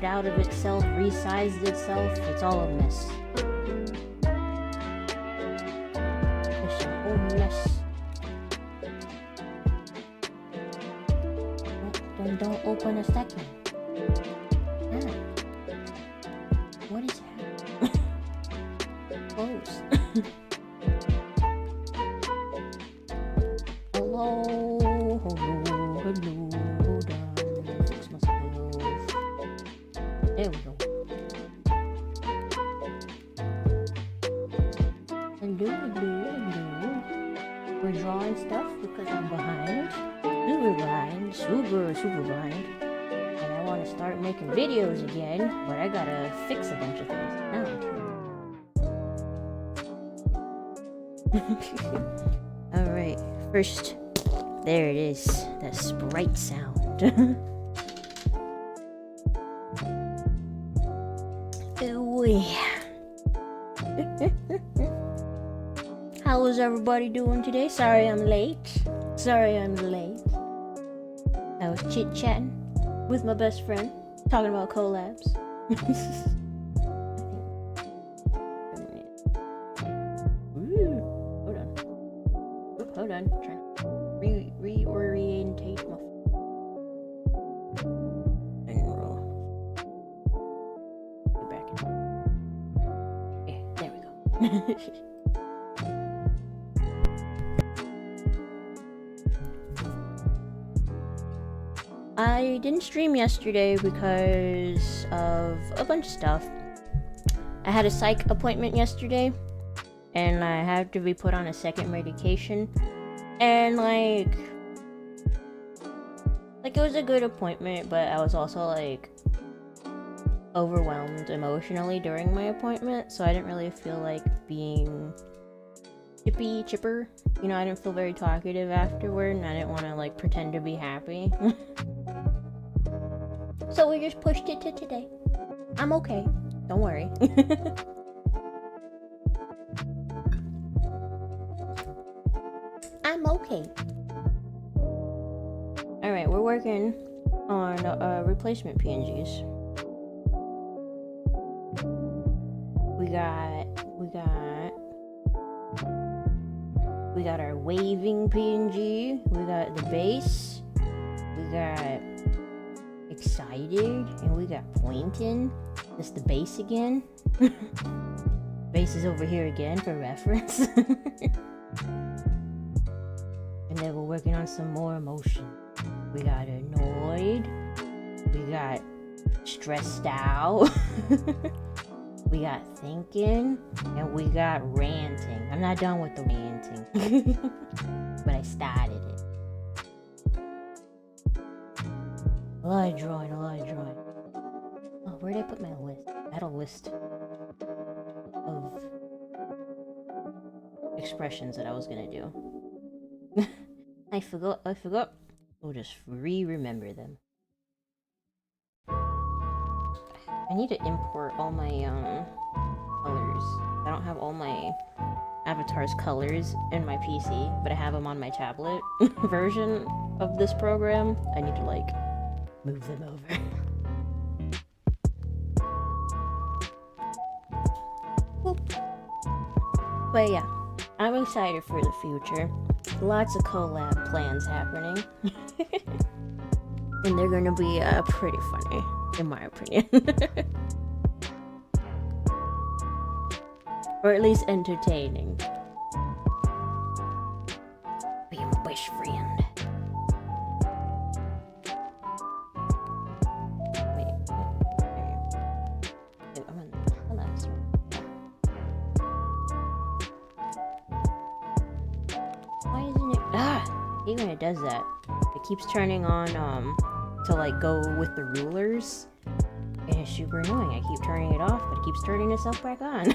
Out of itself, resized itself. It's all a mess. It's a whole mess. Then don't open a second. Ah. What is happening? Close. Hello. Hold on. Fix myself. There we go. Hello. We're drawing stuff because I'm behind. Super behind. And I want to start making videos again, but I gotta fix a bunch of things now. Alright, first, there it is. The sprite sound. How is everybody doing today? Sorry I'm late. I was chit-chatting with my best friend, talking about collabs. Ooh, hold on. Trying to reorientate my I didn't stream yesterday because of a bunch of stuff. I had a psych appointment yesterday, and I had to be put on a second medication, and like it was a good appointment, but I was also like overwhelmed emotionally during my appointment, so I didn't really feel like being chipper. You know, I didn't feel very talkative afterward, and I didn't want to like pretend to be happy. So we just pushed it to today. I'm okay. Don't worry. I'm okay. Alright, we're working on replacement PNGs. We got our waving PNG. We got the bass. We got excited, and we got pointing. That's the bass again. Bass is over here again for reference. And then we're working on some more emotion. We got annoyed. We got stressed out. We got thinking, and we got ranting. I'm not done with the ranting, but I started it. A lot of drawing. Oh, where did I put my list? I had a list of expressions that I was gonna do. I forgot. We'll just remember them. I need to import all my colors. I don't have all my avatar's colors in my PC, but I have them on my tablet version of this program. I need to like move them over. But yeah, I'm excited for the future. Lots of collab plans happening. And they're gonna be pretty funny, in my opinion. Or at least entertaining. Be my best friend. Wait, I'm on the last one. hate when it does that. It keeps turning on, to like go with the rulers. And it's super annoying. I keep turning it off, but it keeps turning itself back on.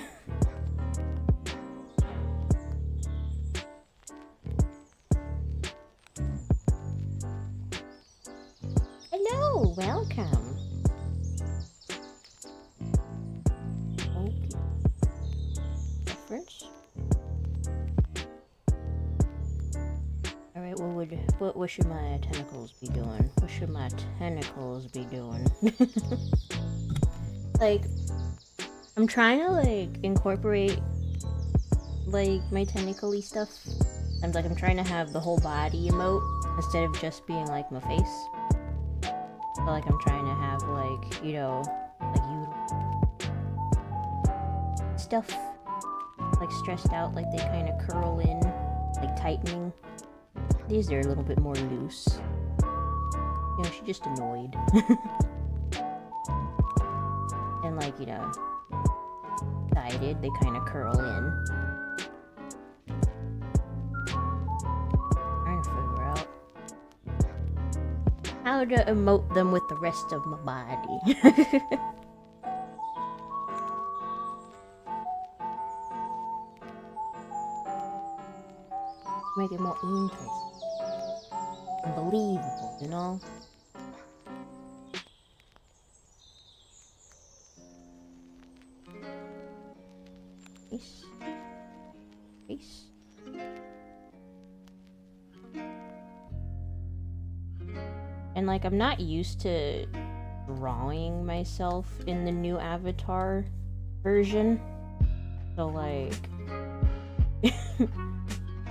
Hello, welcome. Okay. Reference. Alright, what should my tentacles be doing? What should my tentacles be doing? Like, I'm trying to like incorporate like my tentacle-y stuff. I'm trying to have the whole body emote instead of just being like my face. So like I'm trying to have like, you know, like you stuff like stressed out, like they kind of curl in, like tightening. These are a little bit more loose. You know, she's just annoyed. And like, you know, guided, they kind of curl in. Trying to figure out how to emote them with the rest of my body. Make it more interesting. Unbelievable, you know? Face. And like, I'm not used to drawing myself in the new Avatar version. So like...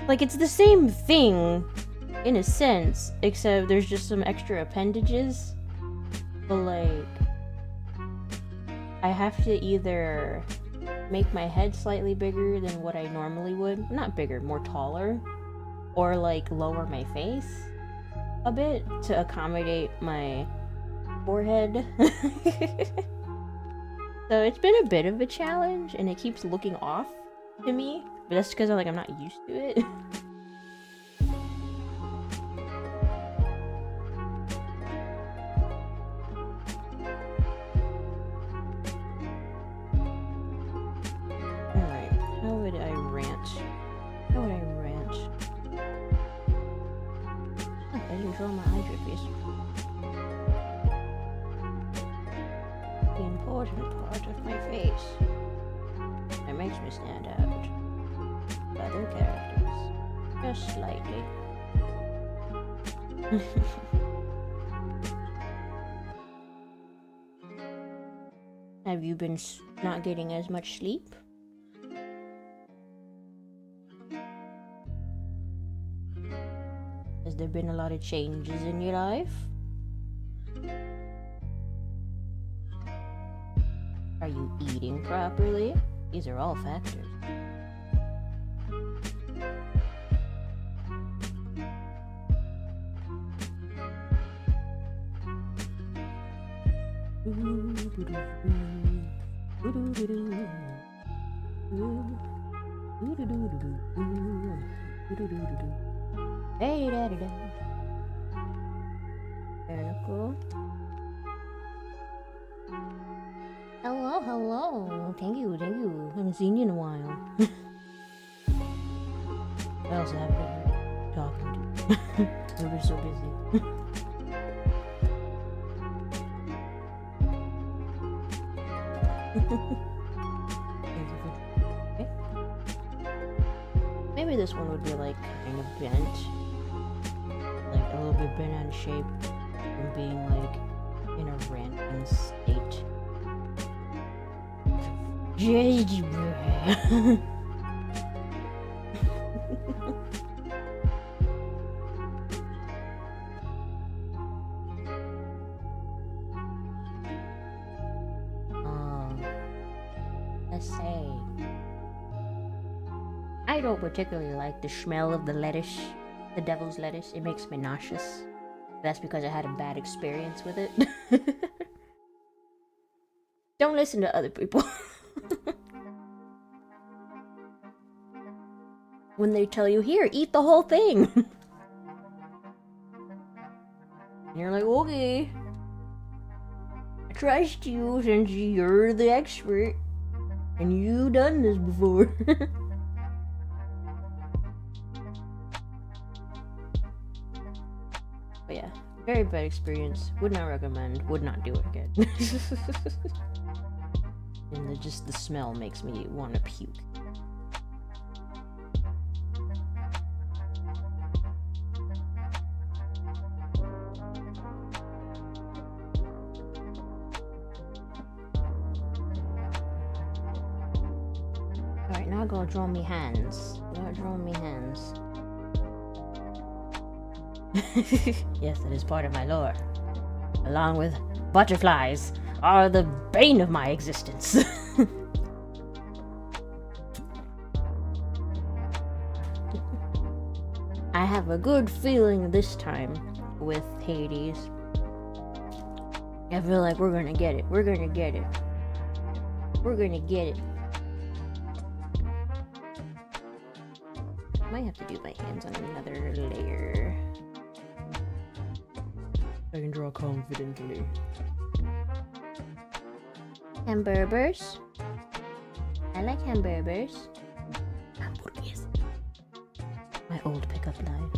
like, it's the same thing, in a sense, except there's just some extra appendages. But like... I have to either make my head slightly bigger than what I normally would. Not bigger, more taller. Or like lower my face a bit to accommodate my forehead. So it's been a bit of a challenge and it keeps looking off to me. But that's because I'm not used to it. Have you been not getting as much sleep? Has there been a lot of changes in your life? Are you eating properly? These are all factors. Hey, daddy, daddy. Very cool. Hello, hello. Thank you, thank you. Haven't seen you in a while. I also have been talking to. You've been so busy. Okay. Maybe this one would be like kind of bent, like a little bit bent out of shape from being like in a ranting state. Let's say I don't particularly like the smell of the lettuce, the devil's lettuce. It makes me nauseous. That's because I had a bad experience with it. Don't listen to other people. When they tell you, here, eat the whole thing. And you're like, okay, I trust you since you're the expert and you've done this before. But yeah, very bad experience. Would not recommend. Would not do it again. And just the smell makes me want to puke. Alright, now go draw me hands. Go draw me hands. Yes, that is part of my lore. Along with butterflies are the bane of my existence. I have a good feeling this time with Hades. I feel like we're gonna get it. We're gonna get it. We're gonna get it. Might have to do my hands on another layer. I can draw confidently. Hamburgers. I like hamburgers. Hamburgers. My old pickup line.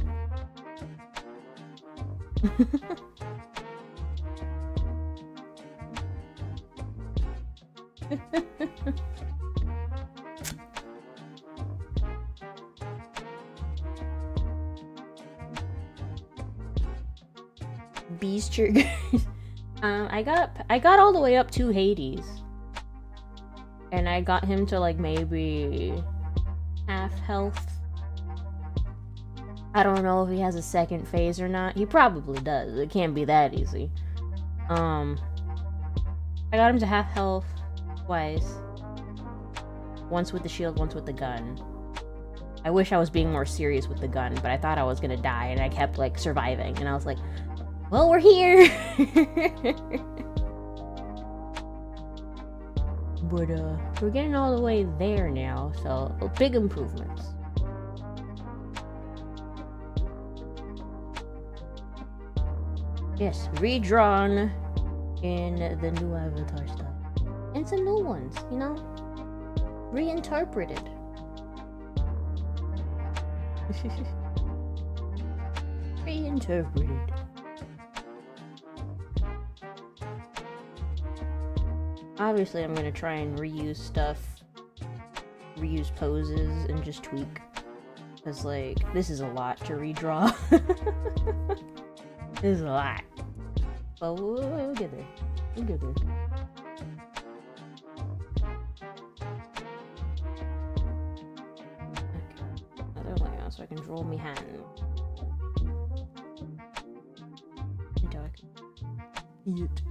Beast triggers. I got all the way up to Hades. And I got him to like maybe half health. I don't know if he has a second phase or not. He probably does. It can't be that easy. I got him to half health twice. Once with the shield, once with the gun. I wish I was being more serious with the gun, but I thought I was gonna die and I kept like surviving and I was like, well, we're here. But we're getting all the way there now, so big improvements. Yes, redrawn in the new Avatar style. And some new ones, you know? Reinterpreted. Reinterpreted. Obviously, I'm gonna try and reuse stuff, reuse poses, and just tweak. Because, like, this is a lot to redraw. This is a lot. But we'll get there. We'll get there. Okay. Another layout so I can draw me hand. Dark. Yet.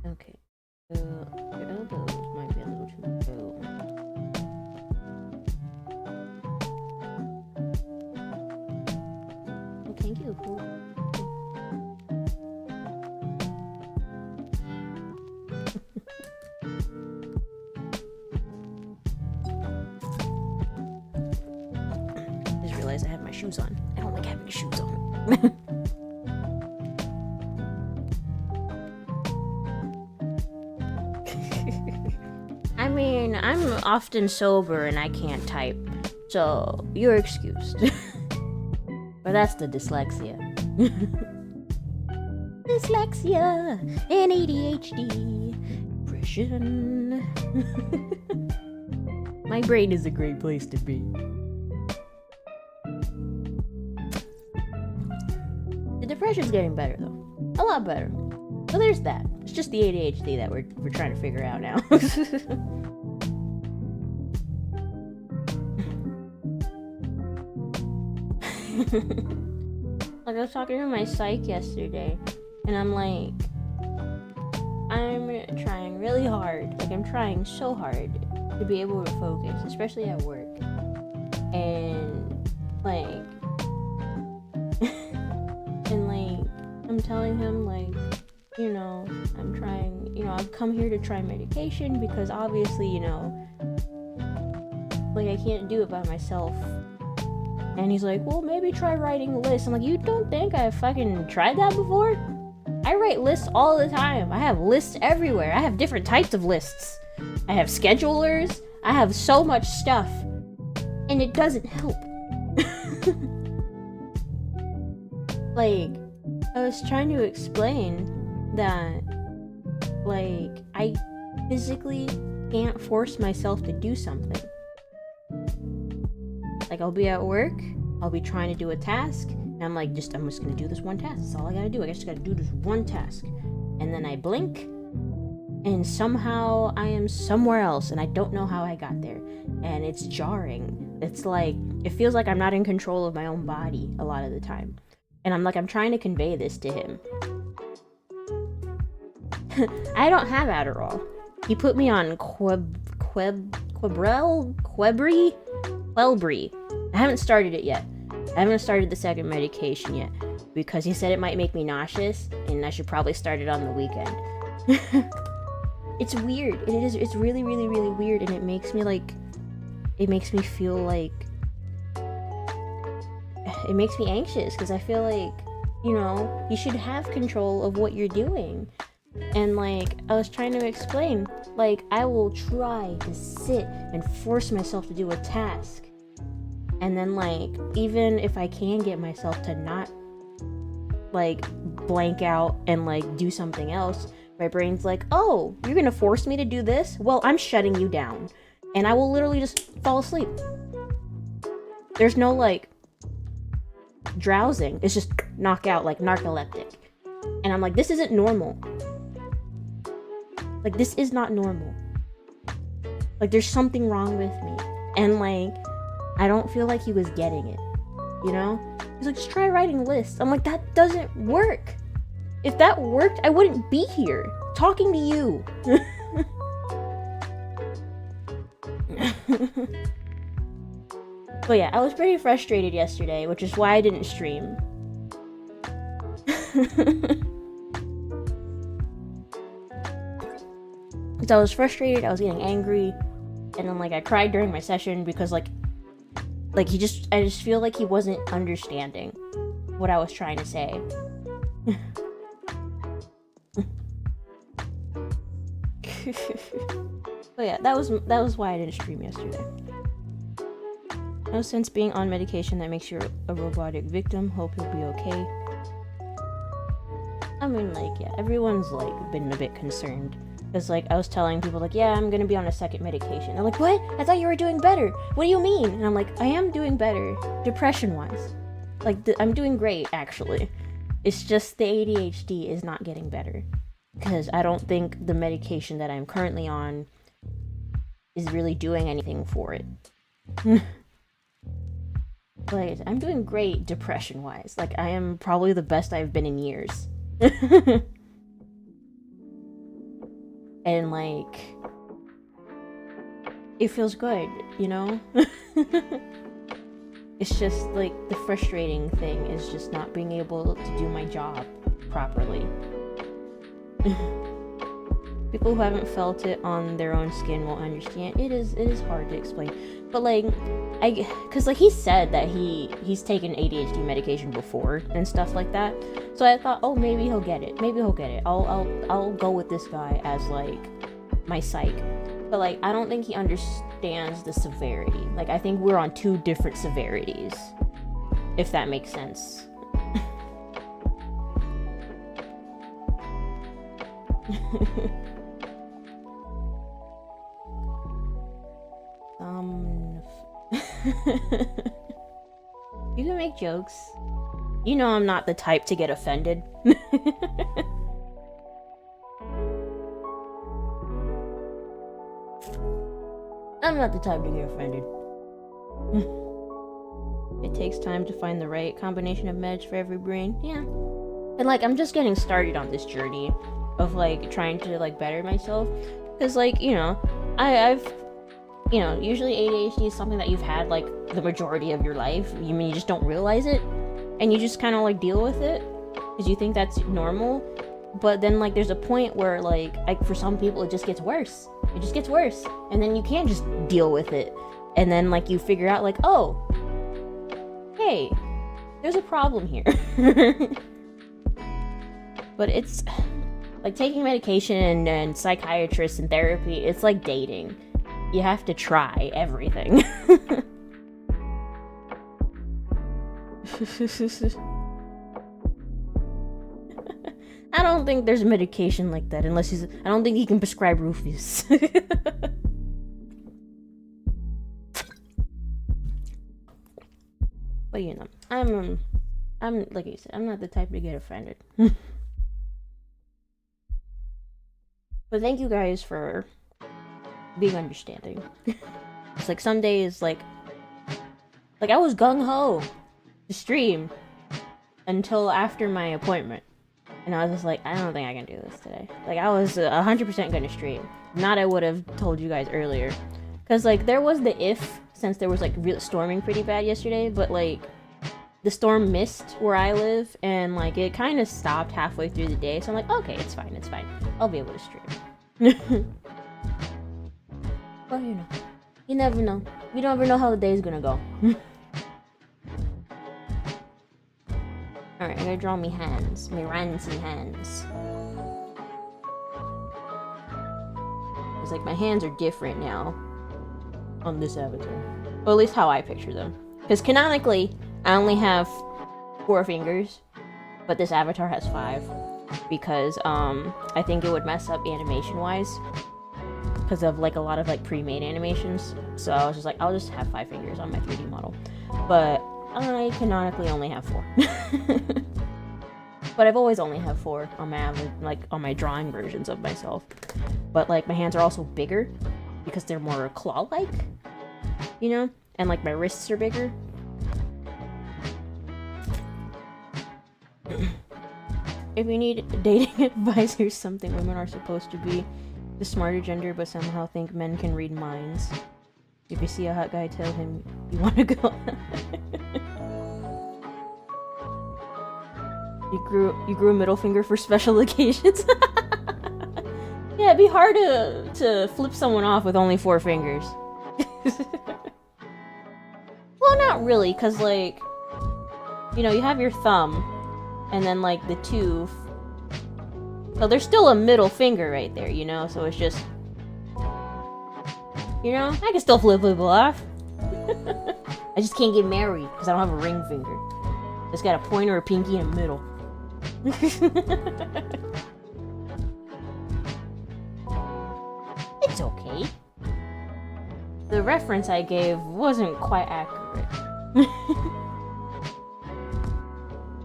Okay, your elbows might be a little too low. Oh, thank you. Cool. Just realized I have my shoes on. I don't like having shoes on. I mean, I'm often sober and I can't type, so you're excused. But that's the dyslexia. Dyslexia and ADHD. Depression. My brain is a great place to be. The depression's getting better though. A lot better. So there's that. It's just the ADHD that we're trying to figure out now. Like I was talking to my psych yesterday, and I'm like, I'm trying really hard. Like I'm trying so hard to be able to focus, especially at work. And like, and like, I'm telling him like, you know, I'm trying, you know, I've come here to try medication because obviously, you know, like I can't do it by myself. And he's like, well, maybe try writing lists. I'm like, you don't think I've fucking tried that before? I write lists all the time. I have lists everywhere. I have different types of lists. I have schedulers. I have so much stuff. And it doesn't help. Like, I was trying to explain that, like, I physically can't force myself to do something. Like, I'll be at work, I'll be trying to do a task, and I'm like, I'm just gonna do this one task. That's all I gotta do. I just gotta do this one task. And then I blink, and somehow I am somewhere else, and I don't know how I got there. And it's jarring. It's like, it feels like I'm not in control of my own body a lot of the time. And I'm trying to convey this to him. I don't have Adderall. He put me on Quebri. I haven't started it yet. I haven't started the second medication yet because he said it might make me nauseous and I should probably start it on the weekend. It's weird. It's really, really, really weird, and it makes me feel like, it makes me anxious because I feel like, you know, you should have control of what you're doing. And like, I was trying to explain, like, I will try to sit and force myself to do a task. And then, like, even if I can get myself to not, like, blank out and, like, do something else, my brain's like, oh, you're gonna force me to do this? Well, I'm shutting you down. And I will literally just fall asleep. There's no, like, drowsing. It's just knockout, like narcoleptic. And I'm like, this isn't normal. Like, this is not normal. Like, there's something wrong with me. And, like, I don't feel like he was getting it. You know? He's like, just try writing lists. I'm like, that doesn't work. If that worked, I wouldn't be here talking to you. But yeah, I was pretty frustrated yesterday, which is why I didn't stream. So I was frustrated, I was getting angry, and then like I cried during my session because like I just feel like he wasn't understanding what I was trying to say. But yeah, that was why I didn't stream yesterday. No sense being on medication that makes you a robotic victim. Hope you'll be okay. I mean, like, yeah, everyone's like been a bit concerned. Because, like, I was telling people, like, yeah, I'm gonna be on a second medication. They're like, what? I thought you were doing better. What do you mean? And I'm like, I am doing better, depression-wise. Like, I'm doing great, actually. It's just the ADHD is not getting better. Because I don't think the medication that I'm currently on is really doing anything for it. But I'm doing great depression-wise. Like, I am probably the best I've been in years. And like, it feels good, you know? It's just like the frustrating thing is just not being able to do my job properly. People who haven't felt it on their own skin will understand. It is hard to explain. But like, cause like he said that he's taken ADHD medication before and stuff like that. So I thought, oh, maybe he'll get it. Maybe he'll get it. I'll go with this guy as like my psych. But like, I don't think he understands the severity. Like, I think we're on two different severities, if that makes sense. You can make jokes. You know I'm not the type to get offended. I'm not the type to get offended. It takes time to find the right combination of meds for every brain. Yeah. And like, I'm just getting started on this journey of like trying to like better myself. Because like, you know, I've you know, usually ADHD is something that you've had like the majority of your life. You mean you just don't realize it, and you just kind of like deal with it because you think that's normal. But then like there's a point where like for some people it just gets worse. It just gets worse, and then you can't just deal with it. And then like you figure out like, oh, hey, there's a problem here. But it's like taking medication and psychiatrists and therapy, it's like dating. You have to try everything. I don't think there's a medication like that unless I don't think he can prescribe Rufus. But you know, I'm like I said, I'm not the type to get offended. But thank you guys for being understanding. It's like some days, like I was gung-ho to stream until after my appointment. And I was just like, I don't think I can do this today. Like, I was 100% gonna stream. Not I would have told you guys earlier. Because, like, there was the if, since there was, like, storming pretty bad yesterday, but, like, the storm missed where I live, and, like, it kind of stopped halfway through the day, so I'm like, okay, it's fine. I'll be able to stream. But, you know, you never know. You never know how the day's gonna go. Alright, I gotta draw me hands. Me rancy hands. It's like my hands are different now on this avatar. Or at least how I picture them. Because canonically, I only have 4 fingers, but this avatar has 5. Because, I think it would mess up animation-wise. Because of, like, a lot of, like, pre-made animations. So I was just like, I'll just have 5 fingers on my 3D model. But I canonically only have 4. But I've always only have 4 on my on my drawing versions of myself. But like my hands are also bigger because they're more claw-like, you know? And like my wrists are bigger. If you need dating advice, here's something. Women are supposed to be the smarter gender, but somehow think men can read minds. If you see a hot guy, tell him you want to go. You grew a middle finger for special occasions. Yeah, it'd be hard to flip someone off with only 4 fingers. Well, not really, cause like, you know, you have your thumb, and then like the 2. So there's still a middle finger right there, you know. So it's just, you know, I can still flip people off. I just can't get married because I don't have a ring finger. Just got a pointer, a pinky, and a middle. It's okay. The reference I gave wasn't quite accurate.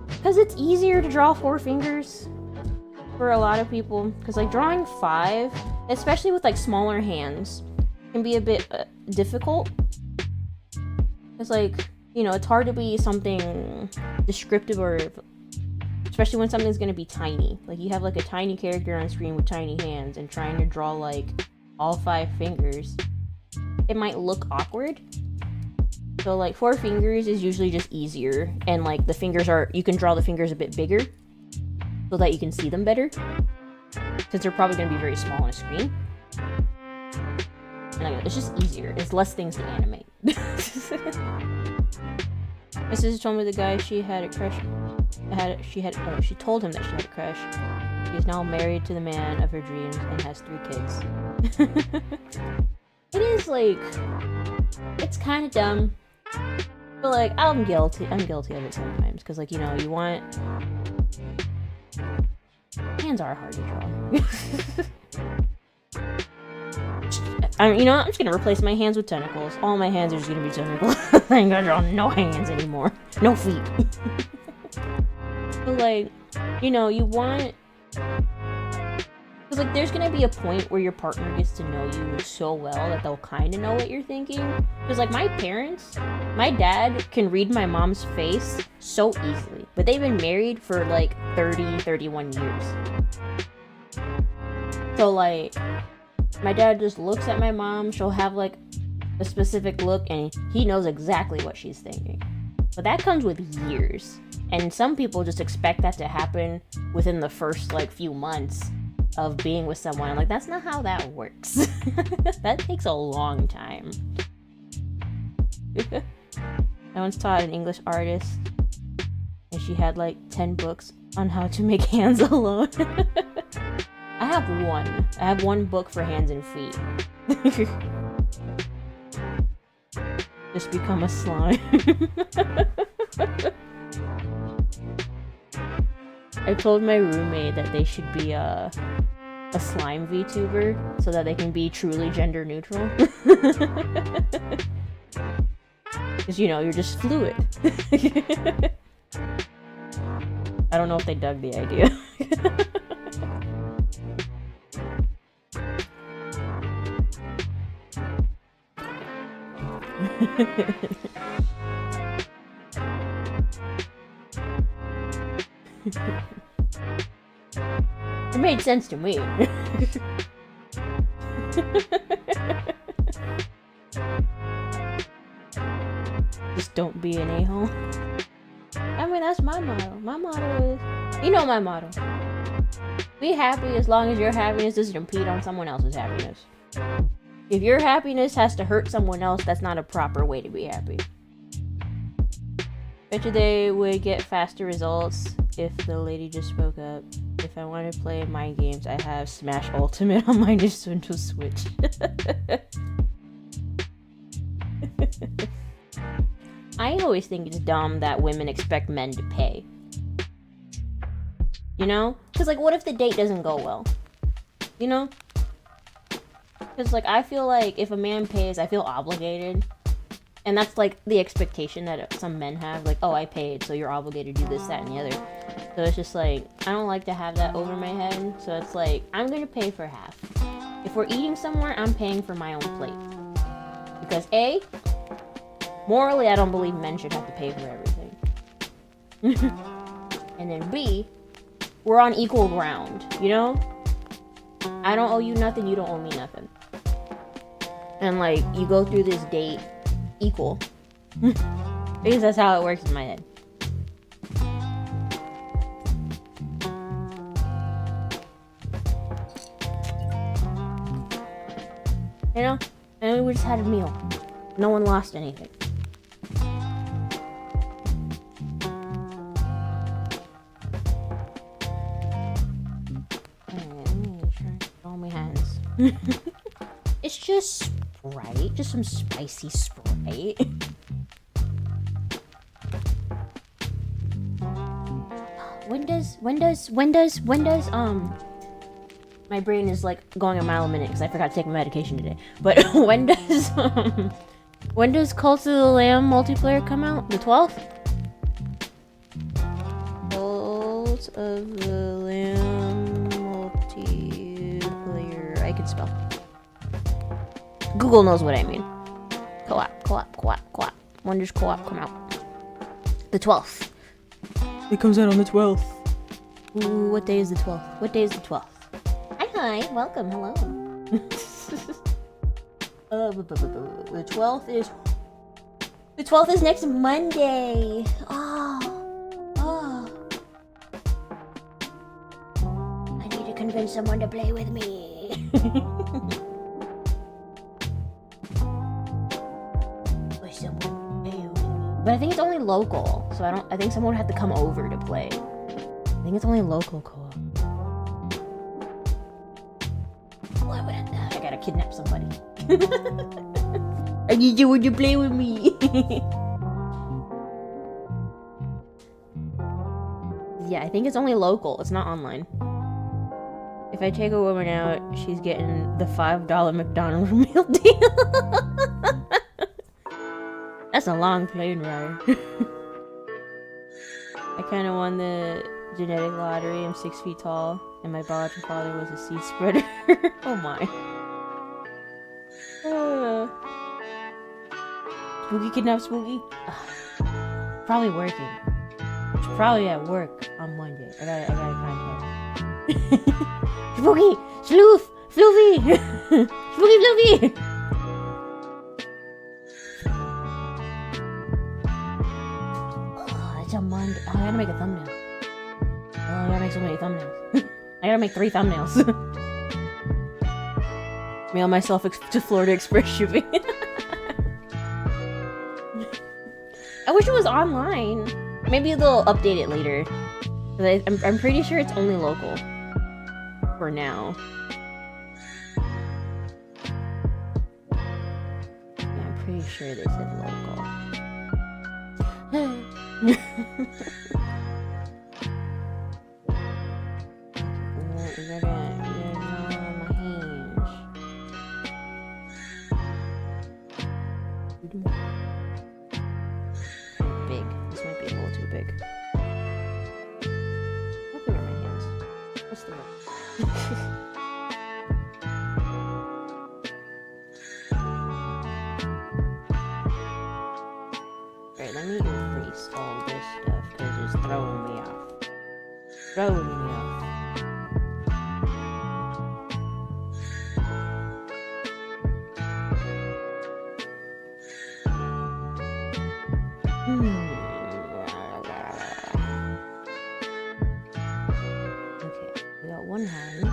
Because it's easier to draw 4 fingers for a lot of people. Because like drawing 5, especially with like smaller hands, can be a bit difficult. It's like, you know, it's hard to be something descriptive, or especially when something's going to be tiny. Like you have like a tiny character on screen with tiny hands and trying to draw like all 5 fingers, it might look awkward. So like 4 fingers is usually just easier, and like the fingers you can draw the fingers a bit bigger so that you can see them better, since they're probably going to be very small on a screen. And it's just easier. It's less things to animate. My sister told me the guy she had a crush. She told him that she had a crush. She is now married to the man of her dreams and has 3 kids. It is like, it's kind of dumb, but like I'm guilty of it sometimes, because like, you know, you want, hands are hard to draw. You know, I'm just gonna replace my hands with tentacles. All my hands are just gonna be tentacles. I ain't gonna draw no hands anymore. No feet. But like, you know, you want, because like there's gonna be a point where your partner gets to know you so well that they'll kind of know what you're thinking. Because like my dad can read my mom's face so easily, but they've been married for like 31 years. So like, my dad just looks at my mom, she'll have like a specific look, and he knows exactly what she's thinking. But that comes with years. And some people just expect that to happen within the first like few months of being with someone. I'm like, that's not how that works. That takes a long time. I once taught an English artist, and she had like 10 books on how to make hands alone. I have one. I have one book for hands and feet. Just become a slime. I told my roommate that they should be a slime VTuber so that they can be truly gender neutral. Because, you know, you're just fluid. I don't know if they dug the idea. It made sense to me. Just don't be an a-hole. I mean, that's my motto. My motto is, you know my motto. Be happy as long as your happiness doesn't impede on someone else's happiness. If your happiness has to hurt someone else, that's not a proper way to be happy. Bet you they would get faster results if the lady just spoke up. If I want to play mind games, I have Smash Ultimate on my Nintendo Switch. I always think it's dumb that women expect men to pay. You know? Because, like, what if the date doesn't go well? You know? Because, like, I feel like if a man pays, I feel obligated. And that's, like, the expectation that some men have. Like, oh, I paid, so you're obligated to do this, that, and the other. So it's just, like, I don't like to have that over my head. So it's like, I'm going to pay for half. If we're eating somewhere, I'm paying for my own plate. Because, A, morally, I don't believe men should have to pay for everything. And then B, we're on equal ground, you know? I don't owe you nothing, you don't owe me nothing. And, like, you go through this date equal. Because that's how it works in my head. You know? And we just had a meal. No one lost anything. It's just Sprite, just some spicy Sprite. When does my brain is like going a mile a minute because I forgot to take my medication today. But when does Cult of the Lamb multiplayer come out? The 12th? Cult of the Lamb multiplayer. I can spell. Google knows what I mean. Co-op. When does co-op come out? The 12th. It comes out on the 12th. Ooh, what day is the 12th? What day is the 12th? Hi, welcome, hello. The 12th is next Monday. Oh. I need to convince someone to play with me. But I think it's only local, so I think someone would have to come over to play. I think it's only local co-op. Why would I gotta kidnap somebody. I need you to play with me. Yeah, I think it's only local. It's not online. If I take a woman out, she's getting the $5 McDonald's meal deal. That's a long plane ride. I kind of won the genetic lottery. I'm 6 feet tall, and my biological father was a seed spreader. Oh my. Spooky kidnapped Spooky? Probably working. She's probably at work on Monday. I gotta contact her. Spooky! Sleuth! Floofy! Spooky Floofy! Oh, it's a Monday. Oh, I gotta make a thumbnail. Oh, I gotta make so many thumbnails. I gotta make 3 thumbnails. Mail myself to Florida Express shipping. I wish it was online. Maybe they'll update it later. I'm pretty sure it's only local for now. Yeah, I'm pretty sure they said local. Big. This might be a little too big. How big are my hands? What's the Alright, let me erase all this stuff because it's throwing me off. Throwing me off. Okay, we got one hand.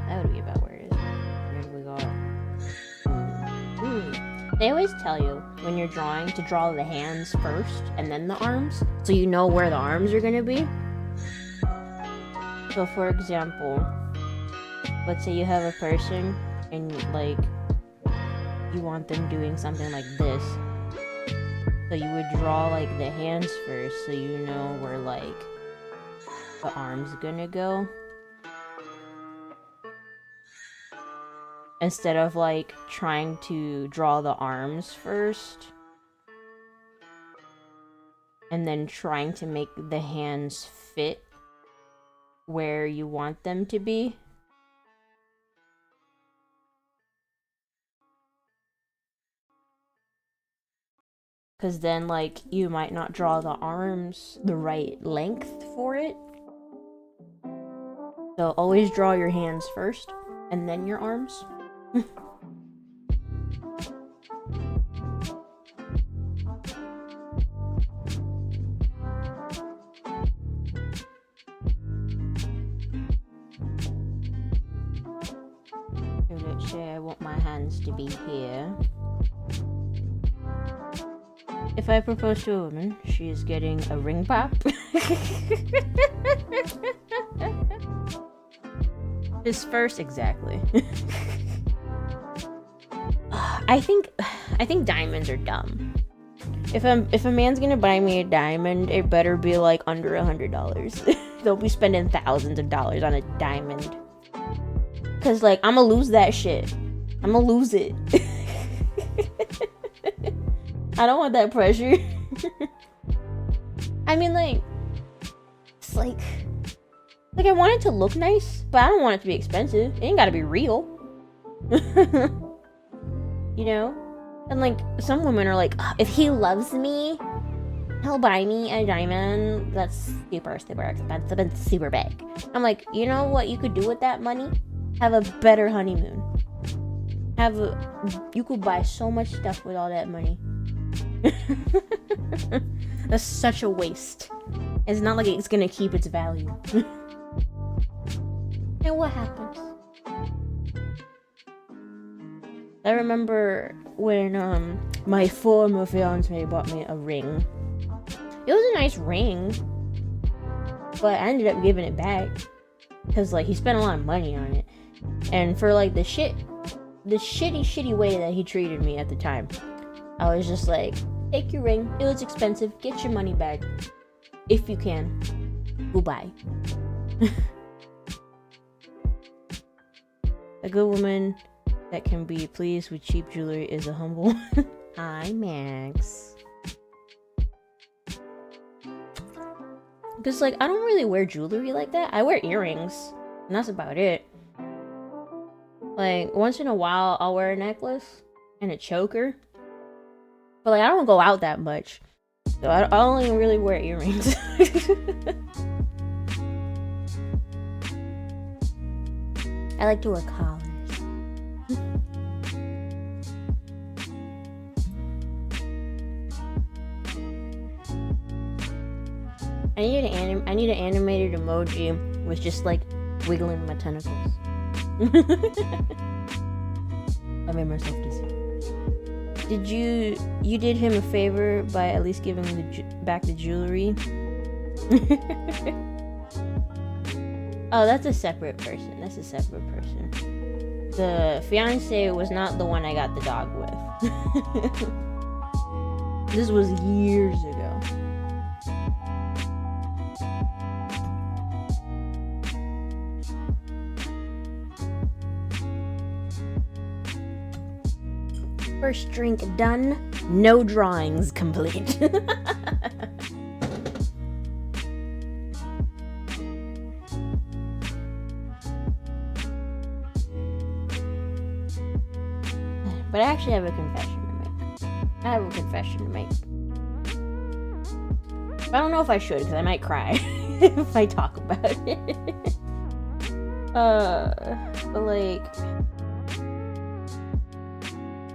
That would be about where it is. Where do we go? They always tell you when you're drawing to draw the hands first and then the arms, so you know where the arms are gonna be. So for example, let's say you have a person and like you want them doing something like this. So you would draw like the hands first so you know where like the arms gonna go. Instead of like trying to draw the arms first and then trying to make the hands fit where you want them to be. Because then like you might not draw the arms the right length for it. So always draw your hands first and then your arms. So let's say I want my hands to be here. If I propose to a woman, she is getting a ring pop. This first, exactly. I think diamonds are dumb. If a man's gonna buy me a diamond, it better be like under $100. They'll be spending thousands of dollars on a diamond. Cause like I'ma lose that shit. I'ma lose it. I don't want that pressure. I mean, like, it's like I want it to look nice, but I don't want it to be expensive. It ain't gotta be real. You know? And like, some women are like, if he loves me, he'll buy me a diamond that's super, super expensive and super big. I'm like, you know what you could do with that money? Have a better honeymoon. You could buy so much stuff with all that money. That's such a waste. It's not like it's gonna keep its value. And what happens? I remember when my former fiance bought me a ring. It was a nice ring, but I ended up giving it back because like he spent a lot of money on it, and for like the shitty way that he treated me at the time, I was just like, take your ring. It was expensive. Get your money back if you can. Goodbye. A good woman that can be pleased with cheap jewelry is a humble one. Hi, Max. Because, like, I don't really wear jewelry like that. I wear earrings, and that's about it. Like, once in a while, I'll wear a necklace and a choker. But, like, I don't go out that much. So, I only really wear earrings. I like to wear collars. I need an animated emoji with just like wiggling my tentacles. I made myself dizzy. Did you did him a favor by at least giving him back the jewelry? Oh, that's a separate person. That's a separate person. The fiance was not the one I got the dog with. This was years ago. First drink done, no drawings complete. But I actually have a confession to make. I have a confession to make. I don't know if I should, because I might cry if I talk about it. But like,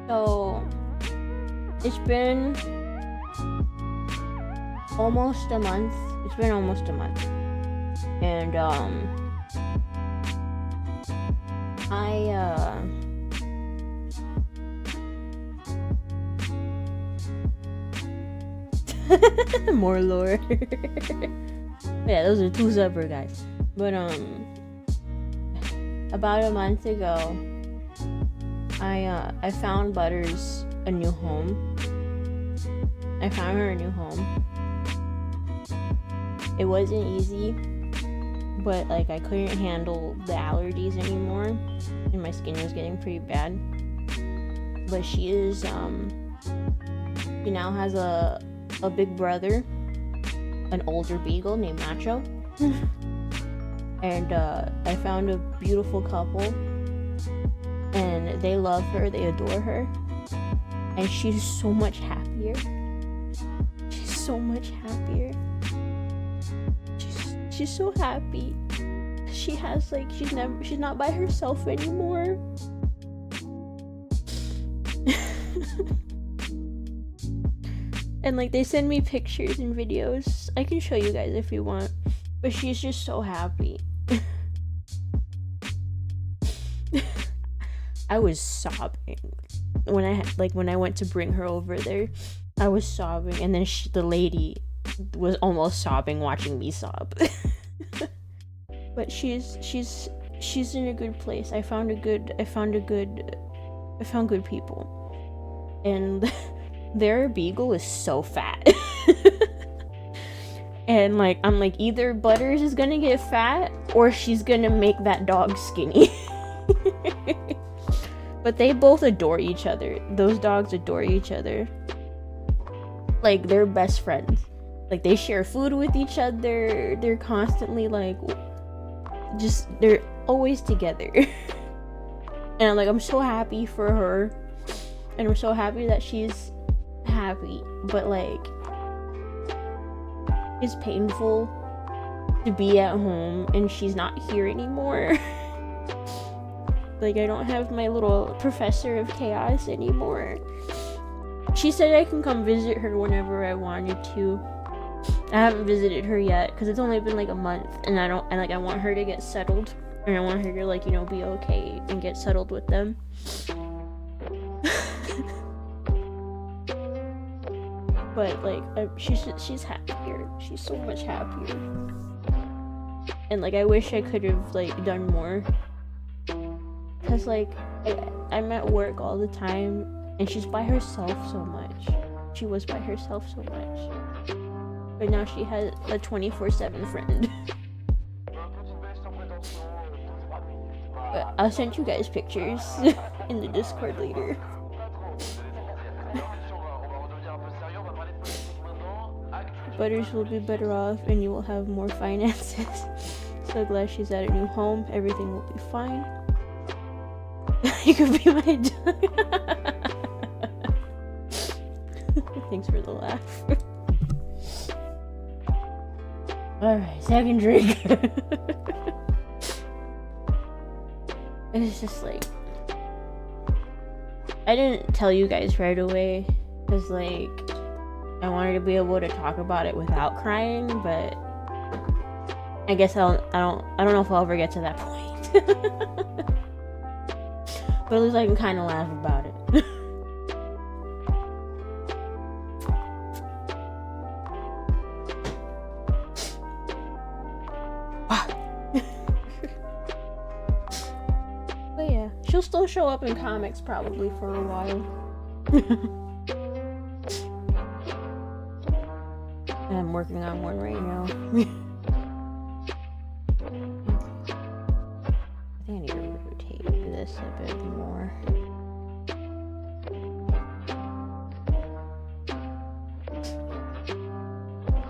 so it's been almost a month. It's been almost a month, and more lore. Yeah, those are two separate guys. But about a month ago, I found Butters a new home. I found her a new home. It wasn't easy, but like I couldn't handle the allergies anymore, and my skin was getting pretty bad. But she is she now has a big brother, an older beagle named Nacho. And I found a beautiful couple, and they love her, they adore her, and she's so much happier. She's so much happier. She's so happy. She has like she's not by herself anymore. And like they send me pictures and videos. I can show you guys if you want. But she's just so happy. I was sobbing when I went to bring her over there. I was sobbing, and then the lady was almost sobbing watching me sob. But she's in a good place. I found good people, and their beagle is so fat. And like I'm like, either Butters is gonna get fat or she's gonna make that dog skinny. But they both adore each other. Those dogs adore each other. Like they're best friends. Like they share food with each other. They're constantly like they're always together. And like I'm so happy for her, and I'm so happy that she's happy, but like it's painful to be at home and she's not here anymore. Like I don't have my little professor of chaos anymore. She said I can come visit her whenever I wanted to. I haven't visited her yet because it's only been like a month, and I want her to get settled, and I want her to like, you know, be okay and get settled with them. But like she's happier. She's so much happier. And like I wish I could have like done more, cause like I'm at work all the time, and she's by herself so much. She was by herself so much, but now she has a 24/7 friend. But I'll send you guys pictures in the Discord later. Butters will be better off, and you will have more finances. So glad she's at a new home. Everything will be fine. You could be my dog. Thanks for the laugh. Alright, second drink. It's just like, I didn't tell you guys right away, because like I wanted to be able to talk about it without crying, but I guess I don't know if I'll ever get to that point. But at least I can kind of laugh about it. But yeah, she'll still show up in comics probably for a while. I'm working on one right now. I think I need to rotate this a bit more.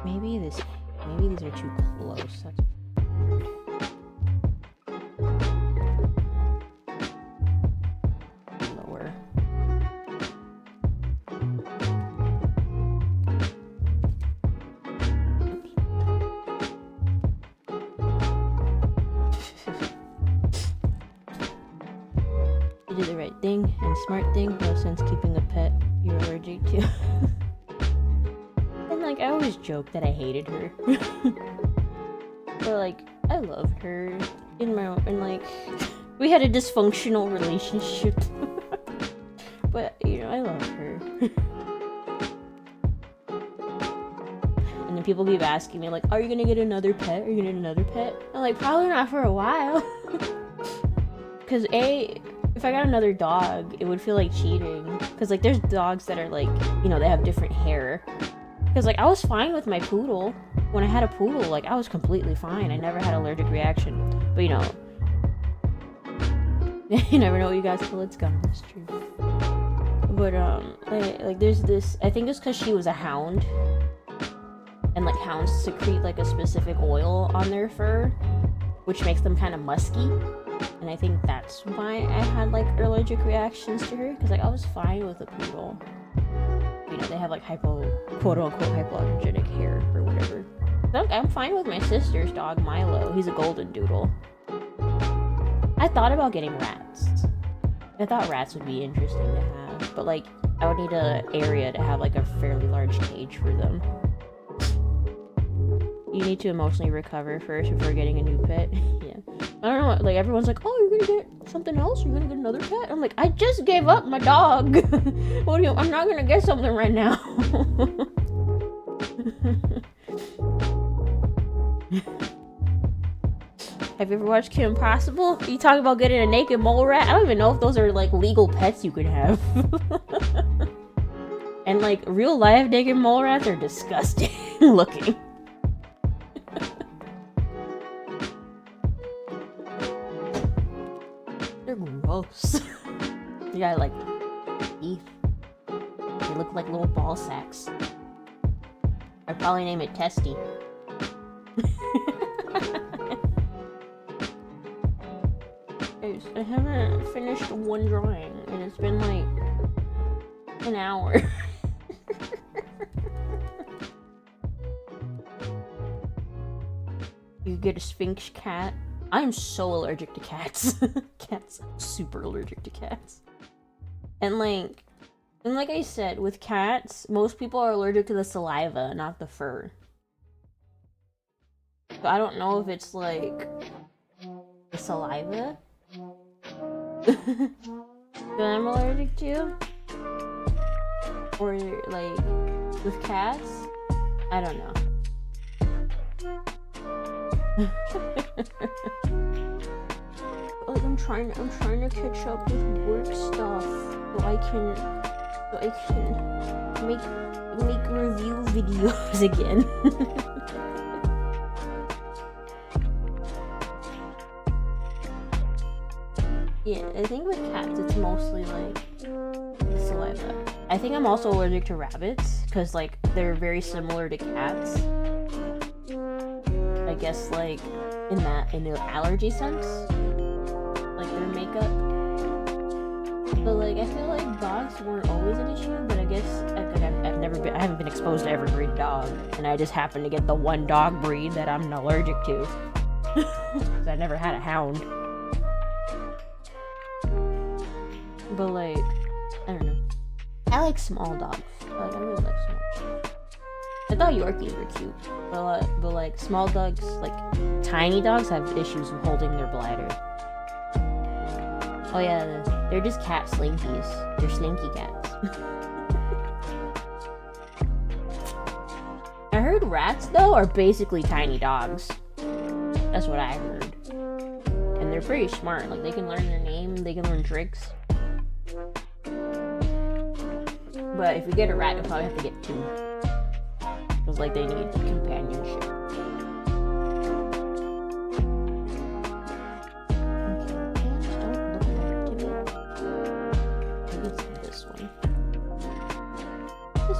Maybe these are too close. That's lower. You did the right thing and smart thing. No sense keeping a pet you're allergic to. And like, I always joke that I hated her. But like, I loved her and like, we had a dysfunctional relationship. But you know, I love her. And then people keep asking me like, are you gonna get another pet? Are you gonna get another pet? I'm like, probably not for a while. Cause if I got another dog, it would feel like cheating. Cause like, there's dogs that are like, you know, they have different hair. Cause like, I was fine with my poodle. When I had a poodle, like, I was completely fine. I never had an allergic reaction. But you know, you never know what you guys till it's gone. That's true. But like there's this. I think it's because she was a hound, and like hounds secrete like a specific oil on their fur, which makes them kind of musky. And I think that's why I had like allergic reactions to her. Cause like, I was fine with a poodle. You know, they have like quote unquote hypoallergenic hair or whatever. Look, I'm fine with my sister's dog, Milo. He's a golden doodle. I thought about getting rats. I thought rats would be interesting to have, but like, I would need an area to have like a fairly large cage for them. You need to emotionally recover first before getting a new pet. Yeah. I don't know, like, everyone's like, oh, you're gonna get something else? You're gonna get another pet? I'm like, I just gave up my dog. What do you, I'm not gonna get something right now. Have you ever watched Kim Possible? You talk about getting a naked mole rat? I don't even know if those are like legal pets you could have. And like, real life naked mole rats are disgusting looking. They're gross. You got like teeth. They look like little ball sacks. I'd probably name it Testy. I haven't finished one drawing, and it's been like an hour. You get a Sphinx cat. I'm so allergic to cats. Cats, I'm super allergic to cats. And like I said, with cats, most people are allergic to the saliva, not the fur. So I don't know if it's like the saliva that I'm allergic to, or like with cats, I don't know. Like, I'm trying to catch up with work stuff so I can make review videos again. Yeah, I think with cats it's mostly like the saliva. I think I'm also allergic to rabbits because like they're very similar to cats. I guess like in the allergy sense, like their makeup. But like, I feel like dogs weren't always an issue, but I guess I haven't been exposed to every breed of dog, and I just happened to get the one dog breed that I'm allergic to. Because I never had a hound. But like, I don't know. I like small dogs. Like, I really like small dogs. I thought Yorkies were cute, but like small dogs, like tiny dogs, have issues with holding their bladder. Oh yeah, they're just cat slinkies. They're slinky cats. I heard rats though are basically tiny dogs. That's what I heard. And they're pretty smart. Like they can learn their name, they can learn tricks. But if you get a rat, you'll probably have to get two. Because like they need companionship.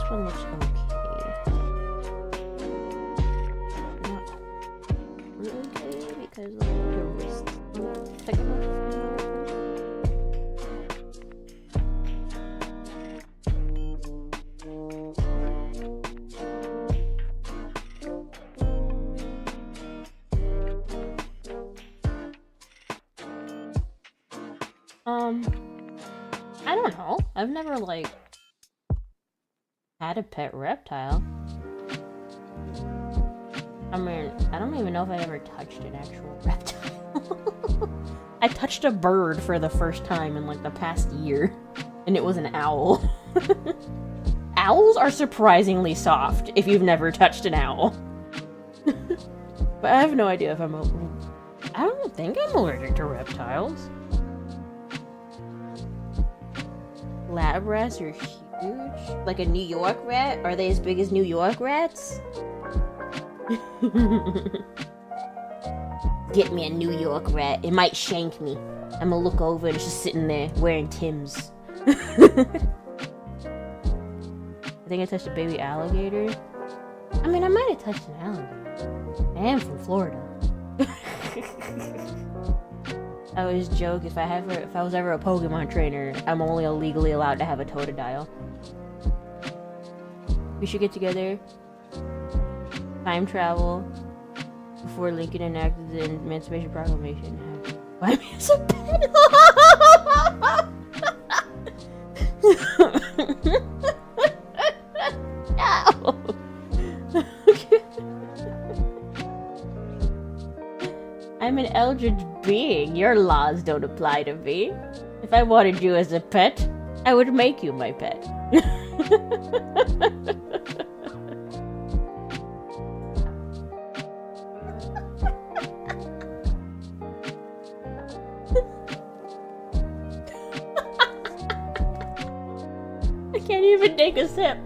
One looks okay. Not really okay because of the wrist. I don't know. I've never like had a pet reptile. I mean, I don't even know if I ever touched an actual reptile. I touched a bird for the first time in like the past year, and it was an owl. Owls are surprisingly soft if you've never touched an owl. But I have no idea if I don't think I'm allergic to reptiles. Lab rats are huge. Like a New York rat? Are they as big as New York rats? Get me a New York rat. It might shank me. I'm gonna look over and it's just sitting there wearing Tim's. I think I touched a baby alligator. I mean, I might have touched an alligator. I am from Florida. I always joke if I was ever a Pokemon trainer, I'm only legally allowed to have a Totodile. We should get together, time travel, before Lincoln enacted the Emancipation Proclamation. Buy me as a pet. No. I'm an eldritch being. Your laws don't apply to me. If I wanted you as a pet, I would make you my pet. I can't even take a sip.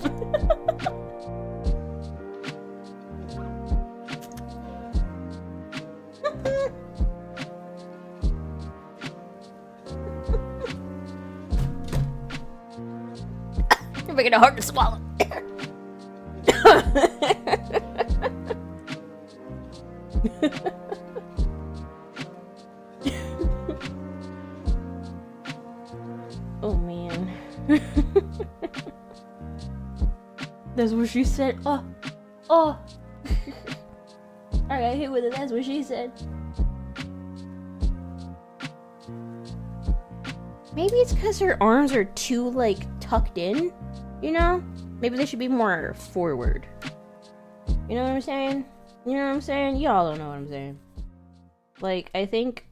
You're making it hard to swallow. Oh man. That's what she said. Oh. I got hit with it. That's what she said. Maybe it's because her arms are too, like, tucked in, you know? Maybe they should be more forward. You know what I'm saying? You know what I'm saying? Y'all don't know what I'm saying. Like, I think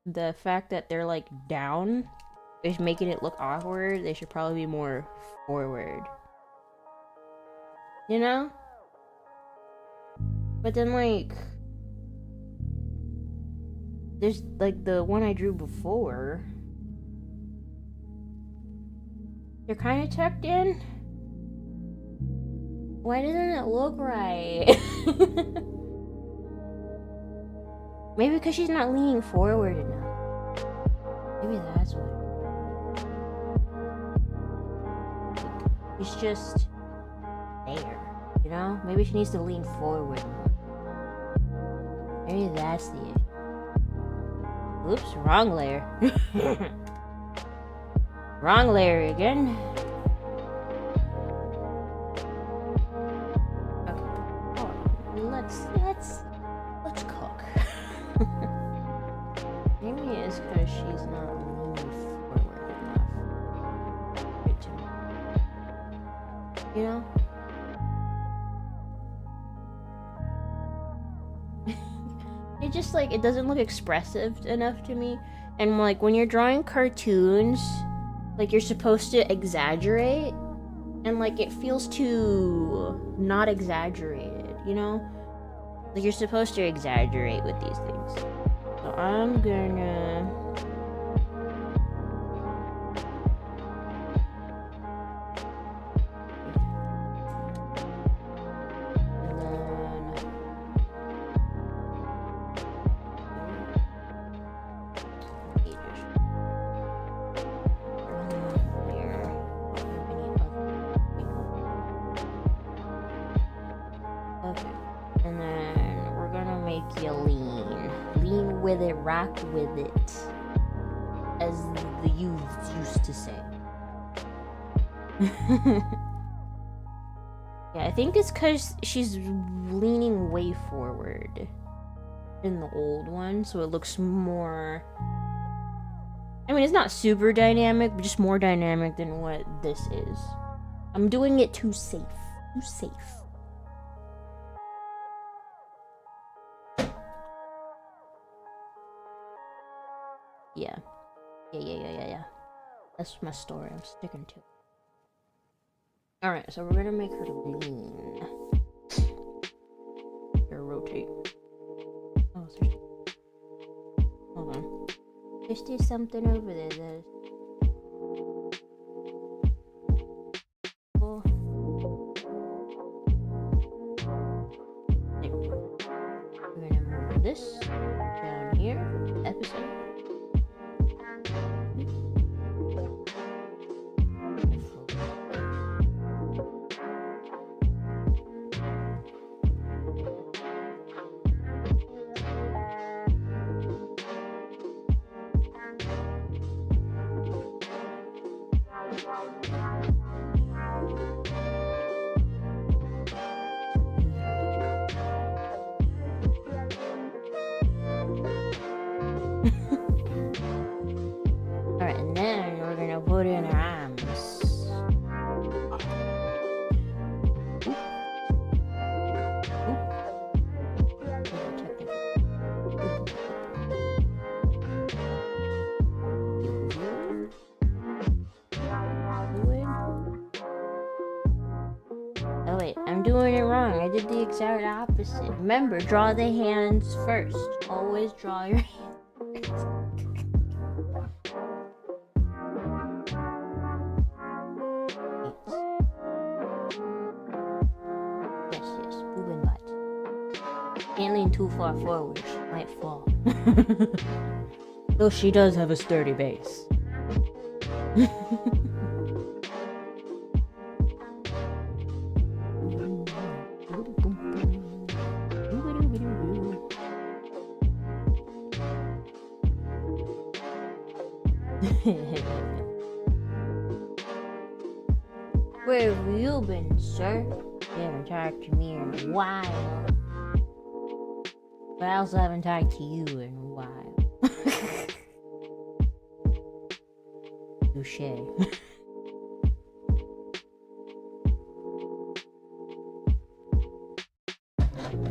the fact that they're, like, down is making it look awkward. They should probably be more forward. You know? But then, like, there's, like, the one I drew before. They're kind of tucked in. Why doesn't it look right? Maybe because she's not leaning forward enough. Maybe that's what. It's just there, you know? Maybe she needs to lean forward more. Maybe that's the issue. Oops, wrong layer. Wrong layer again. Okay. Oh, let's cook. Maybe it's because she's not leaning forward enough. You know? looks like it doesn't look expressive enough to me. And like when you're drawing cartoons, like you're supposed to exaggerate, and like it feels too not exaggerated, you know? Like you're supposed to exaggerate with these things. So I'm gonna rock with it, as the youths used to say. Yeah, I think it's because she's leaning way forward in the old one, so it looks more... I mean, it's not super dynamic, but just more dynamic than what this is. I'm doing it too safe. Too safe. Yeah. That's my story. I'm sticking to it. Alright, so we're gonna make her lean. Or rotate. Oh, hold on. There's still something over there that... Oh. We're gonna move this down here. Episode. Alright, and then we're gonna put in her arms. Oh wait, I'm doing it wrong. I did the exact opposite. Remember, draw the hands first. Always draw your hands first. Yes, moving butt. Can't lean too far forward, she might fall. Though she does have a sturdy base. Where have you been, sir? You haven't talked to me in a while. But I also haven't talked to you in a while. Touche.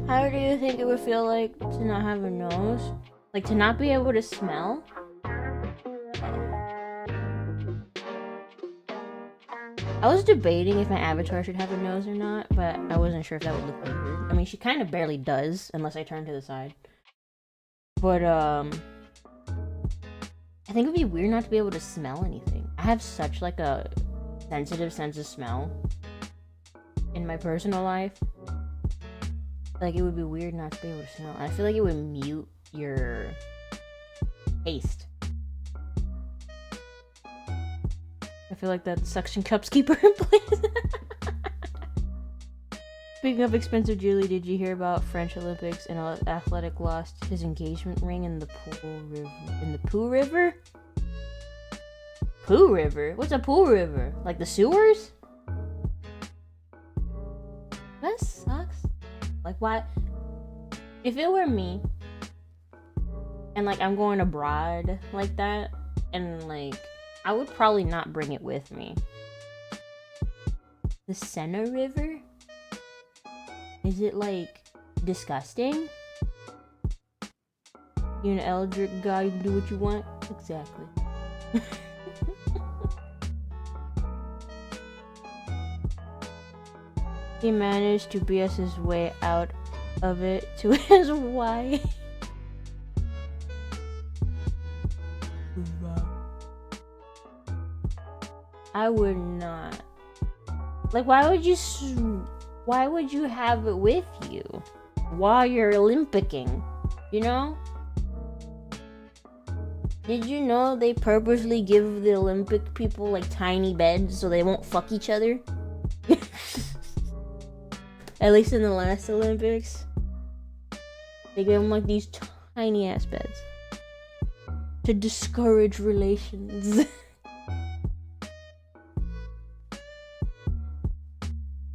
How do you think it would feel like to not have a nose? Like to not be able to smell? I was debating if my avatar should have a nose or not, but I wasn't sure if that would look weird. I mean, she kind of barely does, unless I turn to the side. But, I think it would be weird not to be able to smell anything. I have such, like, a sensitive sense of smell in my personal life. Like, it would be weird not to be able to smell. I feel like it would mute your taste. I feel like that suction cups keep her in place. Speaking of expensive jewelry, did you hear about French Olympics and Athletic lost his engagement ring in the Pooh River? Pooh River? What's a Pooh River? Like the sewers? That sucks. Like why? If it were me, and like I'm going abroad like that, and like I would probably not bring it with me. The Sena River? Is it like disgusting? You an Eldritch guy, you can do what you want? Exactly. He managed to BS his way out of it to his wife. I would not. Like, why would you have it with you while you're Olympicing? You know? Did you know they purposely give the Olympic people like tiny beds so they won't fuck each other? At least in the last Olympics. They gave them like these tiny ass beds to discourage relations.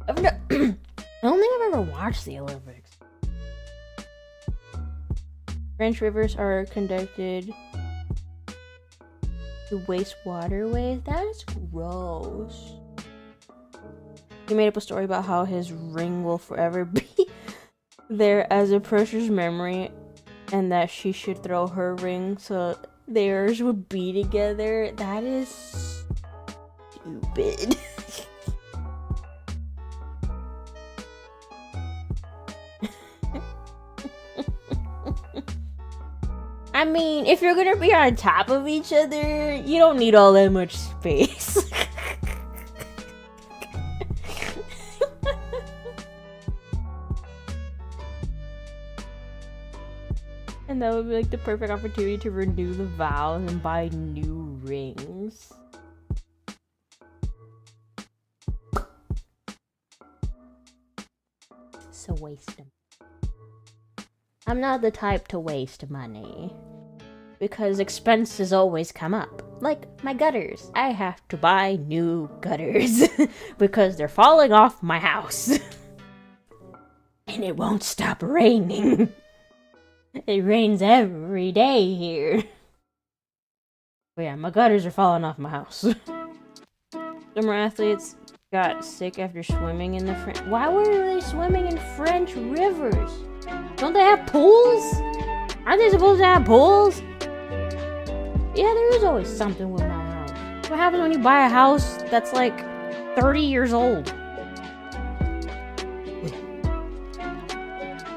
I don't think I've ever watched the Olympics. French rivers are conducted to waste waterways. That is gross. He made up a story about how his ring will forever be there as a precious memory, and that she should throw her ring so theirs would be together. That is stupid. I mean, if you're gonna be on top of each other, you don't need all that much space. And that would be like the perfect opportunity to renew the vows and buy new rings. So waste them. I'm not the type to waste money, because expenses always come up. Like my gutters. I have to buy new gutters because they're falling off my house. And it won't stop raining. It rains every day here. But yeah, my gutters are falling off my house. Summer athletes got sick after swimming in the Why were they swimming in French rivers? Don't they have pools? Aren't they supposed to have pools? Yeah, there is always something with my house. What happens when you buy a house that's like 30 years old?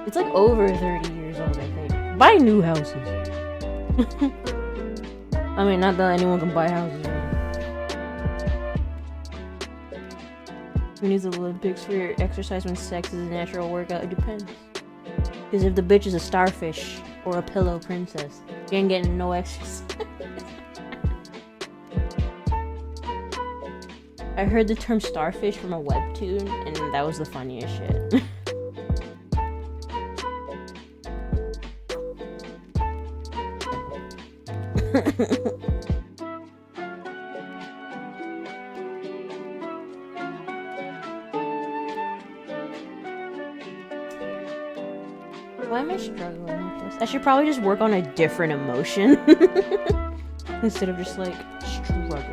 It's like over 30 years old, I think. Buy new houses. I mean, not that anyone can buy houses. Who needs the Olympics for your exercise when sex is a natural workout? It depends. Because if the bitch is a starfish or a pillow princess, you ain't getting no exercise. I heard the term starfish from a webtoon, and that was the funniest shit. Why am I struggling with this? I should probably just work on a different emotion instead of just like struggling.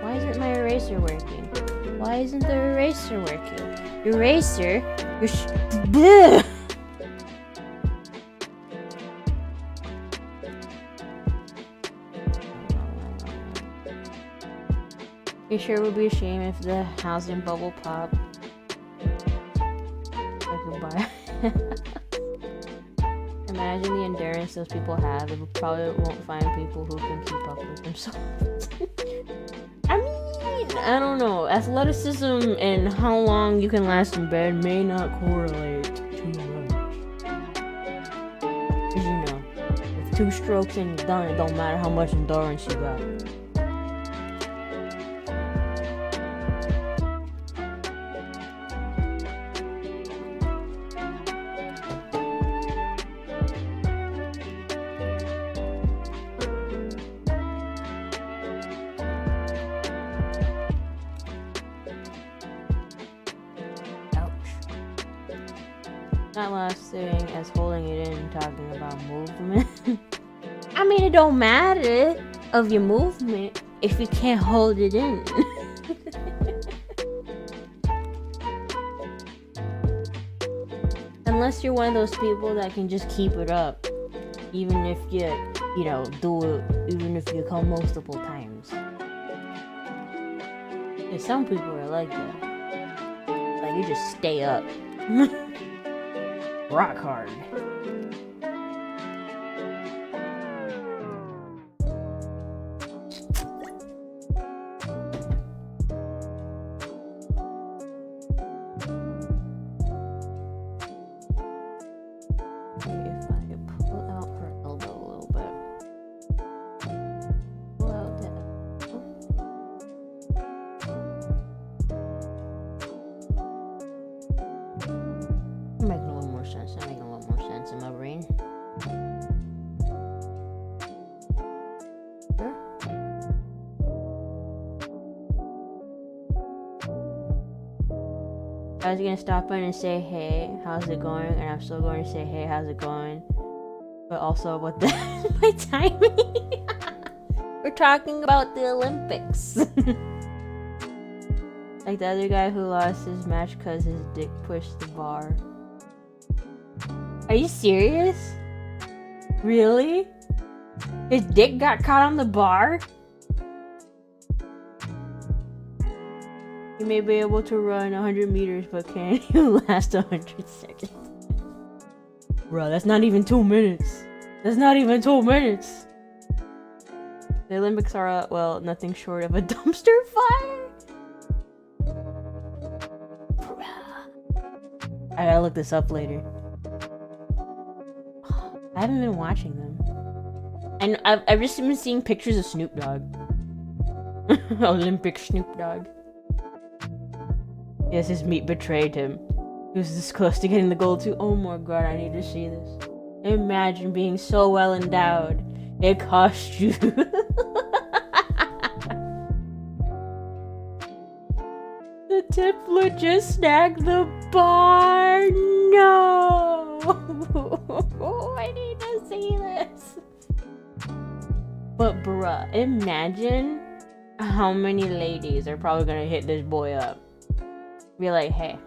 Why isn't my eraser working? Why isn't the eraser working? Eraser? Bleh! You sure it would be a shame if the housing bubble popped? I could buy. Imagine the endurance those people have. They probably won't find people who can keep up with themselves. I mean, I don't know. Athleticism and how long you can last in bed may not correlate too much. Because you know, with 2 strokes and you're done, it don't matter how much endurance you got. Not last thing as holding it in and talking about movement. I mean, it don't matter of your movement if you can't hold it in. unless you're one of those people that can just keep it up, even if you know, do it, even if you come multiple times. And some people are like that. Like, you just stay up. Rock hard. I was gonna stop in and say, hey, how's it going? And I'm still going to say, hey, how's it going? But also, what the my timing? We're talking about the Olympics. Like the other guy who lost his match because his dick pushed the bar. Are you serious? Really? His dick got caught on the bar? You may be able to run 100 meters, but can you last 100 seconds? Bro, that's not even 2 minutes. That's not even 2 minutes. The Olympics are, well, nothing short of a dumpster fire. I gotta look this up later. I haven't been watching them. And I've just been seeing pictures of Snoop Dogg. Olympic Snoop Dogg. Yes, his meat betrayed him. He was this close to getting the gold too. Oh my god, I need to see this. Imagine being so well endowed. It cost you. The Tipler just snagged the bar. No. I need to see this. But bruh, imagine how many ladies are probably gonna hit this boy up. Be like, hey.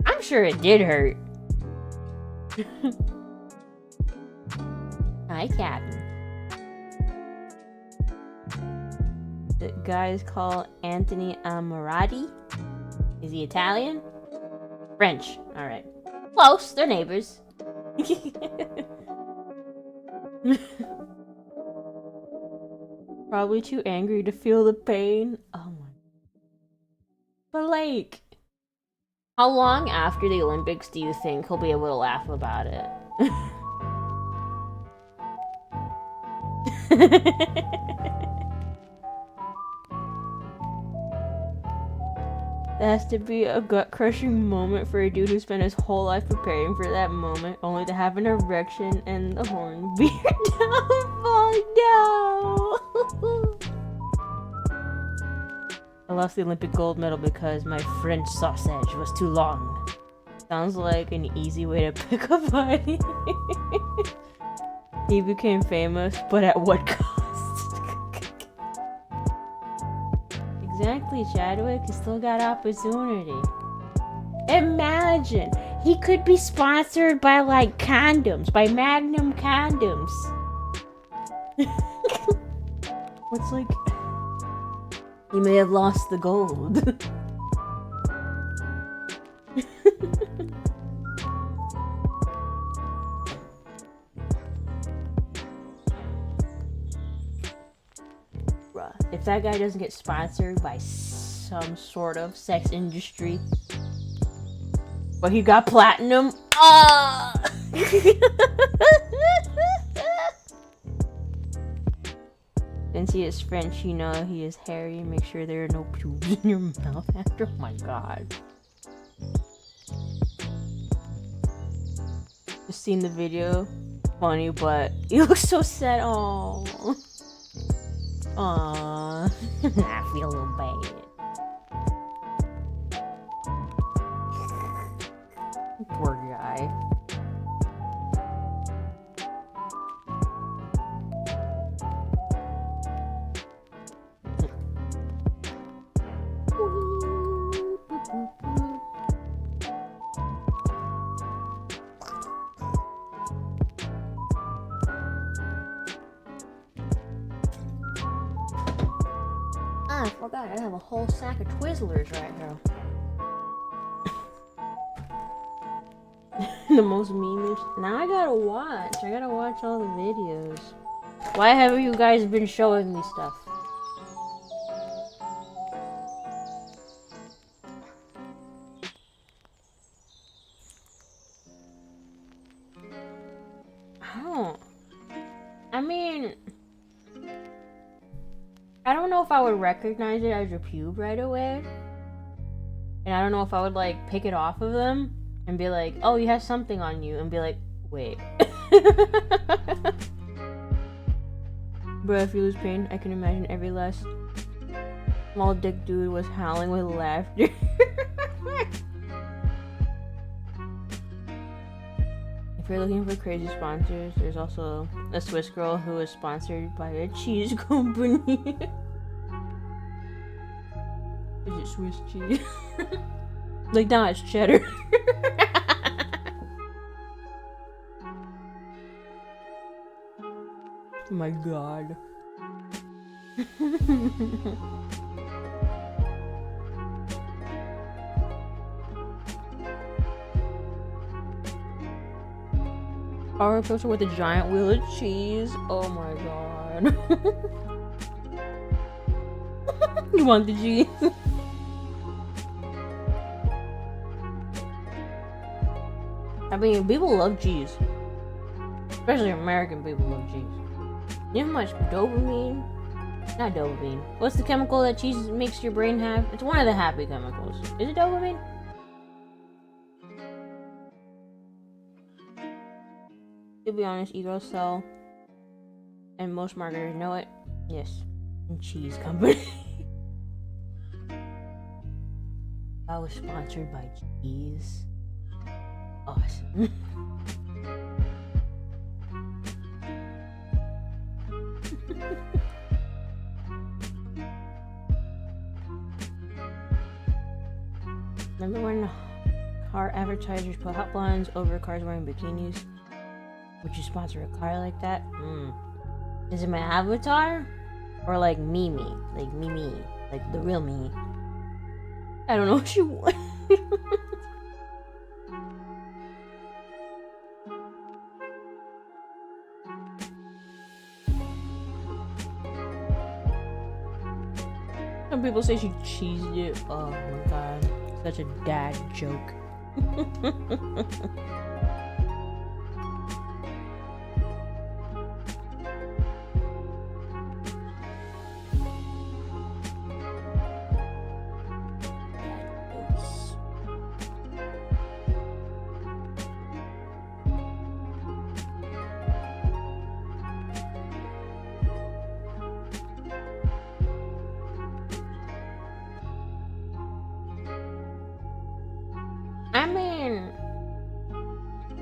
I'm sure it did hurt. Hi, Captain. The guy is called Anthony Amorati. Is he Italian? French. Alright. Close. They're neighbors. Probably too angry to feel the pain. Oh my. But like, how long after the Olympics do you think he'll be able to laugh about it? That has to be a gut-crushing moment for a dude who spent his whole life preparing for that moment, only to have an erection and the horn veer down. No! I lost the Olympic gold medal because my French sausage was too long. Sounds like an easy way to pick a buddy. He became famous, but at what cost? Exactly, Chadwick. He still got opportunity. Imagine! He could be sponsored by, like, condoms. By Magnum condoms. What's like... He may have lost the gold. If that guy doesn't get sponsored by some sort of sex industry, but he got platinum, Since he is French, you know he is hairy. Make sure there are no pubes in your mouth after. Oh my god. Just seen the video. Funny, but he looks so sad. Oh. Aww. I feel a little bad. Poor guy. I forgot. I have a whole sack of Twizzlers right here. The most memeish. Now I gotta watch. I gotta watch all the videos. Why haven't you guys been showing me stuff? Oh. I mean, I don't know if I would recognize it as your pube right away. And I don't know if I would like pick it off of them and be like, oh, you have something on you, and be like, wait. Bro, if you lose pain, I can imagine every last small dick dude was howling with laughter. If you're looking for crazy sponsors, there's also a Swiss girl who is sponsored by a cheese company. Is it Swiss cheese? Like, now it's cheddar. Oh my god. Power coaster with a giant wheel of cheese. Oh my god. You want the cheese? I mean, people love cheese. Especially American people love cheese. You know how much dopamine? Not dopamine. What's the chemical that cheese makes your brain have? It's one of the happy chemicals. Is it dopamine? To be honest, ego sell, and most marketers know it. Yes, and cheese company. I was sponsored by cheese. Awesome. Remember when car advertisers put hot blondes over cars wearing bikinis? Would you sponsor a car like that? Is it my avatar? Or like Mimi? Like Mimi? Like the real me? I don't know what you want. Some people say she cheesed it. Oh my god. Such a dad joke. I mean,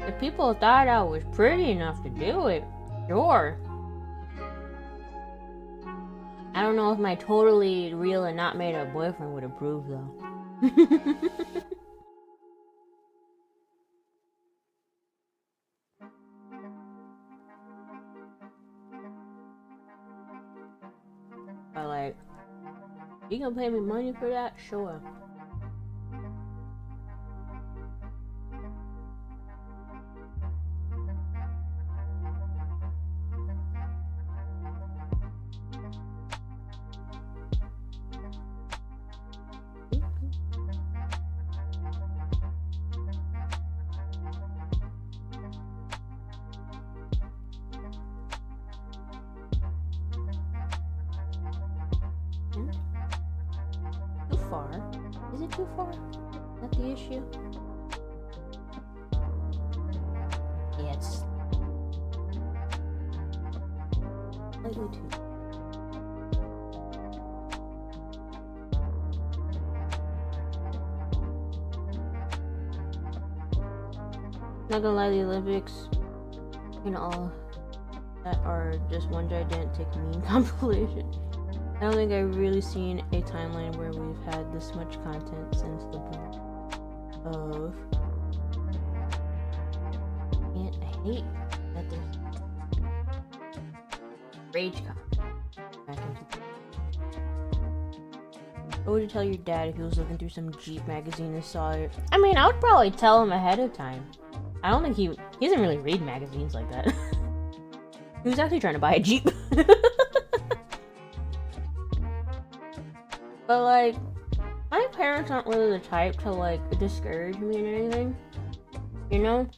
if people thought I was pretty enough to do it, sure. I don't know if my totally real and not made up boyfriend would approve though. But like, you gonna pay me money for that? Sure. Too far? Is it too far? Not the issue? Yeah, it's slightly too. Not gonna lie, the Olympics and all that are just one gigantic meme compilation. I don't think I've really seen a timeline where we've had this much content since the boom of. And I hate that there's Rage Con back into. What would you tell your dad if he was looking through some Jeep magazine and saw it? I mean, I would probably tell him ahead of time. I don't think he doesn't really read magazines like that. He was actually trying to buy a Jeep. But like, my parents aren't really the type to like discourage me or anything. You know?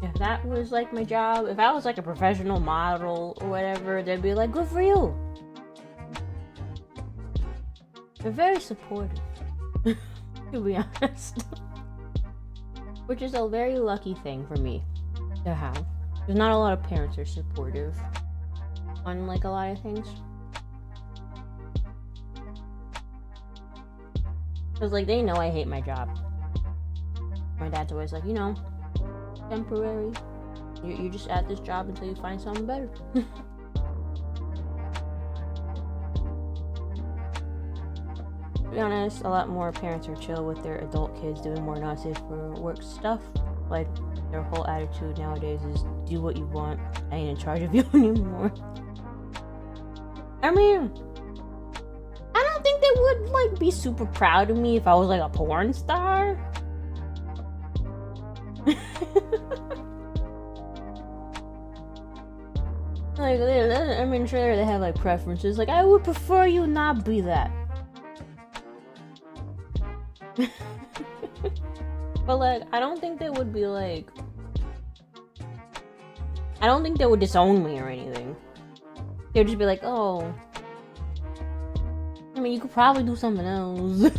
If that was like my job, if I was like a professional model or whatever, they'd be like, good for you. They're very supportive, to be honest. Which is a very lucky thing for me to have. Because not a lot of parents are supportive on like a lot of things. Because like they know I hate my job. My dad's always like, you know, temporary. You're just at this job until you find something better. To be honest, a lot more parents are chill with their adult kids doing more not safe for work stuff. Like, their whole attitude nowadays is do what you want. I ain't in charge of you anymore. I mean, I don't think they would like be super proud of me if I was like a porn star. Like, I'm sure they have like preferences. Like, I would prefer you not be that. But like, I don't think they would be like, I don't think they would disown me or anything. They'd just be like, oh, I mean, you could probably do something else.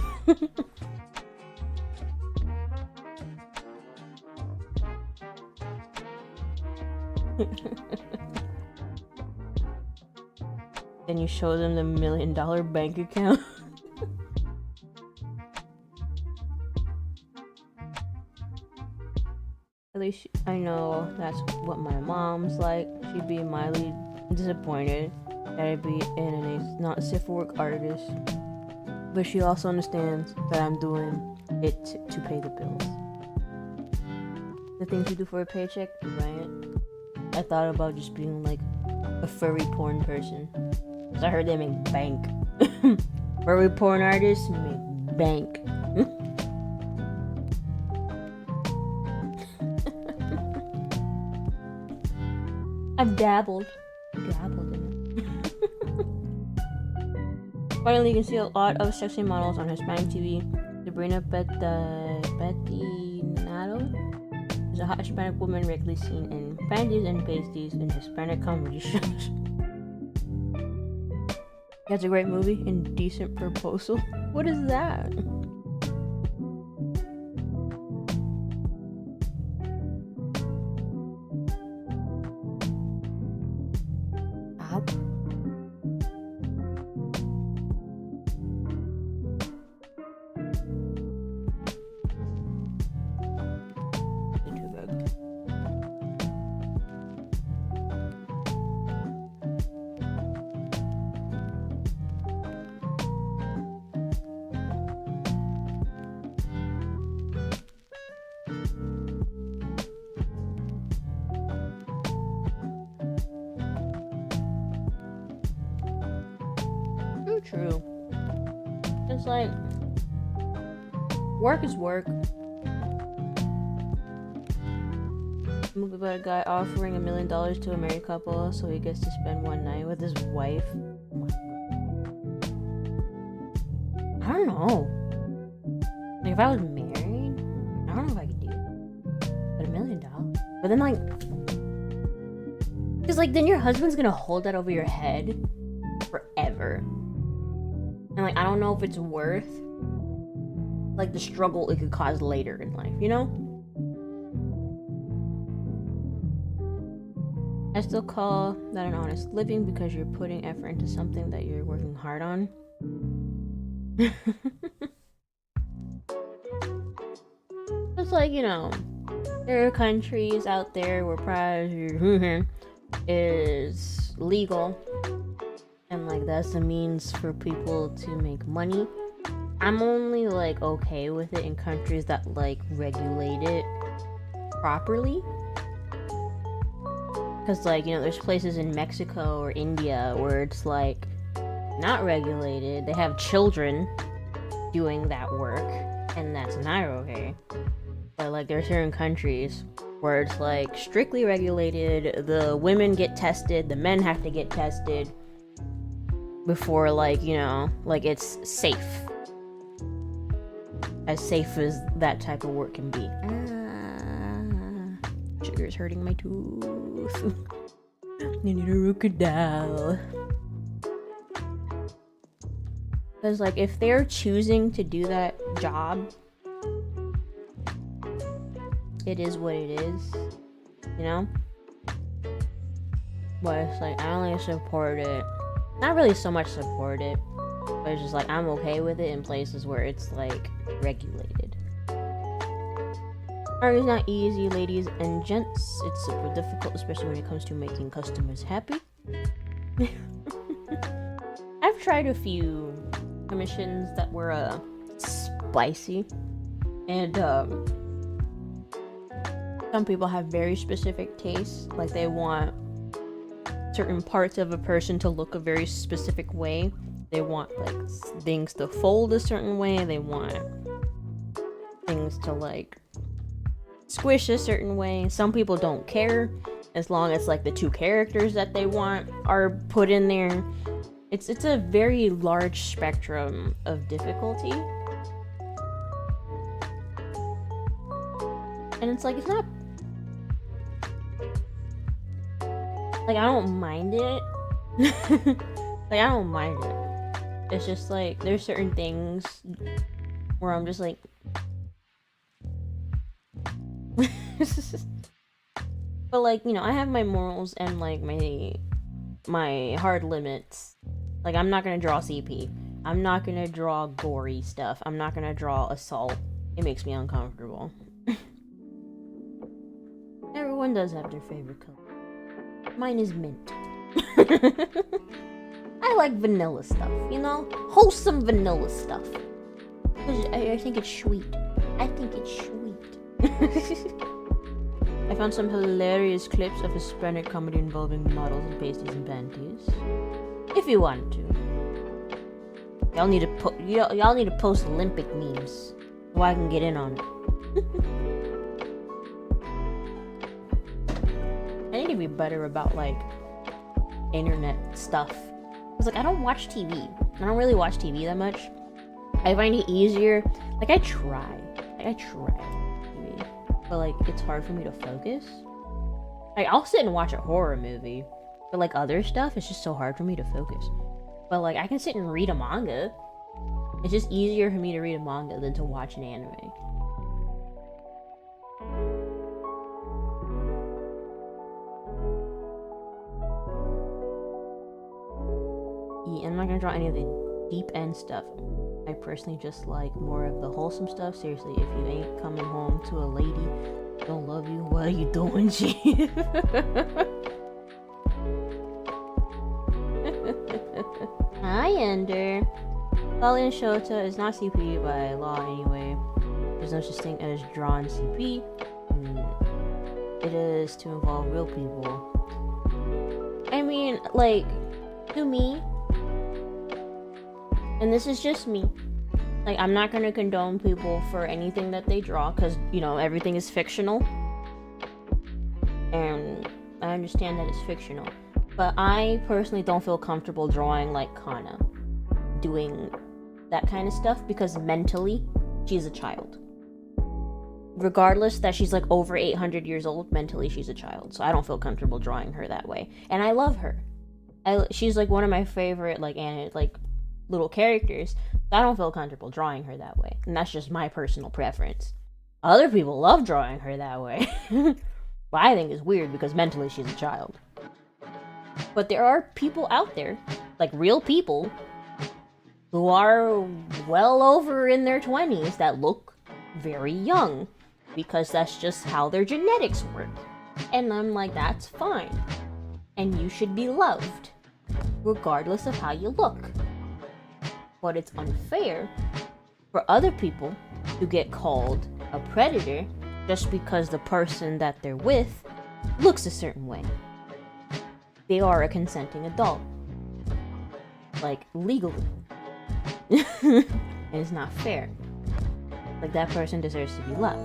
Then you show them the $1 million bank account. At least I know that's what my mom's like. She'd be mildly disappointed that I'd be in a not safe for work artist. But she also understands that I'm doing it to pay the bills. The things you do for a paycheck, right? I thought about just being like a furry porn person. Cause I heard they make bank. Furry porn artists make bank. I've dabbled in it. Finally, you can see a lot of sexy models on Hispanic TV. Sabrina Bettinado is a hot Hispanic woman regularly seen in panties and pasties in Hispanic comedy shows. That's a great movie, Indecent Proposal. What is that? True. It's like, work is work. Movie about a guy offering $1 million to a married couple so he gets to spend one night with his wife. Oh my God. I don't know. Like, if I was married, I don't know if I could do it. But $1 million? But then, like, because, like, then your husband's gonna hold that over your head forever. And like, I don't know if it's worth like the struggle it could cause later in life, you know? I still call that an honest living because you're putting effort into something that you're working hard on. It's like, you know, there are countries out there where prize is legal. And like that's a means for people to make money. I'm only like okay with it in countries that like regulate it properly. Cause like, you know, there's places in Mexico or India where it's like not regulated. They have children doing that work, and that's not okay. But like, there are certain countries where it's like strictly regulated. The women get tested, the men have to get tested before, like, you know, like, it's safe. As safe as that type of work can be. Sugar's hurting my tooth. I need a crocodile. Because, like, if they're choosing to do that job, it is what it is, you know? But it's like, I don't really support it. Not really so much support it, but it's just like, I'm okay with it in places where it's, like, regulated. Art is not easy, ladies and gents. It's super difficult, especially when it comes to making customers happy. I've tried a few commissions that were spicy, and some people have very specific tastes. Like, they want certain parts of a person to look a very specific way. They want, like, things to fold a certain way. They want things to, like, squish a certain way. Some people don't care as long as, like, the two characters that they want are put in there. It's a very large spectrum of difficulty. And it's like, it's not, like, I don't mind it. Like, I don't mind it. It's just like, there's certain things where I'm just like, but, like, you know, I have my morals and, like, my hard limits. Like, I'm not gonna draw CP. I'm not gonna draw gory stuff. I'm not gonna draw assault. It makes me uncomfortable. Everyone does have their favorite color. Mine is mint. I like vanilla stuff, you know? Wholesome vanilla stuff. I think it's sweet. I think it's sweet. I found some hilarious clips of Hispanic comedy involving models and pasties and panties. If you want to. Y'all need to post Olympic memes so I can get in on it. I need to be better about, like, internet stuff. Cause, like, I don't watch TV. I don't really watch TV that much. I find it easier. Like, I try TV, but, like, it's hard for me to focus. Like, I'll sit and watch a horror movie, but, like, other stuff, it's just so hard for me to focus. But, like, I can sit and read a manga. It's just easier for me to read a manga than to watch an anime. Yeah, I'm not gonna draw any of the deep end stuff. I personally just like more of the wholesome stuff. Seriously, if you ain't coming home to a lady don't love you, what are you doing, G? Hi, Ender. Lolly and Shota is not CP by law anyway. There's no such thing as drawn CP. It is to involve real people. I mean, like, to me, and this is just me, like, I'm not gonna condone people for anything that they draw, because, you know, everything is fictional. And I understand that it's fictional. But I personally don't feel comfortable drawing, like, Kana. Doing that kind of stuff, because mentally, she's a child. Regardless that she's, like, over 800 years old, mentally she's a child. So I don't feel comfortable drawing her that way. And I love her. She's, like, one of my favorite, like, little characters. I don't feel comfortable drawing her that way. And that's just my personal preference. Other people love drawing her that way. But I think it's weird because mentally she's a child. But there are people out there, like real people, who are well over in their 20s that look very young. Because that's just how their genetics work. And I'm like, that's fine. And you should be loved, regardless of how you look. But it's unfair for other people to get called a predator just because the person that they're with looks a certain way. They are a consenting adult. like, legally. And it's not fair. Like, that person deserves to be loved.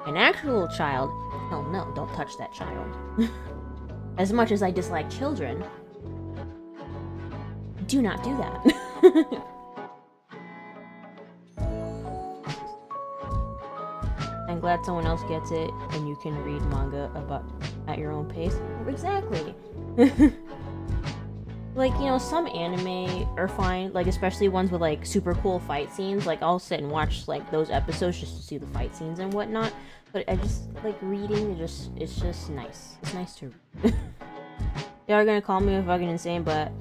An actual child, hell no, don't touch that child. As much as I dislike children, do not do that. I'm glad someone else gets it and you can read manga at your own pace. Exactly. Like, you know, some anime are fine, like, especially ones with, like, super cool fight scenes. Like, I'll sit and watch, like, those episodes just to see the fight scenes and whatnot. But I just, like, reading, it's just nice. It's nice to read. They are gonna call me a fucking insane, but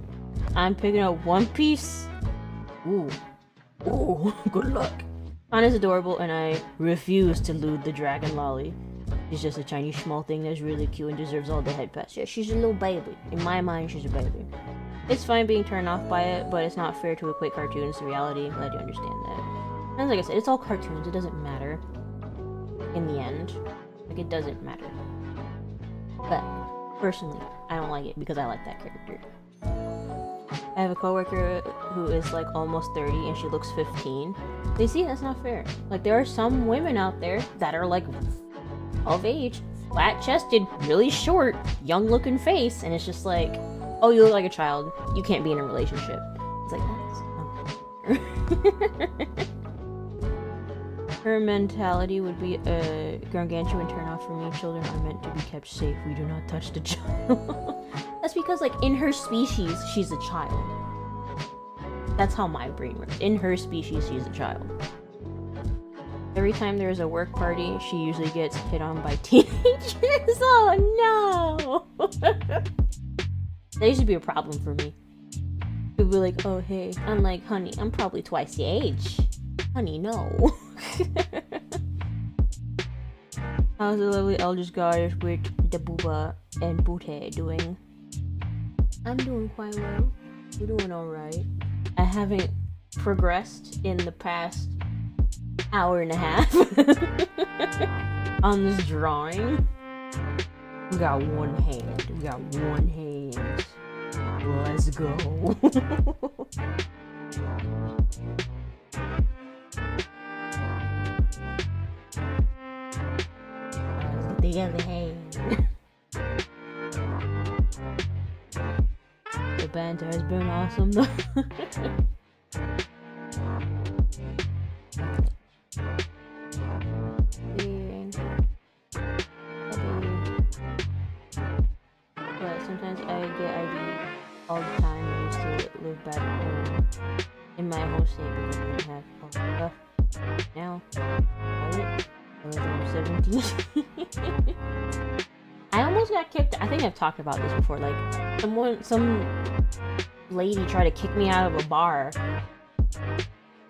I'm picking up One Piece. Ooh. Ooh, good luck. Anna's adorable, and I refuse to loot the dragon lolly. She's just a tiny small thing that's really cute and deserves all the head pats. Yeah, she's a little baby. In my mind, she's a baby. It's fine being turned off by it, but it's not fair to equate cartoons to reality. I'm glad you understand that. And like I said, it's all cartoons. It doesn't matter. In the end. Like, it doesn't matter. But, personally, I don't like it because I like that character. I have a coworker who is, like, almost 30 and she looks 15. They see that's not fair. Like, there are some women out there that are, like, of age, flat-chested, really short, young-looking face, and it's just like, oh, you look like a child. You can't be in a relationship. It's like, that's... Her mentality would be a gargantuan turn-off for me. Children are meant to be kept safe. We do not touch the child. That's because, like, in her species, she's a child. That's how my brain works. In her species, she's a child. Every time there's a work party, she usually gets hit on by teenagers. Oh no! That used to be a problem for me. People be like, oh hey. I'm like, honey, I'm probably twice the age. Honey, no. How's the lovely eldest goddess with the booba and booty doing? I'm doing quite well. We're doing alright. I haven't progressed in the past hour and a half on this drawing. We got one hand. We got one hand. Let's go. The other hand. The banter has been awesome though. But sometimes I get ID all the time. I used to live back home in my home state because I didn't have all the stuff. Now, I live when I'm 17. I almost got kicked. I think I've talked about this before. Like, some lady tried to kick me out of a bar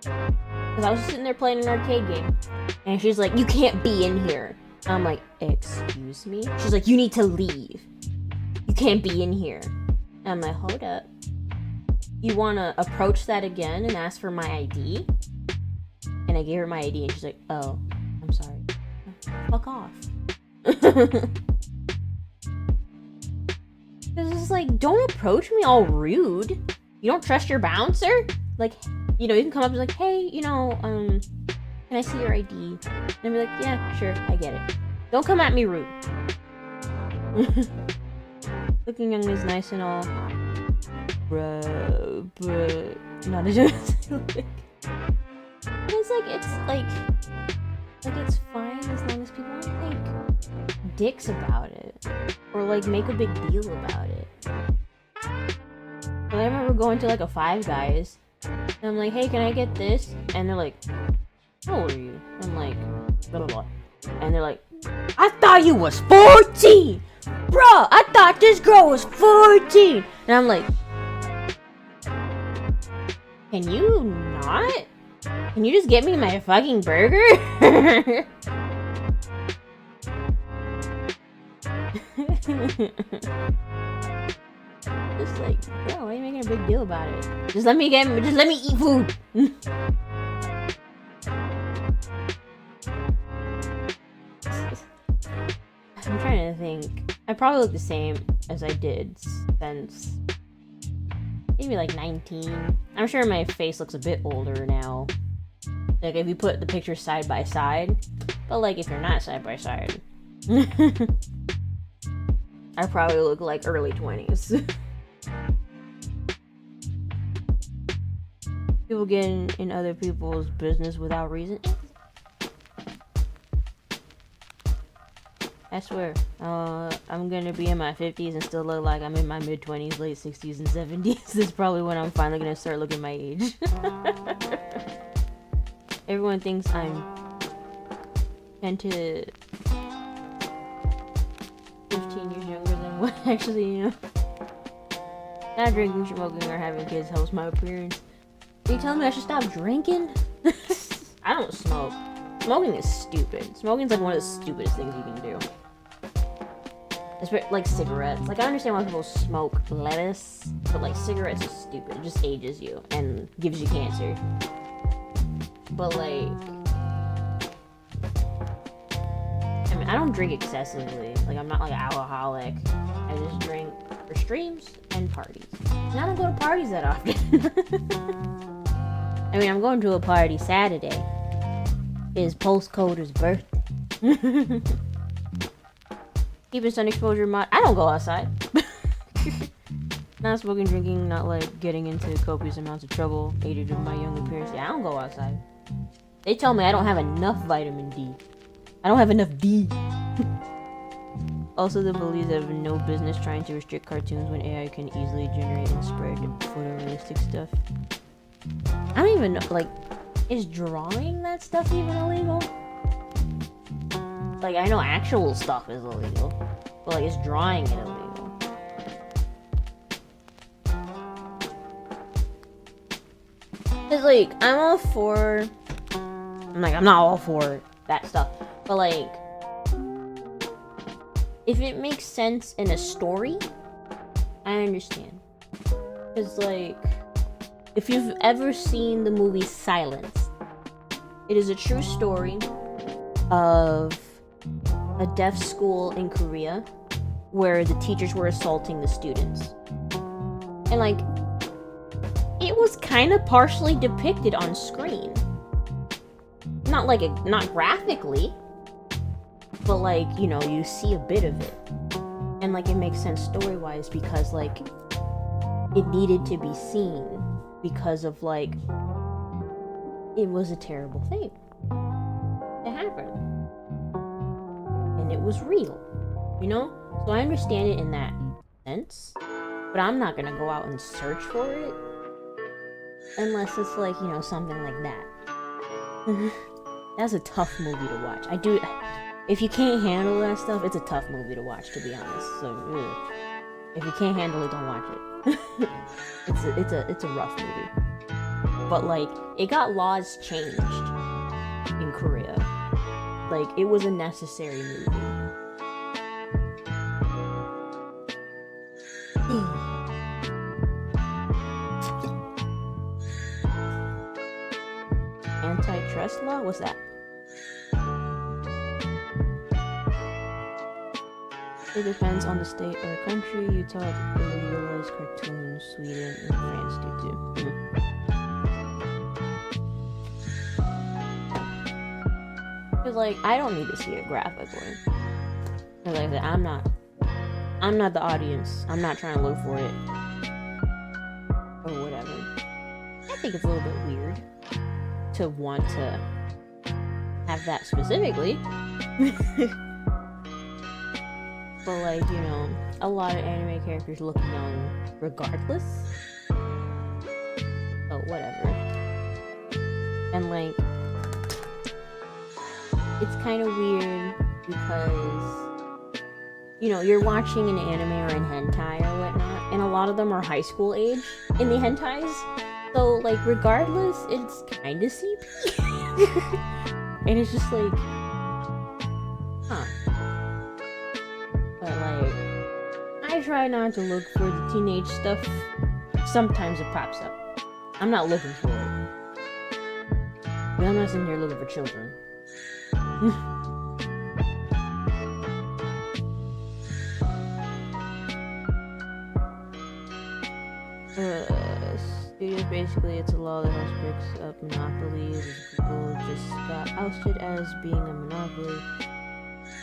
because I was sitting there playing an arcade game, and she's like, "You can't be in here." I'm like, "Excuse me?" She's like, "You need to leave. You can't be in here." And I'm like, "Hold up. You wanna approach that again and ask for my ID?" And I gave her my ID, and she's like, "Oh, I'm sorry." Fuck off. It's just like, don't approach me all rude. You don't trust your bouncer? Like, you know, you can come up and be like, hey, you know, can I see your ID? And I'll be like, yeah, sure, I get it. Don't come at me rude. Looking young is nice and all. Bro, but not a joke. It's fine as long as people don't make dicks about it or like make a big deal about it. But I remember going to like a Five Guys and I'm like, hey, can I get this? And they're like, how old are you? I'm like, blah blah blah. And they're like, I thought you was 14! Bro, I thought this girl was 14! And I'm like, can you not? Can you just get me my fucking burger? Just like, bro, why are you making a big deal about it? Just let me eat food. I'm trying to think. I probably look the same as I did since maybe like 19. I'm sure my face looks a bit older now. Like if you put the pictures side by side, but like if you're not side by side, I probably look like early 20s. People getting in other people's business without reason. I swear, I'm gonna be in my 50s and still look like I'm in my mid-20s, late 60s and 70s. This is probably when I'm finally gonna start looking my age. Everyone thinks I'm 10 to 15 years younger than what I actually am. Not drinking, smoking, or having kids helps my appearance. Are you telling me I should stop drinking? I don't smoke. Smoking is stupid. Smoking's like one of the stupidest things you can do. It's like cigarettes. Like I understand why people smoke lettuce, but like cigarettes is stupid. It just ages you and gives you cancer. But like, I mean, I don't drink excessively. Like I'm not like an alcoholic. I just drink for streams and parties. And I don't go to parties that often. I mean, I'm going to a party Saturday. It's Postcoder's birthday. Keeping sun exposure I don't go outside. Not smoking, drinking, not like getting into copious amounts of trouble, aided in my young appearance. Yeah, I don't go outside. They tell me I don't have enough vitamin D. I don't have enough D. Also, the bullies have no business trying to restrict cartoons when AI can easily generate and spread photorealistic stuff. I don't even know, like, is drawing that stuff even illegal? Like, I know actual stuff is illegal, but like, is drawing it illegal? Cause like, I'm not all for that stuff, but like, if it makes sense in a story, I understand. Cause like, if you've ever seen the movie Silence, it is a true story of a deaf school in Korea where the teachers were assaulting the students. And like, it was kind of partially depicted on screen. Not graphically, but like, you know, you see a bit of it. And like, it makes sense story-wise because like, it needed to be seen because of like, it was a terrible thing to happen. And it was real, you know? So I understand it in that sense, but I'm not gonna go out and search for it unless it's like, you know, something like that. That's a tough movie to watch. If you can't handle that stuff, it's a tough movie to watch, to be honest. So, if you can't handle it, don't watch it. it's a rough movie. But like, it got laws changed in Korea. Like, it was a necessary movie. Antitrust law? What's that? It depends on the state or country. Utah legalized cartoons, Sweden and France do too. Cause like, I don't need to see it graphically. Cause like I said, I'm not the audience. I'm not trying to look for it or whatever. I think it's a little bit weird to want to have that specifically. But like, you know, a lot of anime characters look young regardless. So whatever. And like, it's kind of weird because, you know, you're watching an anime or an hentai or whatnot, and a lot of them are high school age in the hentais. So like, regardless, it's kind of CP. And it's just like, huh. But like, I try not to look for the teenage stuff. Sometimes it pops up. I'm not looking for it. But I'm not sitting here looking for children. Studios, basically, it's a law that house picks up monopolies. Google just got ousted as being a monopoly.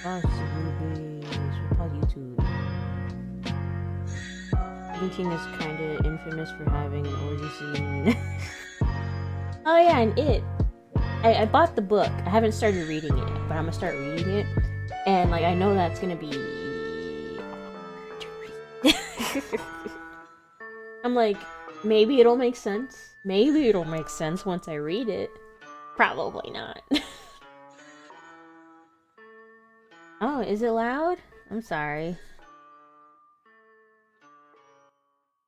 Watch the movies. Pause YouTube. Stephen King is kind of infamous for having an orgy scene. Oh yeah, and It. I bought the book. I haven't started reading it yet, but I'm gonna start reading it. And like, I know that's gonna be hard to read. I'm like, maybe it'll make sense. Maybe it'll make sense once I read it. Probably not. Oh, is it loud? I'm sorry.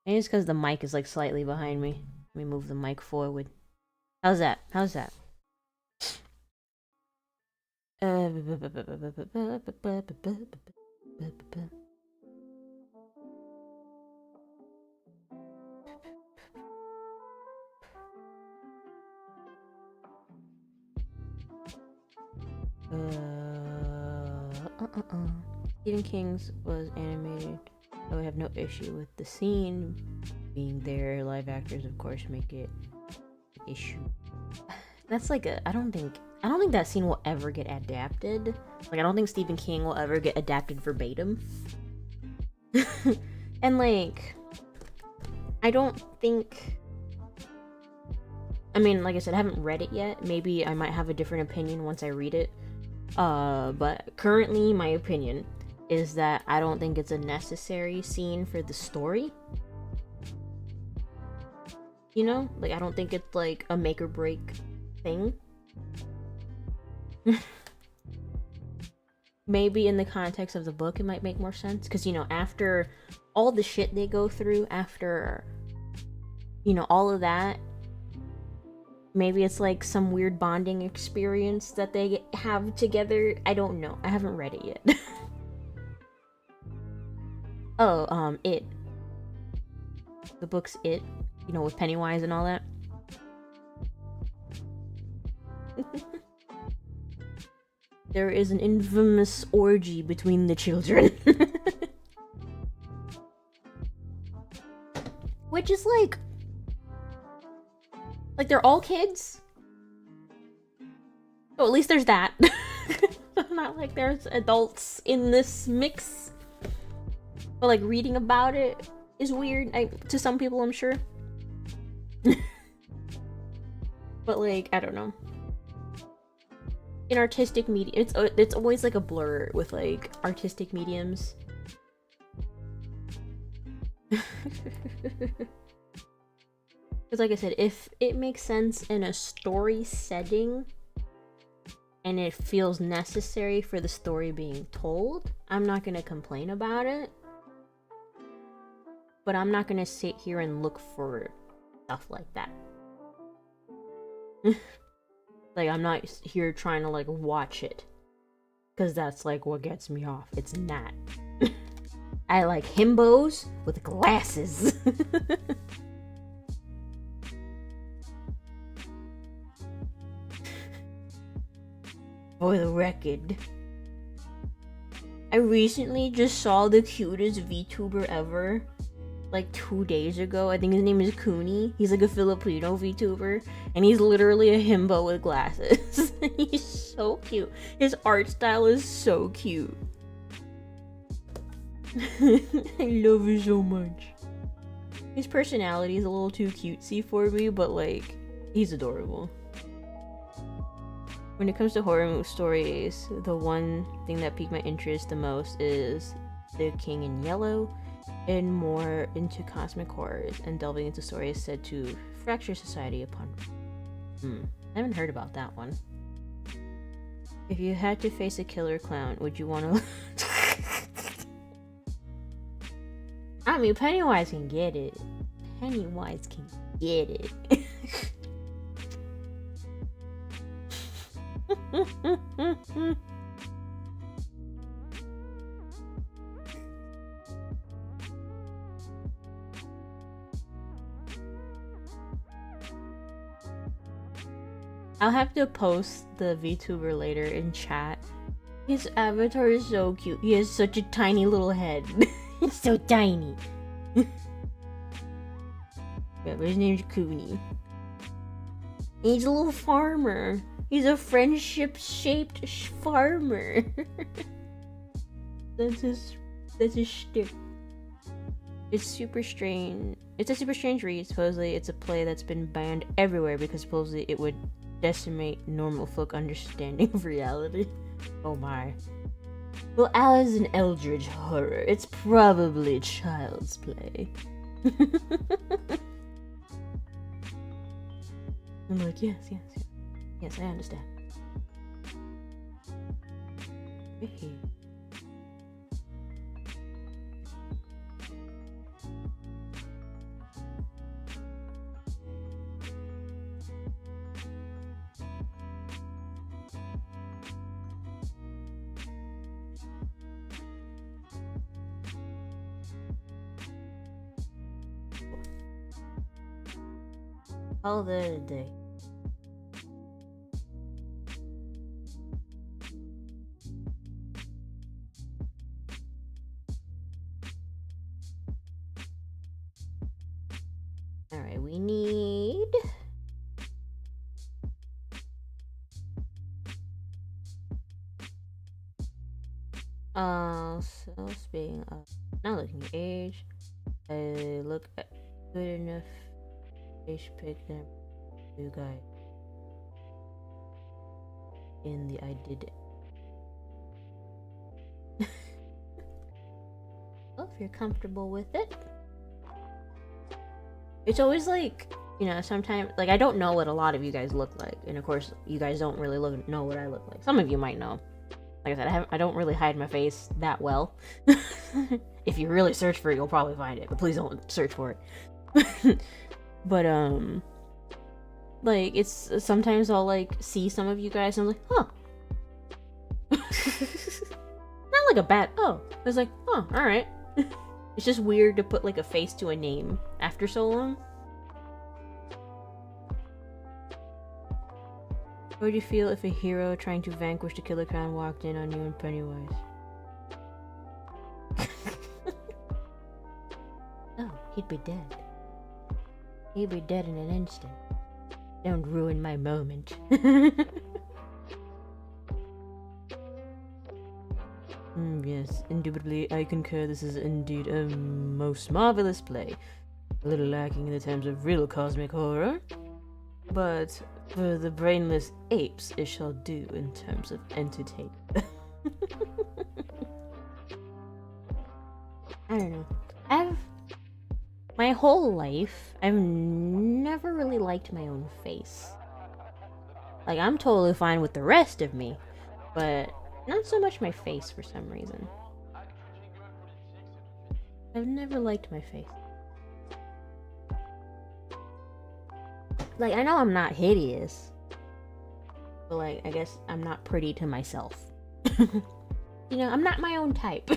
Maybe it's because the mic is like slightly behind me. Let me move the mic forward. How's that? How's that? Stephen King's was animated. I would have no issue with the scene being there. Live actors, of course, make it an issue. That's like I don't think that scene will ever get adapted. Like, I don't think Stephen King will ever get adapted verbatim. And like, I don't think. I mean, like I said, I haven't read it yet. Maybe I might have a different opinion once I read it. But currently my opinion is that I don't think it's a necessary scene for the story. You know? Like, I don't think it's like a make or break thing. Maybe in the context of the book it might make more sense. Because, you know, after all the shit they go through, after, you know, all of that, maybe it's like some weird bonding experience that they have together. I don't know. I haven't read it yet. Oh, It. The book's It. You know, with Pennywise and all that. There is an infamous orgy between the children. Which is like they're all kids. Oh, at least there's that. Not like there's adults in this mix. But like, reading about it is weird to some people, I'm sure. But like, I don't know. In artistic media, it's always like a blur with like artistic mediums. Because like I said, if it makes sense in a story setting and it feels necessary for the story being told, I'm not gonna complain about it. But I'm not gonna sit here and look for stuff like that. Like, I'm not here trying to like watch it, because that's like what gets me off. It's not. I like himbos with glasses. For the record, I recently just saw the cutest VTuber ever, like 2 days ago. I think his name is Kuni. He's like a Filipino VTuber, and he's literally a himbo with glasses. He's so cute. His art style is so cute. I love him so much. His personality is a little too cutesy for me, but like, he's adorable. When it comes to horror stories, the one thing that piqued my interest the most is The King in Yellow, and more into cosmic horrors and delving into stories said to fracture society upon. I haven't heard about that one. If you had to face a killer clown, would you want to? I mean, Pennywise can get it. Pennywise can get it. I'll have to post the VTuber later in chat. His avatar is so cute. He has such a tiny little head. It's so tiny. Yeah, but his name's Cooney. He's a little farmer. He's a friendship-shaped farmer. That's his shtick. It's super strange. It's a super strange read. Supposedly, it's a play that's been banned everywhere because supposedly it would decimate normal folk understanding of reality. Oh my. Well, as an eldritch horror, it's probably child's play. I'm like, yes, I understand. Hey. All the day. Alright, we need so speaking of not looking at age, I look at good enough age pick them you guys in the I did it. Well, if you're comfortable with it. It's always like, you know, sometimes, like, I don't know what a lot of you guys look like. And of course, you guys don't really know what I look like. Some of you might know. Like I said, I don't really hide my face that well. If you really search for it, you'll probably find it. But please don't search for it. But, like, it's, sometimes I'll, like, see some of you guys and I'm like, huh. Not like a bad, oh. I was like, oh, alright. It's just weird to put, like, a face to a name after so long. How would you feel if a hero trying to vanquish the Killer Clown walked in on you and Pennywise? Oh, he'd be dead. He'd be dead in an instant. Don't ruin my moment. Yes, indubitably, I concur. This is indeed a most marvelous play. A little lacking in the terms of real cosmic horror, but for the brainless apes, it shall do in terms of entertainment. I don't know. My whole life, I've never really liked my own face. Like, I'm totally fine with the rest of me, but not so much my face for some reason. I've never liked my face. Like, I know I'm not hideous, but, like, I guess I'm not pretty to myself. You know, I'm not my own type.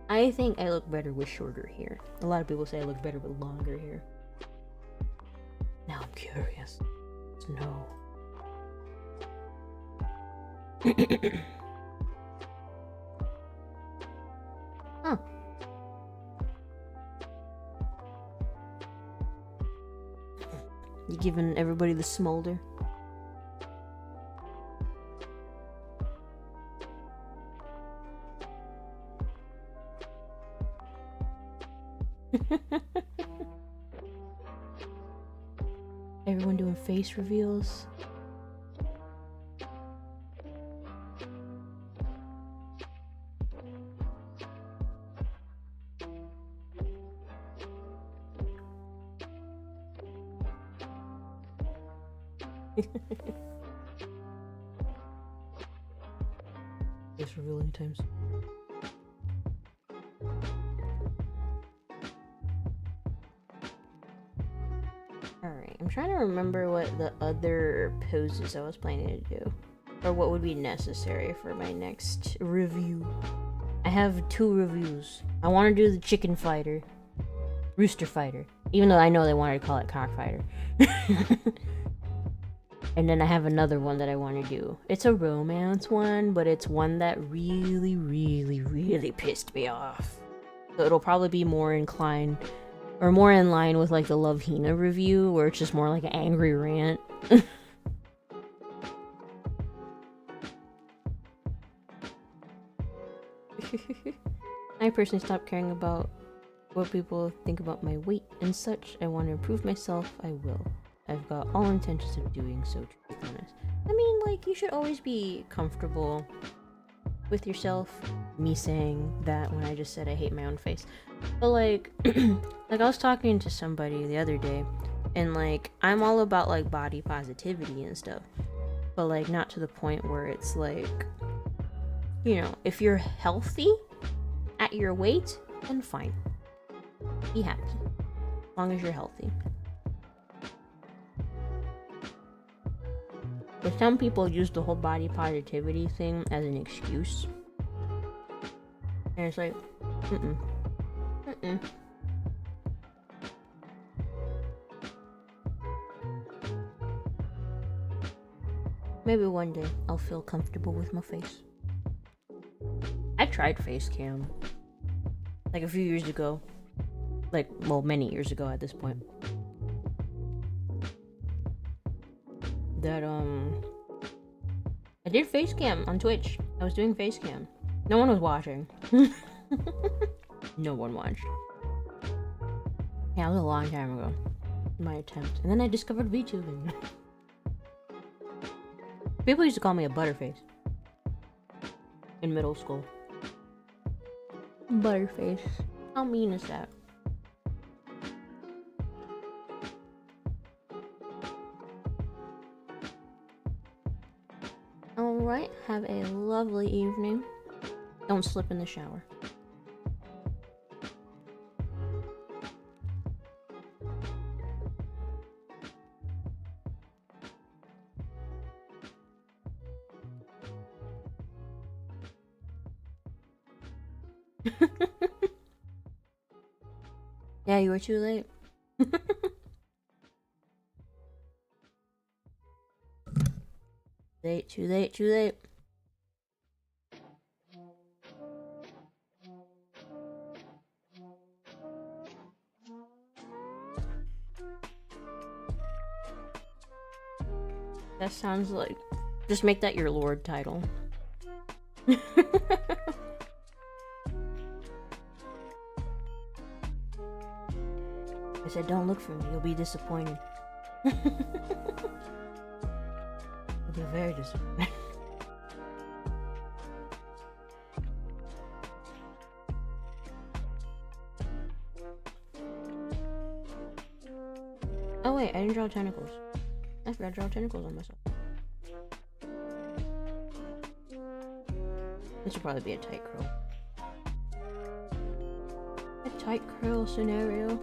I think I look better with shorter hair. A lot of people say I look better with longer hair. Now I'm curious. No. Huh. You giving everybody the smolder? Everyone doing face reveals. Face revealing times. Alright, I'm trying to remember what the other poses I was planning to do. Or what would be necessary for my next review. I have 2 reviews. I want to do the chicken fighter. Rooster fighter. Even though I know they wanted to call it cockfighter. And then I have another one that I want to do. It's a romance one, but it's one that really, really, really pissed me off. So it'll probably be more inclined, or more in line with like the Love Hina review, where it's just more like an angry rant. I personally stopped caring about what people think about my weight and such. I want to improve myself. I will. I've got all intentions of doing so, truthfulness. I mean, like, you should always be comfortable with yourself. Me saying that when I just said I hate my own face. But, like, like, I was talking to somebody the other day, and, like, I'm all about, like, body positivity and stuff. But, like, not to the point where it's, like, you know, if you're healthy at your weight, then fine. Be happy. As long as you're healthy. But some people use the whole body positivity thing as an excuse. And it's like, Maybe one day I'll feel comfortable with my face. I tried face cam. Like a few years ago. Like, well, many years ago at this point. That, I did face cam on Twitch. I was doing face cam. No one was watching. No one watched. Yeah, it was a long time ago. My attempt. And then I discovered VTubing. People used to call me a butterface. In middle school. Butterface. How mean is that? Alright, have a lovely evening. Don't slip in the shower. Yeah, you were too late. Too late. That sounds like... Just make that your Lord title. I said, don't look for me. You'll be disappointed. You'll be very disappointed. Oh wait, I didn't draw tentacles. I forgot to draw tentacles on myself. This should probably be a tight curl. A tight curl scenario.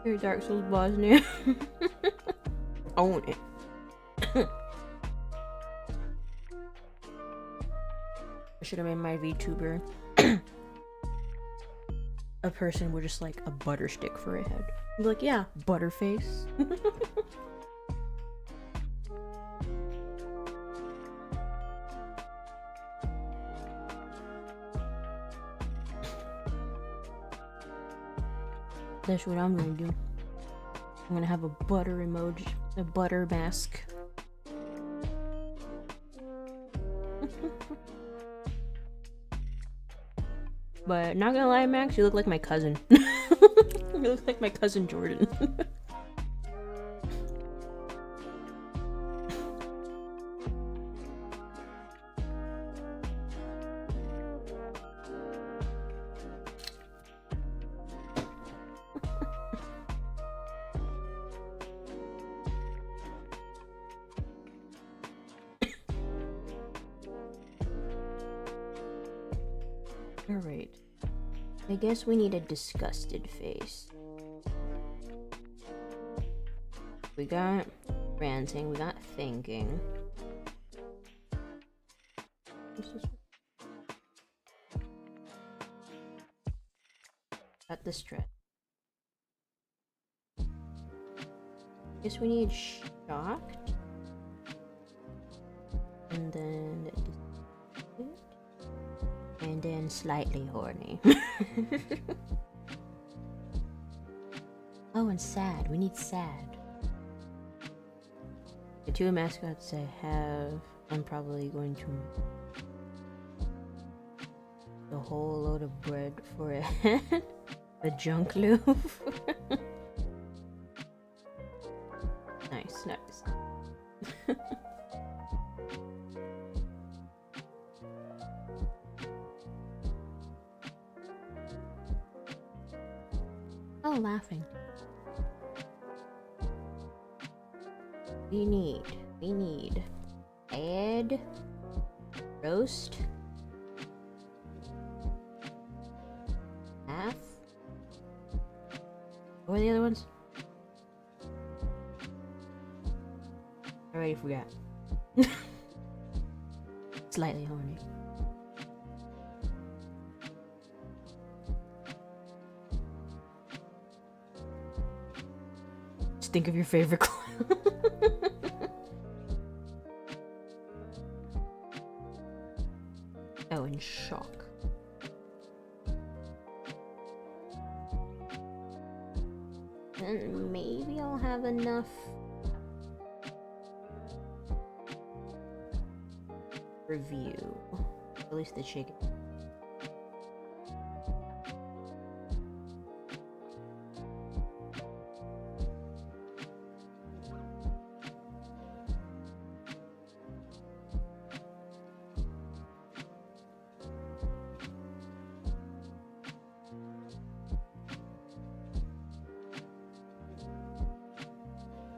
Your Dark Souls Bosnia. Own it. I should have made my VTuber a person with just like a butter stick for a head. I'd be like, yeah, Butterface. That's what I'm gonna do. I'm gonna have a butter emoji, a butter mask. But not gonna lie, Max, you look like my cousin. You look like my cousin Jordan. Alright. I guess we need a disgusted face. We got ranting, we got thinking. Got the stress. Guess we need shocked. And then slightly horny. Oh, and sad. We need sad. The two mascots I have, I'm probably going to a whole load of bread for a head. A junk loaf. Nice, nice. Oh, laughing. We need egg, roast, half. What were the other ones? I already forgot. Slightly horny. Just think of your favorite clown. Oh, in shock. Then maybe I'll have enough review. At least the chicken.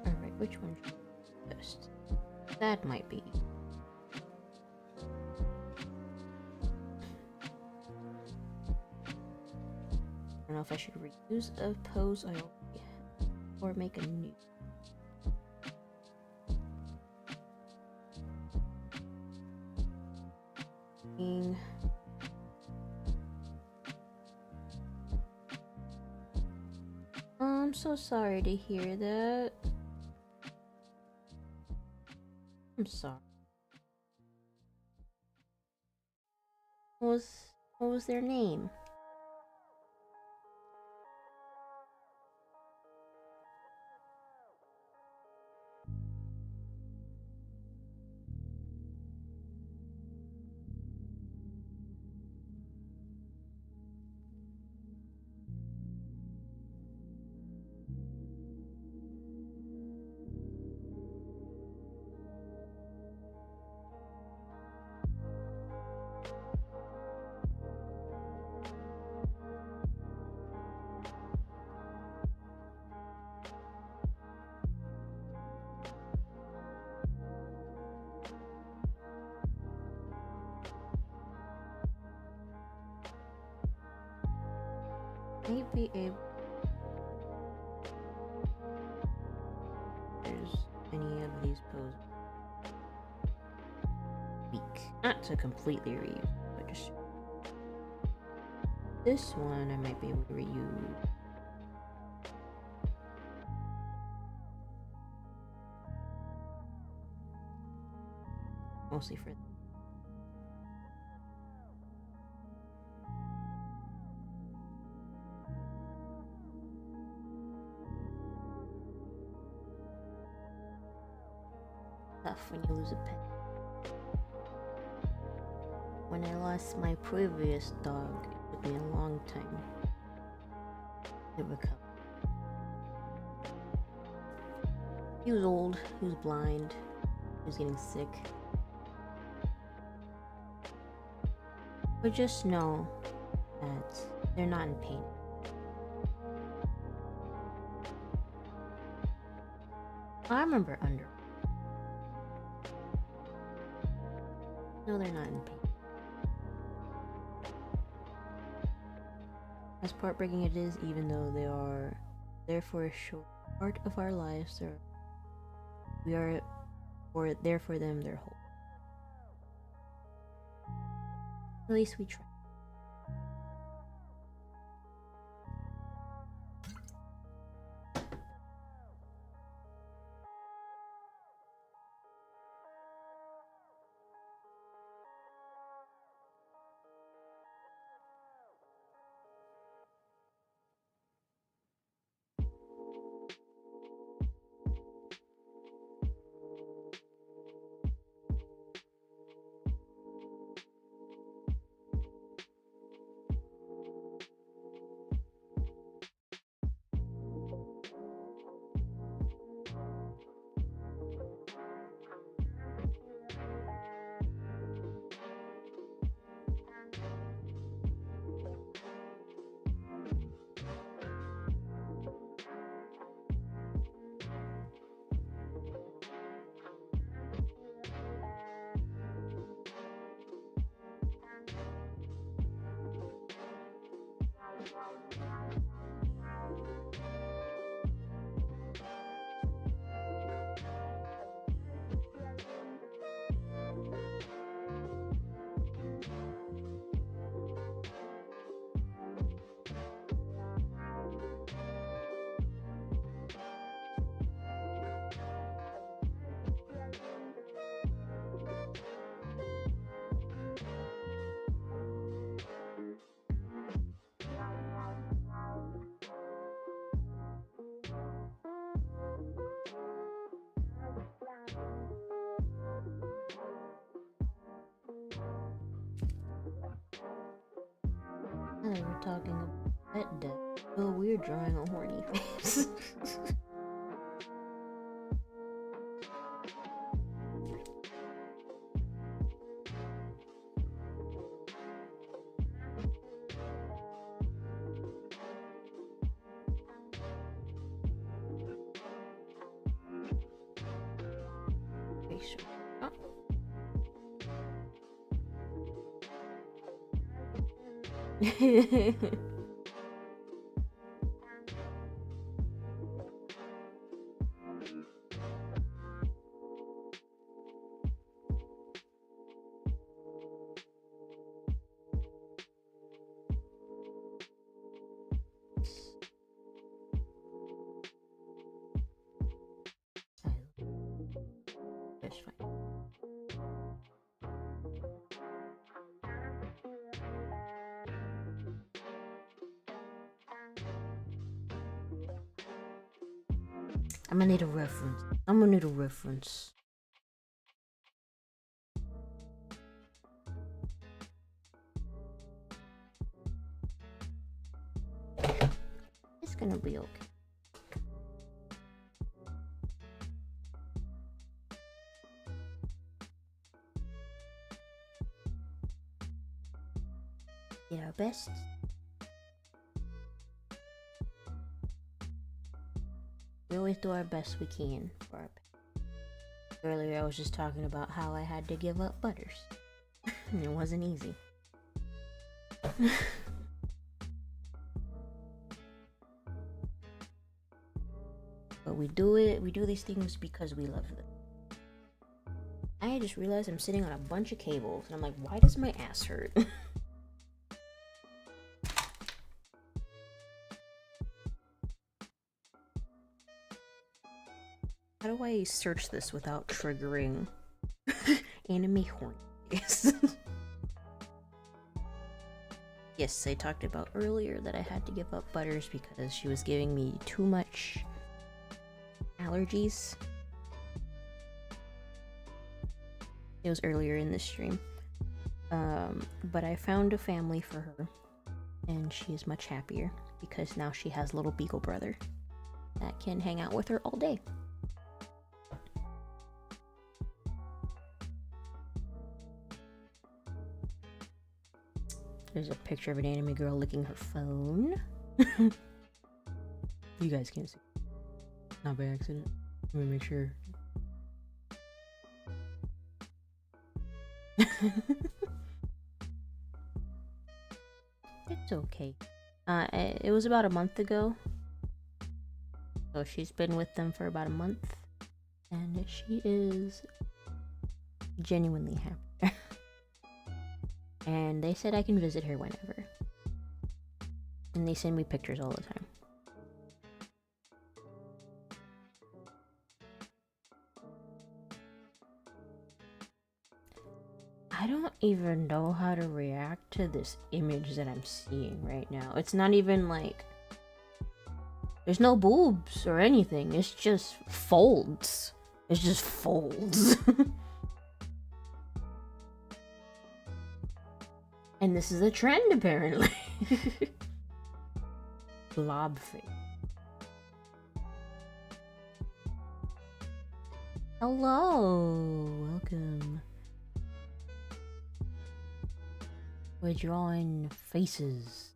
Alright, which one should I do first? That might be. I don't know if I should reuse a pose I already have or make a new. I'm so sorry to hear that. I'm sorry. What was their name? Maybe there's any of these poses weak. Not to completely reuse, but just this one I might be able to reuse. Mostly for tough when you lose a pet. When I lost my previous dog, it took me a long time to recover. He was old, he was blind, he was getting sick. But just know that they're not in pain. I remember Under. No, they're not in pain. As heartbreaking it is, even though they are there for a short part of our lives, we are there for them their whole. At least we try. Now that we're talking about pet death, oh, we're drawing a horny face. That's fine. I'm gonna need a reference. I'm gonna need a reference. It's gonna be okay. Did our best. We always do our best we can for our pet. Earlier I was just talking about how I had to give up Butters. And it wasn't easy. But we do these things because we love them. I just realized I'm sitting on a bunch of cables and I'm like, why does my ass hurt? How do I search this without triggering anime horniness? Yes, I talked about earlier that I had to give up Butters because she was giving me too much allergies. It was earlier in this stream. But I found a family for her, and she is much happier because now she has a little beagle brother that can hang out with her all day. There's a picture of an anime girl licking her phone. You guys can't see. Not by accident. Let me make sure. It's okay. It was about a month ago. So she's been with them for about a month. And she is genuinely happy. And they said I can visit her whenever. And they send me pictures all the time. I don't even know how to react to this image that I'm seeing right now. It's not even like... There's no boobs or anything. It's just folds. It's just folds. And this is a trend, apparently. Blob face. Hello, welcome. We're drawing faces.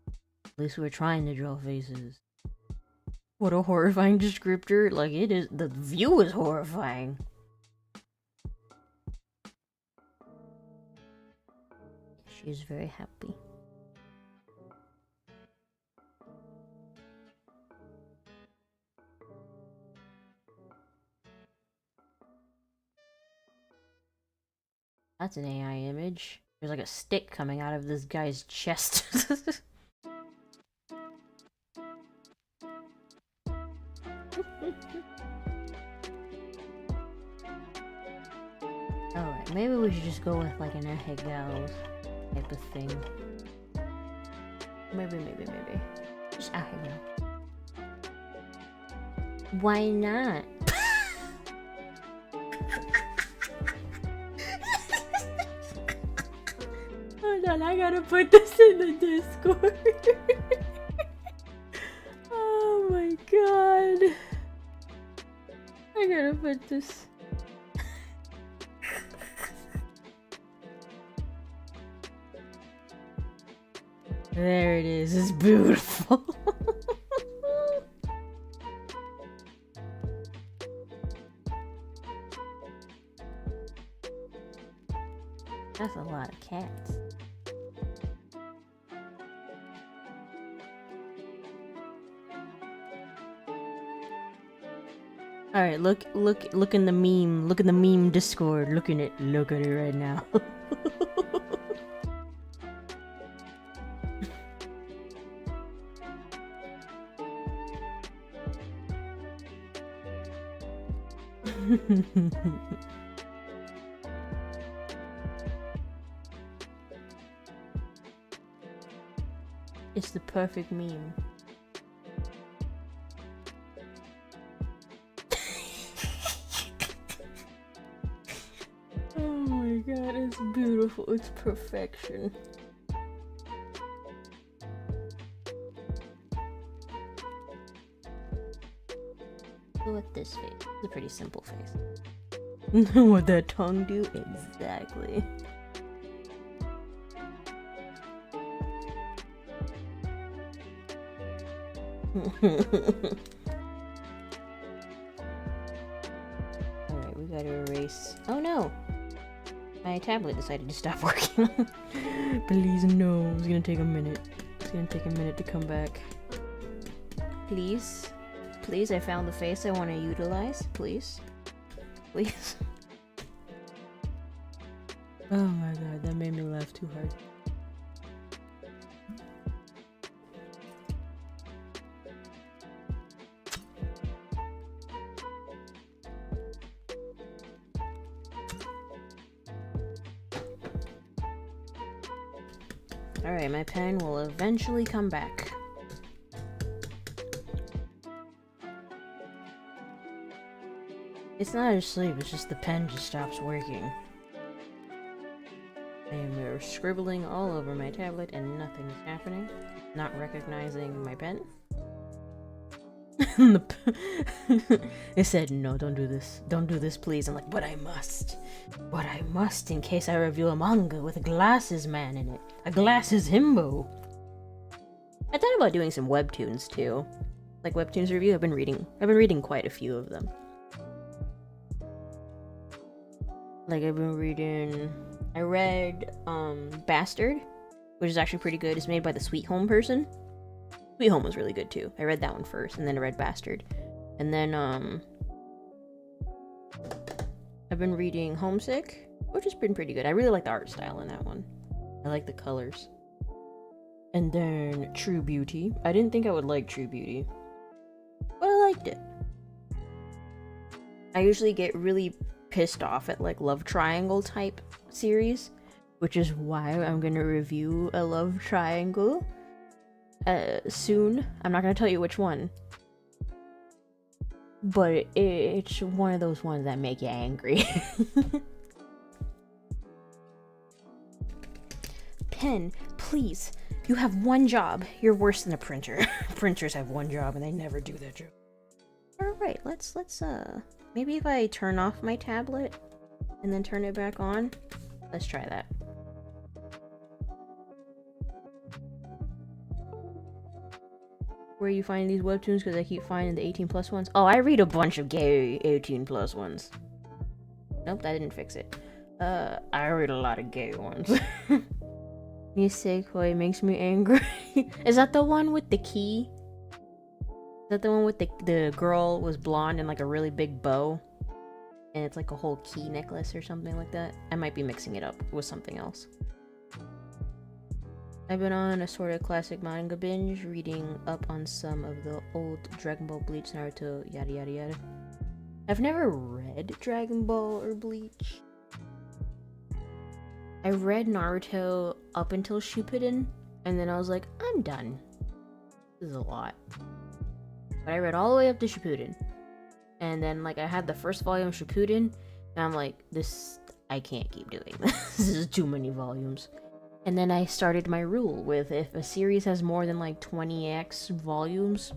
At least we're trying to draw faces. What a horrifying descriptor. Like, it is, the view is horrifying. She is very happy. That's an AI image. There's like a stick coming out of this guy's chest. Alright, maybe we should just go with like an ahegao type of thing. Maybe. Just ahegao. Why not? Oh on, I gotta put this in the Discord. Oh my god. I gotta put this. There it is. It's beautiful. That's a lot of cats. All right, look in the meme. Look in the meme Discord. Look at it right now. It's the perfect meme. Oh my god, it's beautiful. It's perfection. Look at this face. It's a pretty simple face. What that tongue do? Exactly. Alright, we gotta erase. Oh no! My tablet decided to stop working. Please no, it's gonna take a minute. It's gonna take a minute to come back. Please? Please, I found the face I want to utilize. Please? Please? Oh my god, that made me laugh too hard. Alright, my pen will eventually come back. It's not asleep, it's just the pen just stops working. I am scribbling all over my tablet and nothing is happening. Not recognizing my pen. It said, no, don't do this. Don't do this, please. I'm like, but I must. But I must in case I review a manga with a glasses man in it. A glasses himbo. I thought about doing some webtoons too. Like webtoons review, I've been reading quite a few of them. Like I read Bastard, which is actually pretty good. It's made by the Sweet Home person. Sweet Home was really good too. I read that one first, and then I read Bastard. And then I've been reading Homesick, which has been pretty good. I really like the art style in that one. I like the colors. And then True Beauty. I didn't think I would like True Beauty, but I liked it. I usually get really pissed off at like love triangle type series, which is why I'm gonna review a love triangle soon. I'm not gonna tell you which one, but it's one of those ones that make you angry. Pen, please. You have one job. You're worse than a printer. Printers have one job and they never do their job. Alright, let's maybe if I turn off my tablet and then turn it back on, let's try that. Where you find these webtoons? Because I keep finding the 18+ ones. Oh, I read a bunch of gay 18+ ones. Nope, that didn't fix it. I read a lot of gay ones. Nisekoi makes me angry. Is that the one with the key? Is that the one with the girl was blonde and like a really big bow? And it's like a whole key necklace or something like that? I might be mixing it up with something else. I've been on a sort of classic manga binge, reading up on some of the old Dragon Ball, Bleach, Naruto, yada yada yada. I've never read Dragon Ball or Bleach. I read Naruto up until Shippuden, and then I was like, I'm done. This is a lot. But I read all the way up to Shippuden. And then like I had the first volume of Shippuden, and I'm like, I can't keep doing this. This is too many volumes. And then I started my rule with if a series has more than like 20x volumes,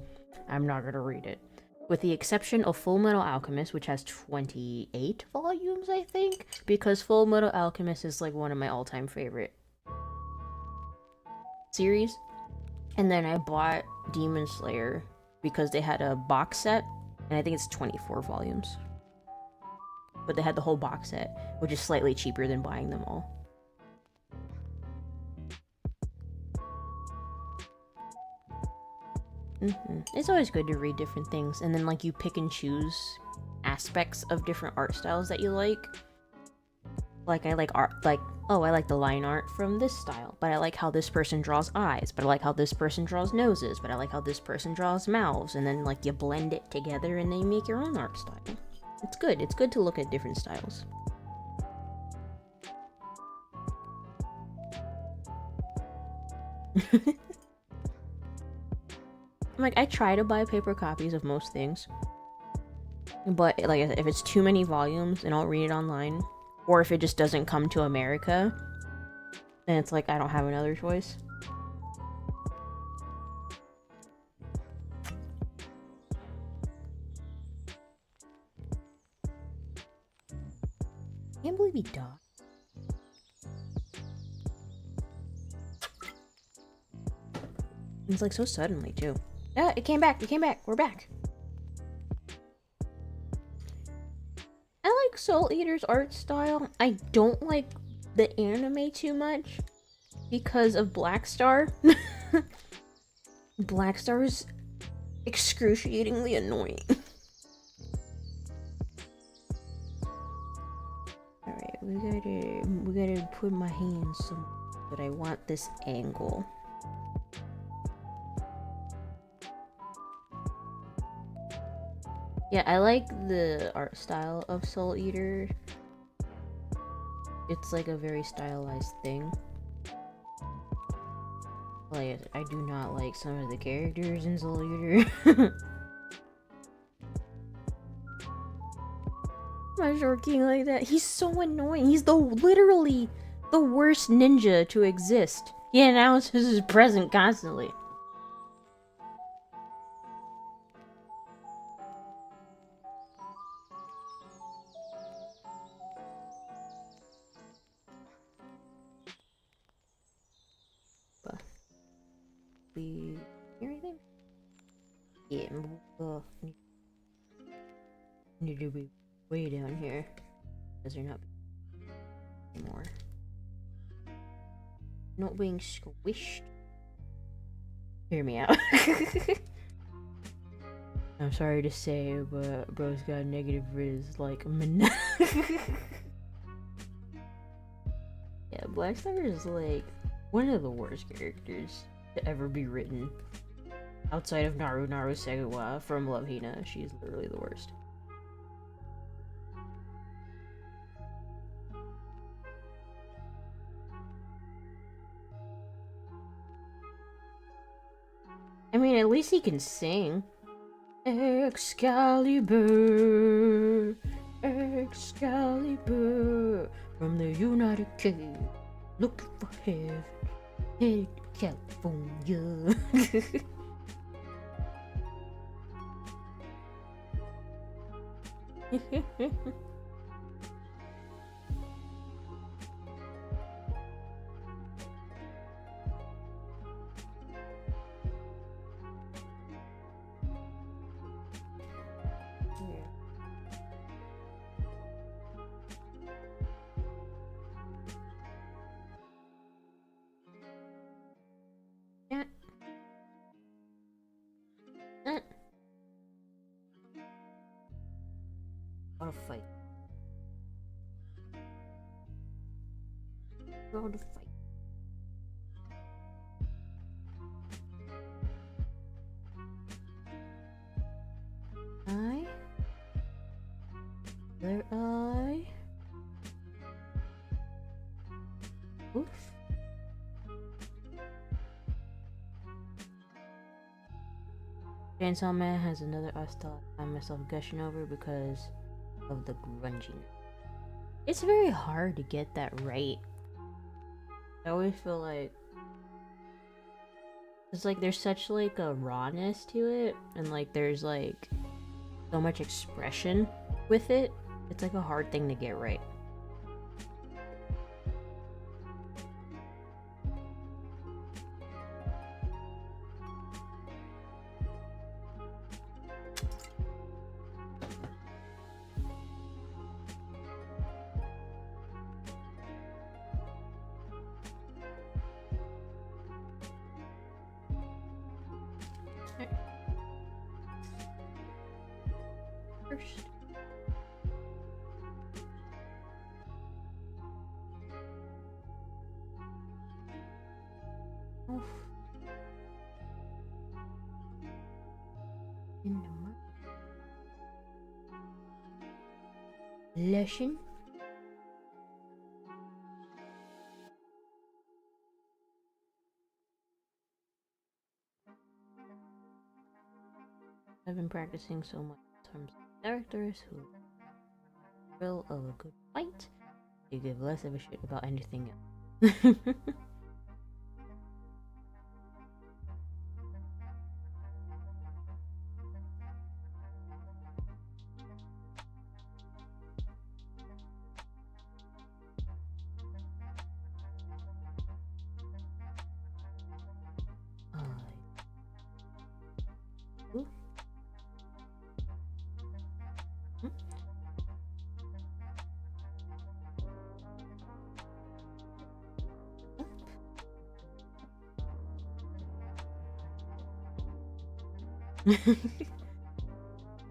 I'm not gonna read it. With the exception of Full Metal Alchemist, which has 28 volumes, I think, because Full Metal Alchemist is like one of my all-time favorite series. And then I bought Demon Slayer because they had a box set, and I think it's 24 volumes. But they had the whole box set, which is slightly cheaper than buying them all. It's always good to read different things, and then like you pick and choose aspects of different art styles that you like. Like I like art, like, oh, I like the line art from this style, but I like how this person draws eyes, but I like how this person draws noses, but I like how this person draws mouths, and then like you blend it together and then you make your own art style. It's good to look at different styles. Like, I try to buy paper copies of most things, but like if it's too many volumes, and I'll read it online, or if it just doesn't come to America, then it's like I don't have another choice. I can't believe he died. It's like so suddenly too. Yeah, it came back. It came back. We're back. I like Soul Eater's art style. I don't like the anime too much because of Black Star. Black Star is excruciatingly annoying. Alright, we gotta put my hands some, but I want this angle. Yeah, I like the art style of Soul Eater. It's like a very stylized thing. Like, I do not like some of the characters in Soul Eater. My short king like that. He's so annoying. He's literally the worst ninja to exist. He announces his presence constantly. We hear anything? Yeah, need to be way down here because they're not anymore. Not being squished. Hear me out. I'm sorry to say, but bro's got negative riz like yeah, Black Star is like one of the worst characters to ever be written. Outside of Naru Segawa from Love Hina, she's literally the worst. I mean, at least he can sing. Excalibur, Excalibur, from the United Kingdom, looking for heaven, headed to California. What a fight. What a fight. Eye. Their eye. Oof. Chainsaw Man has another art style I find myself gushing over because of the grunginess. It's very hard to get that right. I always feel like it's like there's such like a rawness to it, and like there's like so much expression with it. It's like a hard thing to get right. First. Oof. In the lesson. I've been practicing so much in terms of characters who thrill of a good fight. You give less of a shit about anything else. Ooh.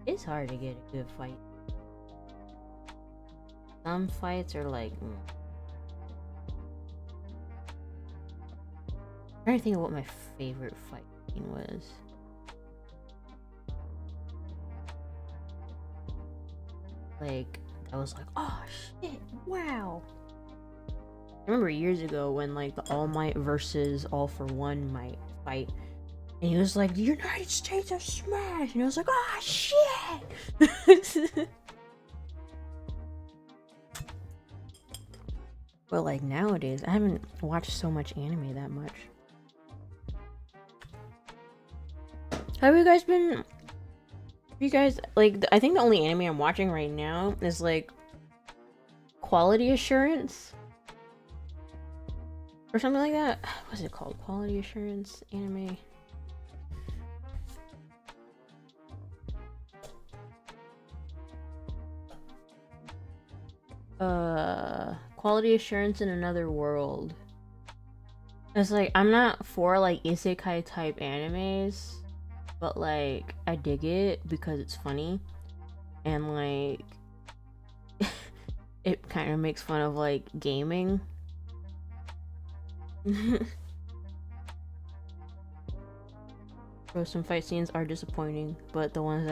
It's hard to get a good fight. Some fights are like I'm trying to think of what my favorite fight scene was. Like I was like, oh shit, wow. I remember years ago when like the All Might versus All for One Might fight, and he was like, the United States of Smash, and I was like, oh shit. But like nowadays, I haven't watched so much anime that much. Have you guys been? You guys like? I think the only anime I'm watching right now is like Quality Assurance or something like that. What's it called? Quality Assurance anime. Quality Assurance in Another World. It's like I'm not for like isekai type animes, but like I dig it because it's funny and like it kind of makes fun of like gaming. Bro, some fight scenes are disappointing, but the ones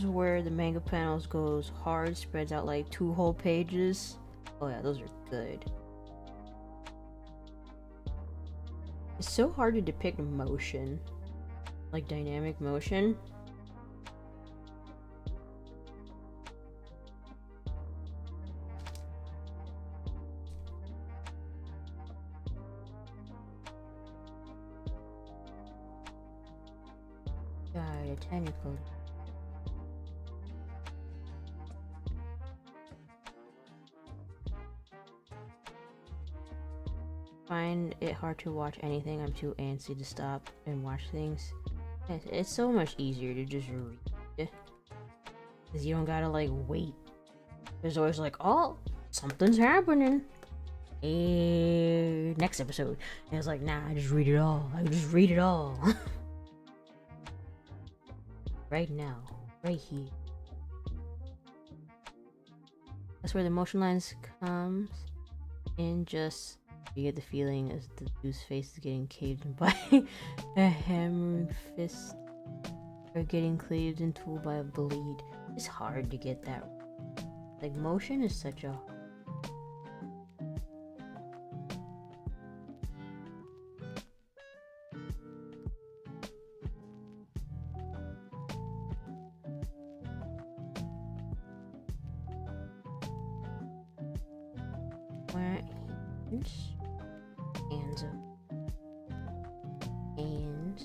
where the manga panels goes hard, spreads out like 2 whole pages. Oh yeah, those are good. It's so hard to depict motion, like dynamic motion. God, technical. Find it hard to watch anything. I'm too antsy to stop and watch things. It's so much easier to just read, because you don't gotta like wait. There's always like, oh, something's happening. Next episode. And it's like, nah, I just read it all. I just read it all. Right now, right here. That's where the motion lines comes in. Just you get the feeling as the dude's face is getting caved in by a hammering fist, or getting cleaved into by a blade. It's hard to get that. Like motion is such a Where hands up. Hands.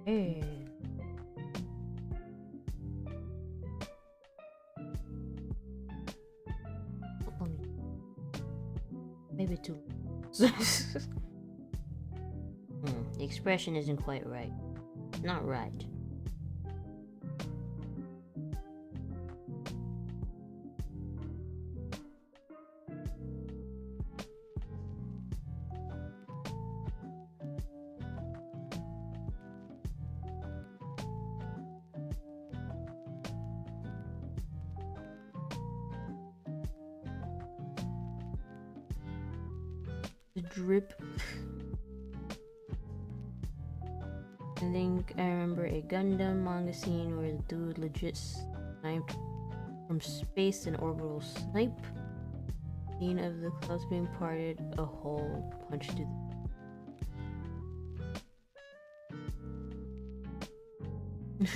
And maybe two. The expression isn't quite right. Not right. The drip. I think I remember a Gundam manga scene where the dude legit sniped from space, an orbital snipe. Scene of the clouds being parted, a hole punched through the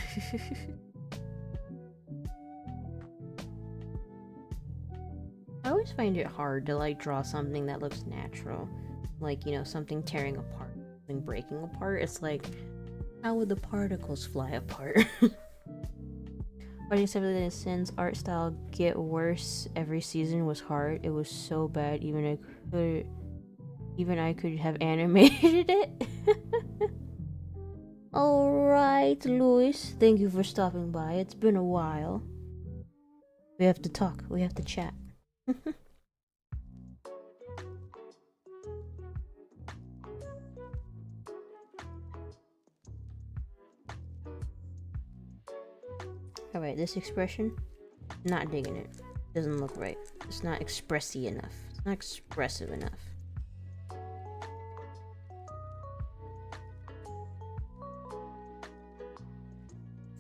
I always find it hard to like draw something that looks natural, like, you know, something tearing apart, something breaking apart. It's like, how would the particles fly apart? Writing Seven Deadly Sins art style get worse every season was hard. It was so bad even I could have animated it. Alright, Luis, thank you for stopping by. It's been a while. We have to talk, we have to chat. Alright, this expression, not digging it. Doesn't look right. It's not expressy enough. It's not expressive enough.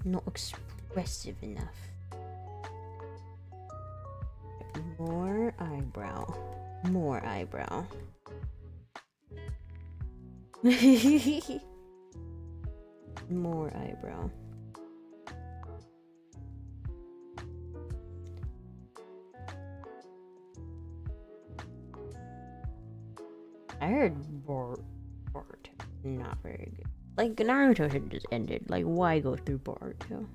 Not expressive enough. More eyebrow. More eyebrow. More eyebrow. I heard Boruto not very good. Like, Naruto should just ended. Like, why go through Boruto?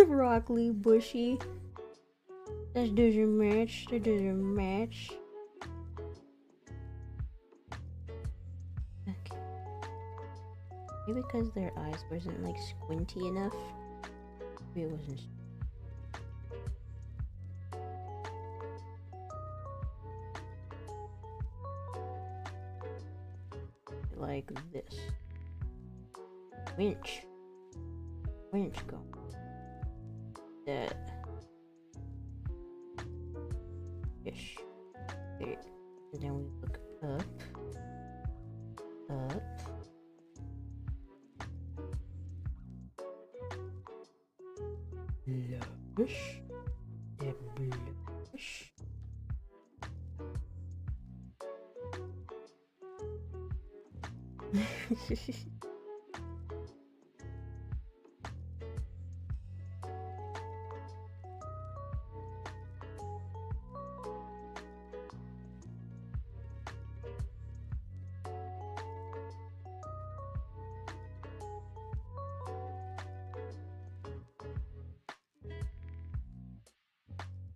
Rock Lee, Bushy. That doesn't match. That doesn't match. Okay. Maybe because their eyes wasn't like squinty enough. Maybe it wasn't. Like this. Winch. Winch go. That. Ish. Okay. And then we look up. Up. Blush. That blush.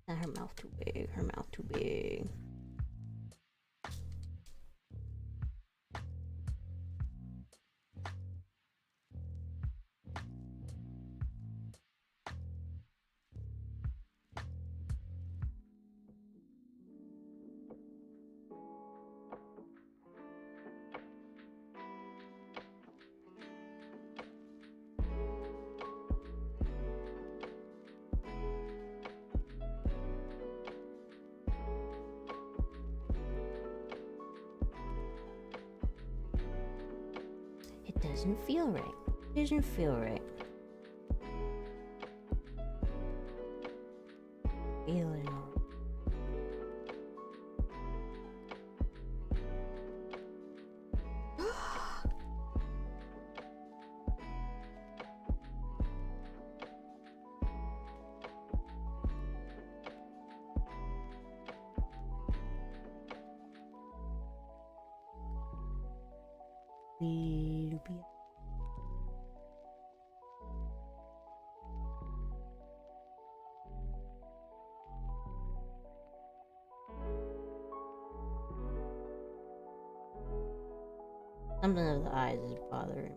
Not her mouth too big. Her mouth too big. It doesn't feel right. It doesn't feel right. Lupia. Something of the eyes is bothering.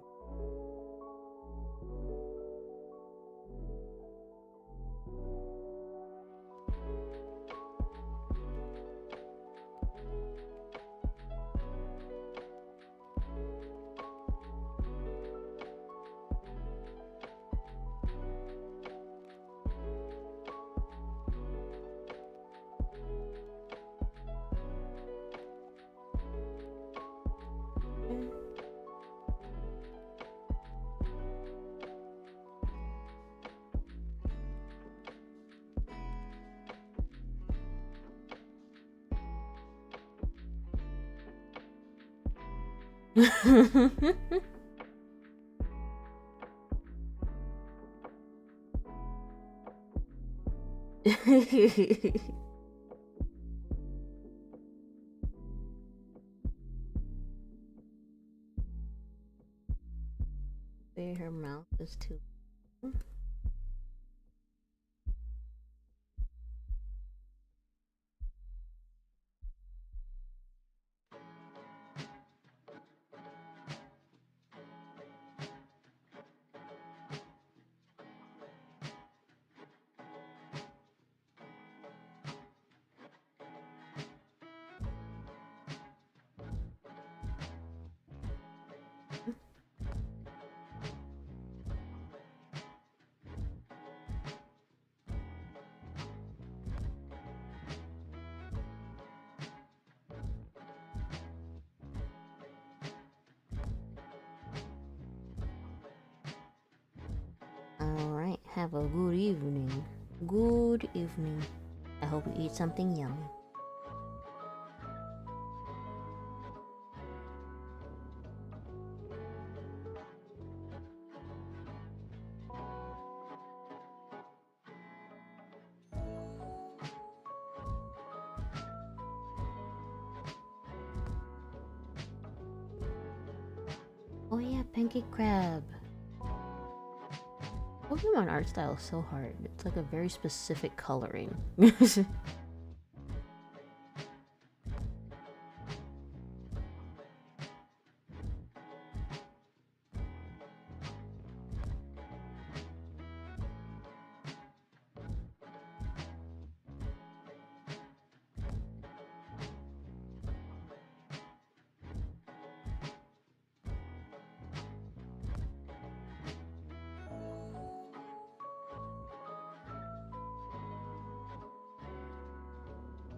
Her mouth is too. Alright, have a good evening. Good evening. I hope you eat something yummy. Oh yeah, pancake crab. Pokemon art style is so hard. It's like a very specific coloring.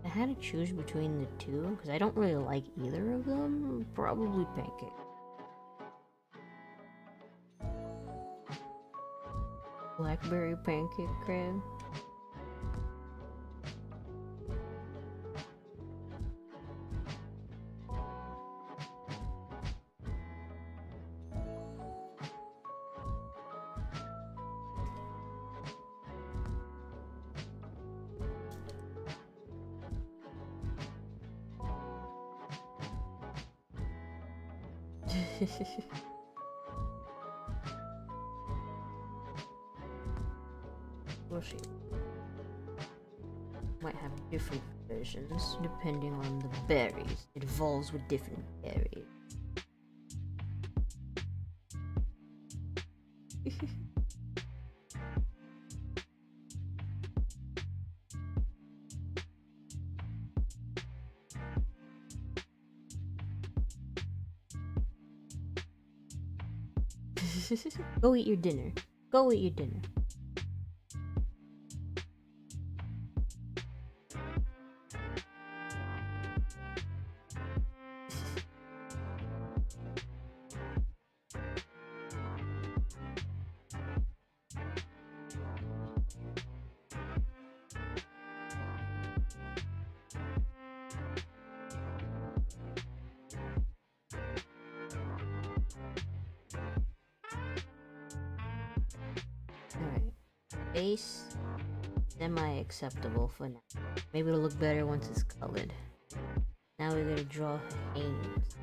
I had to choose between the two because I don't really like either of them. Probably pancake. Blackberry pancake crab. We'll see. Might have different versions depending on the berries. It evolves with different berries. Go eat your dinner. Go eat your dinner. Base, semi-acceptable for now. Maybe it'll look better once it's colored. Now we're gonna draw hands.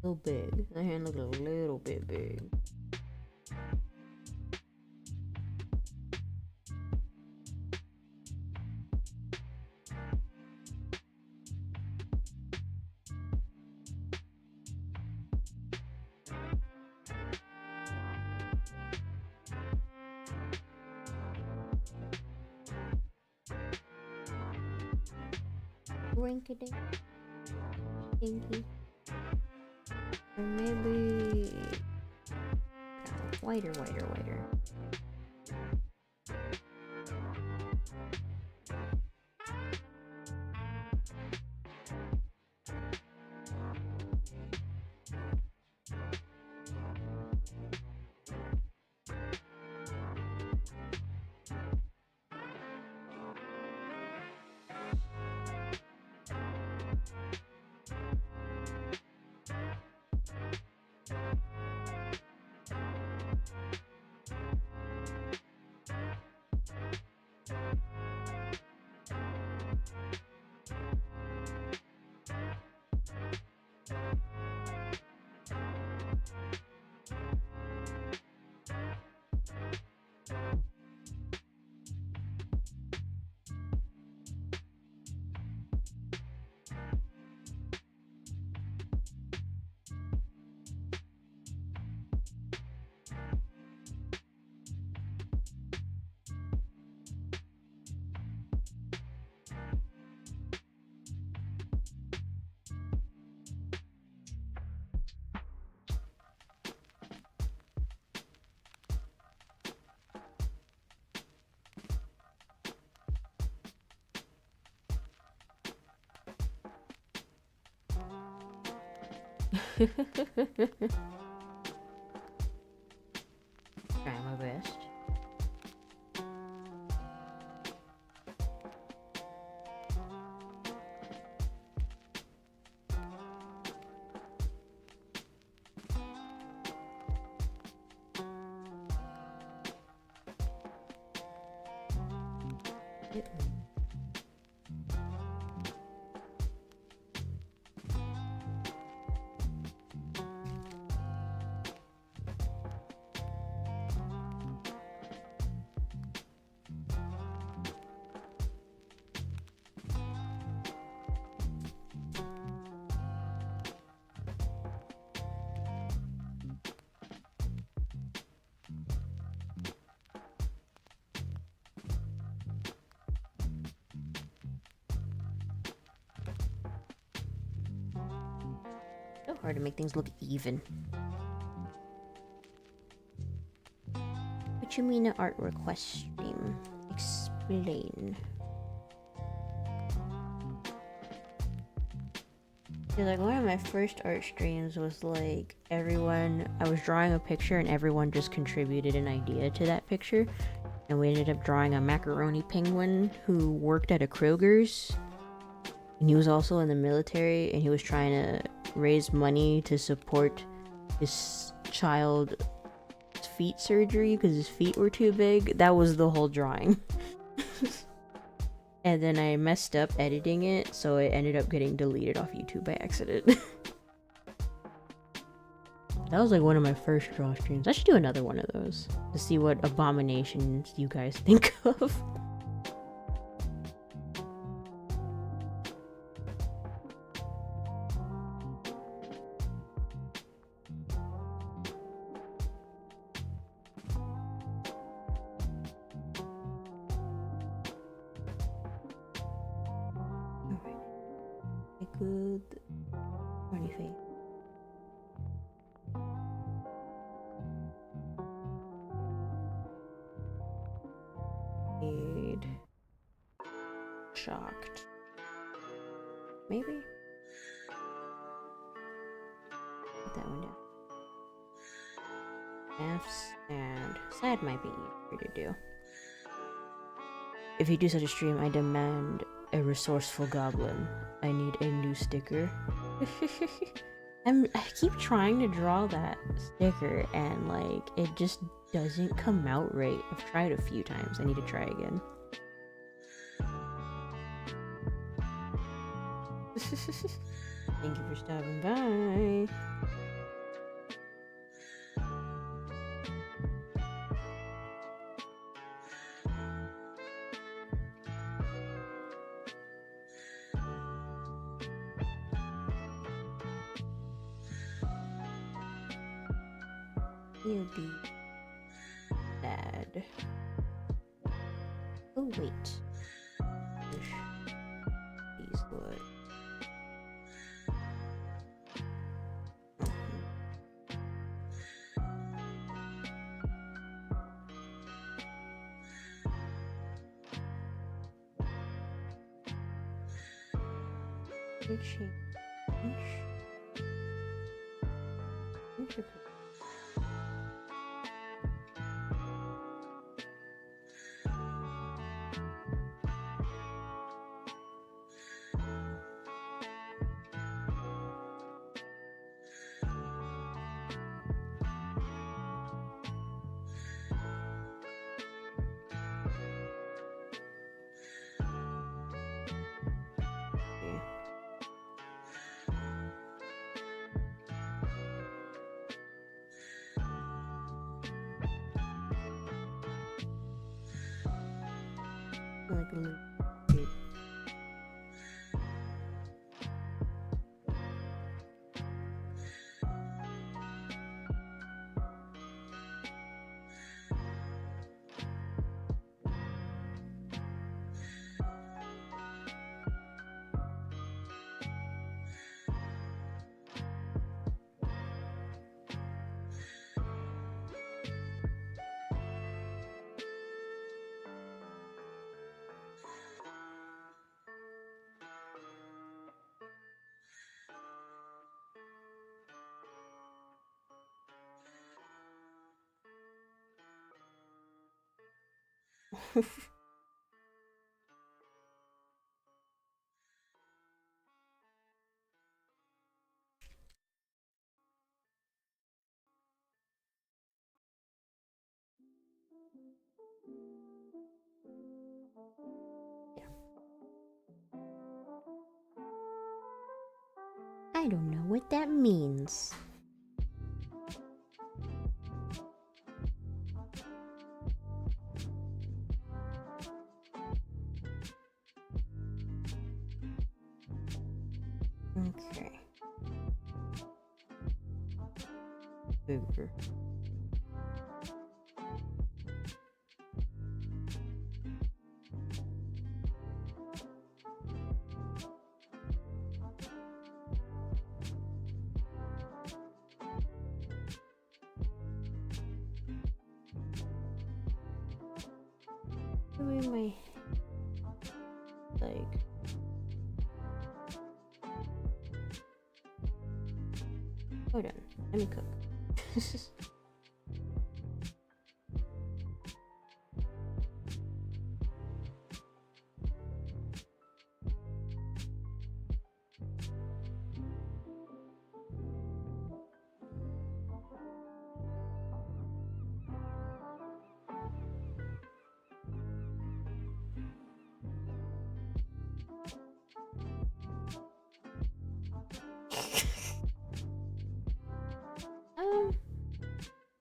little big. My hand looks a little bit big. Rinkity dinky. Or maybe whiter. Try my best. So hard to make things look even. What you mean an art request stream? Explain. Yeah, like one of my first art streams was like I was drawing a picture and everyone just contributed an idea to that picture. And we ended up drawing a macaroni penguin who worked at a Kroger's. And he was also in the military and he was trying to raise money to support his child's feet surgery because his feet were too big. That was the whole drawing. And then I messed up editing it, so it ended up getting deleted off YouTube by accident. That was like one of my first draw streams. I should do another one of those to see what abominations you guys think of. Good. Funny face. Shocked. Maybe? Put that one down. F's and sad might be easier to do. If you do such a stream, I demand a resourceful goblin. I need a new sticker. I keep trying to draw that sticker and like it just doesn't come out right. I've tried a few times. I need to try again. Thank you for stopping by. He'll be sad. Oh wait. He's good. Like a little bit. I don't know what that means. Okay. Bigger. Maybe my like. Hold on, let me cook.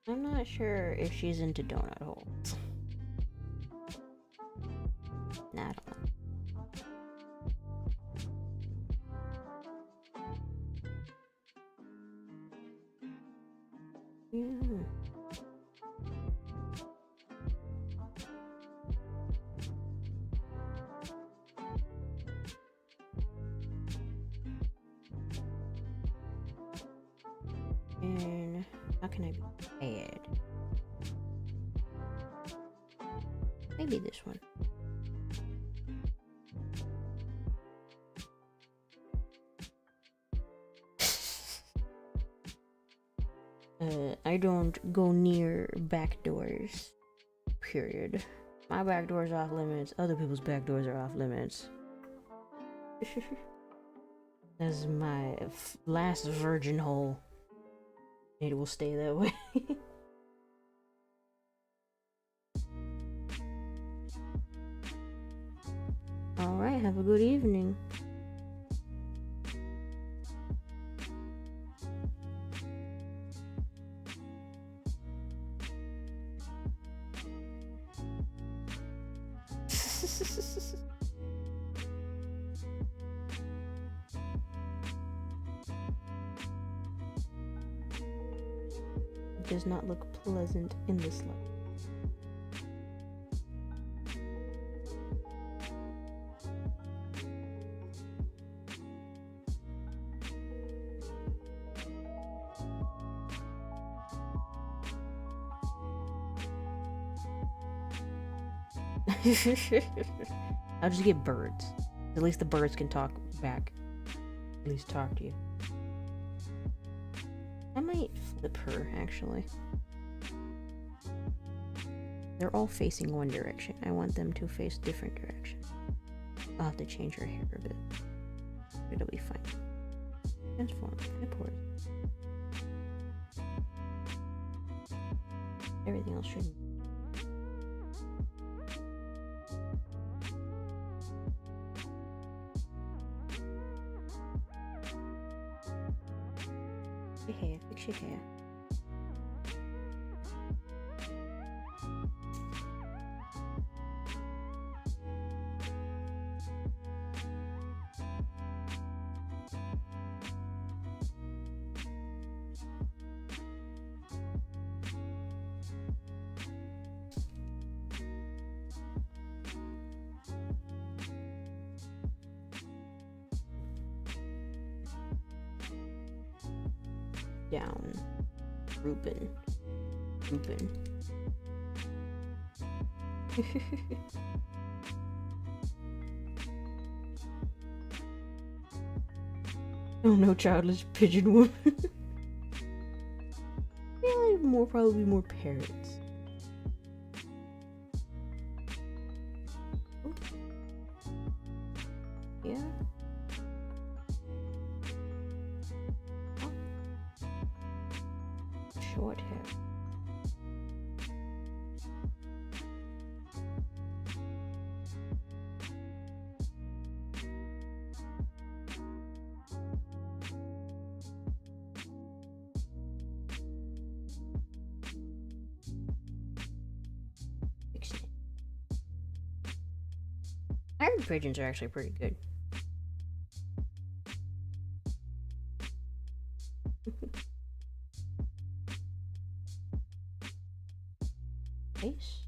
I'm not sure if she's into donut holes. Nah, I don't know. Yeah. And how can I be bad? Maybe this one. I don't go near back doors. Period. My back door's off limits. Other people's back doors are off limits. That's my last virgin hole. It will stay that way. Alright, have a good evening. It does not look pleasant in this light. I'll just get birds. At least the birds can talk back. At least talk to you. I might flip her, actually. They're all facing one direction. I want them to face different directions. I'll have to change her hair a bit. It'll be fine. Transform. Import. Everything else should. Hair, fix your hair. Down. Reuben. Oh no, childless pigeon woman. Yeah, probably more parrots. Oh. Yeah. Oh. Short hair. Iron pigeons are actually pretty good. Face.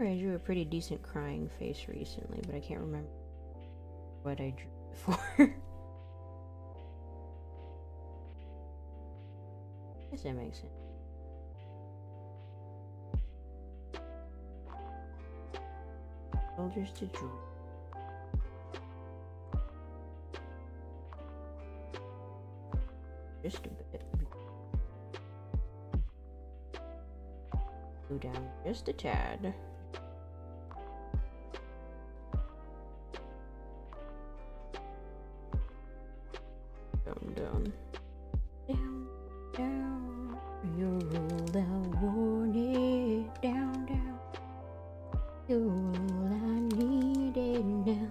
I drew a pretty decent crying face recently, but I can't remember what I drew before. I guess that makes sense. Soldiers to draw. Just a bit. Go down just a tad. Down. Down, down. You rule, I want it. Down, down. You're all I needed now.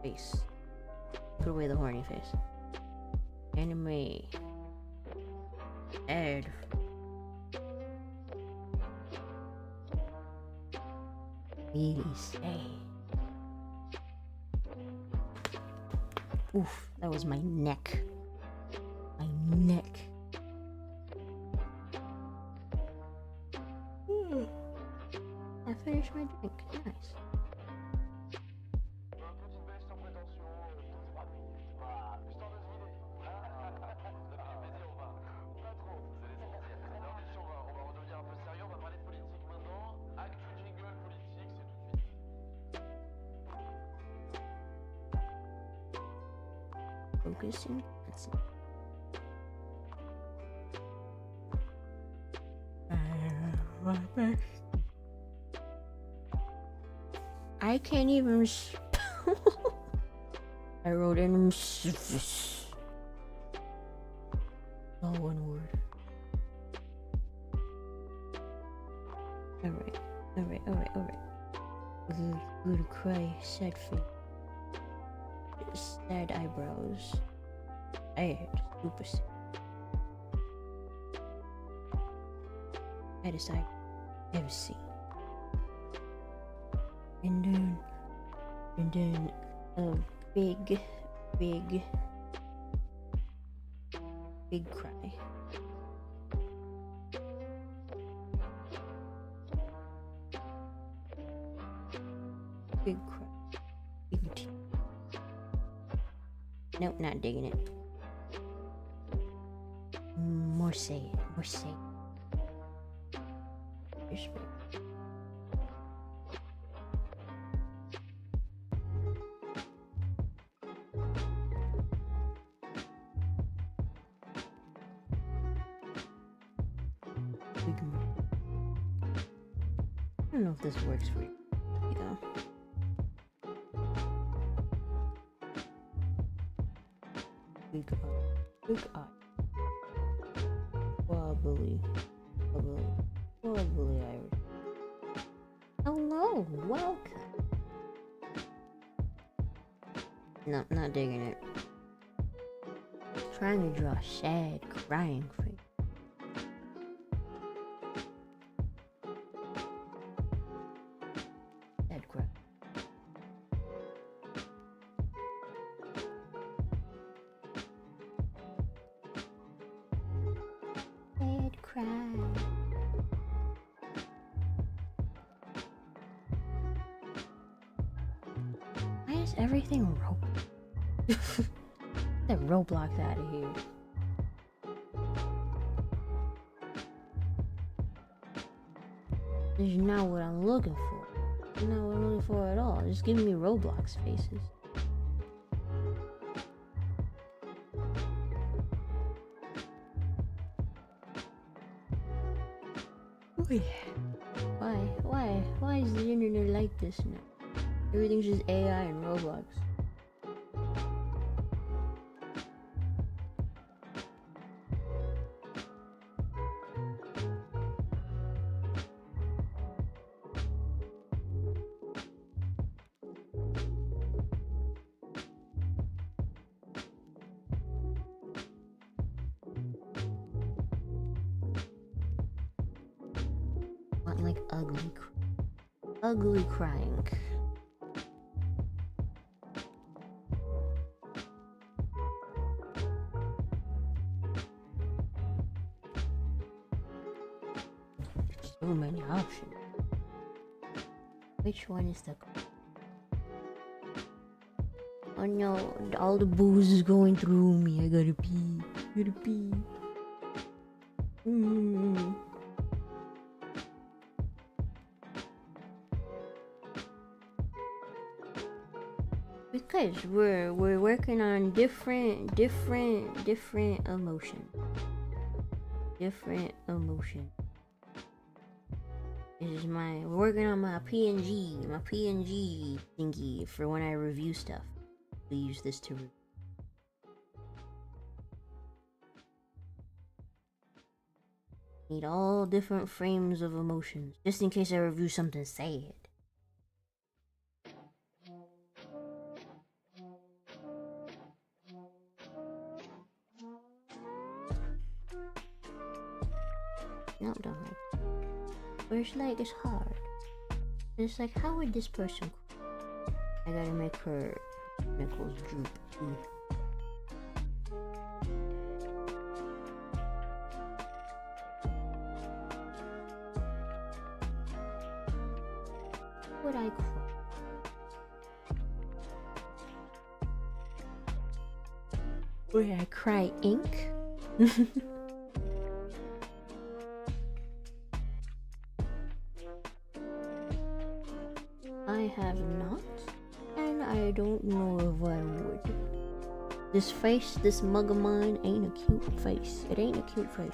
Face. Put away the horny face. Anime. Add. Really say. Oof, that was my neck. My neck. I finished my drink. Nice. focusing. I can't even spell. I wrote in all one word. Alright. Good cry, sad face, sad eyebrows, tired, super sad. I decide MC. And then a big cry. Big cry. Big tear. Nope, not digging it. More say. Respect. I don't know if this works for you either. Big eye. Wobbly Irish. Hello, welcome. No, not digging it. Trying to draw a sad, crying face. Sad cry. Sad cry. Why is everything Roblox? Get Roblox out of here. This is not what I'm looking for. It's not what I'm looking for at all. Just give me Roblox faces. Why is the internet like this now? Everything's just AI and Roblox. Like ugly crying. So many options. Which one is the? Oh no, all the booze is going through me. I gotta pee. Because we're working on different emotion. Different emotion. This is we're working on my PNG thingy for when I review stuff. We use this to review. Need all different frames of emotions, just in case I review something sad. No, don't like. But it's like it's hard. It's like, how would this person? I gotta make her nipples droop. Would I cry? Would I cry ink? I have not, and I don't know if I would. This face, this mug of mine, ain't a cute face. It ain't a cute face.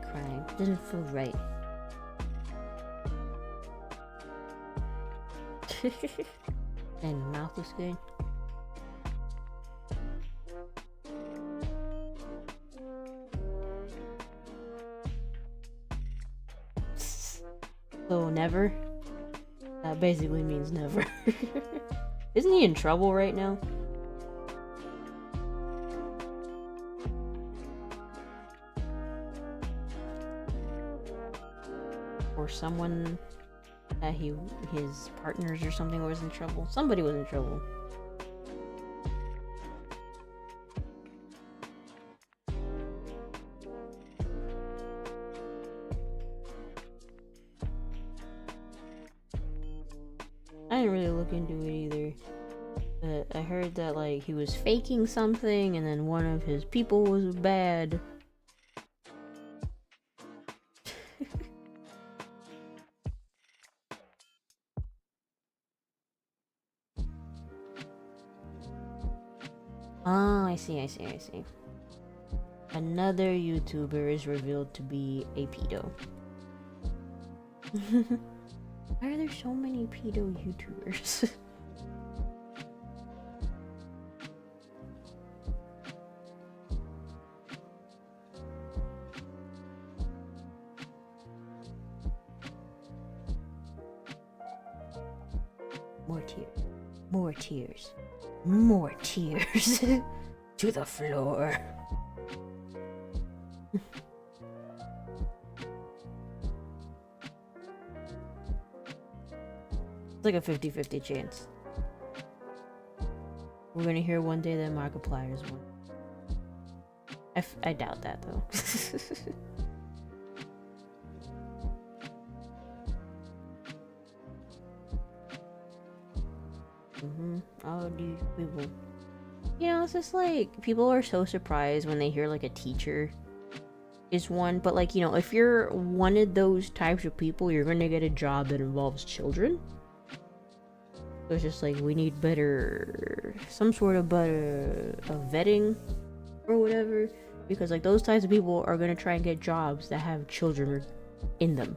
Crying doesn't feel right. And your mouth is good. So never? That basically means never. Isn't he in trouble right now? Or someone that his partners or something was in trouble. Somebody was in trouble. I didn't really look into it either. But I heard that like he was faking something and then one of his people was bad. Oh, I see. Another YouTuber is revealed to be a pedo. Why are there so many pedo YouTubers? More tears. More tears. To the floor. It's like a 50-50 chance. We're gonna hear one day that Markiplier's won. I doubt that though. All these people. You know, it's just like people are so surprised when they hear like a teacher is one, but like, you know, if you're one of those types of people, you're gonna get a job that involves children. So it's just like we need some sort of better vetting or whatever, because like those types of people are gonna try and get jobs that have children in them.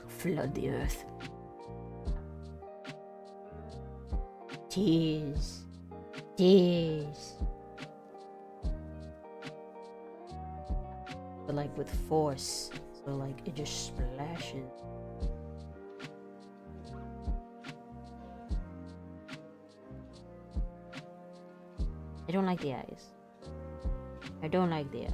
Flood the earth. Tears. But like with force, so like it just splashes. I don't like the eyes. I don't like the eyes.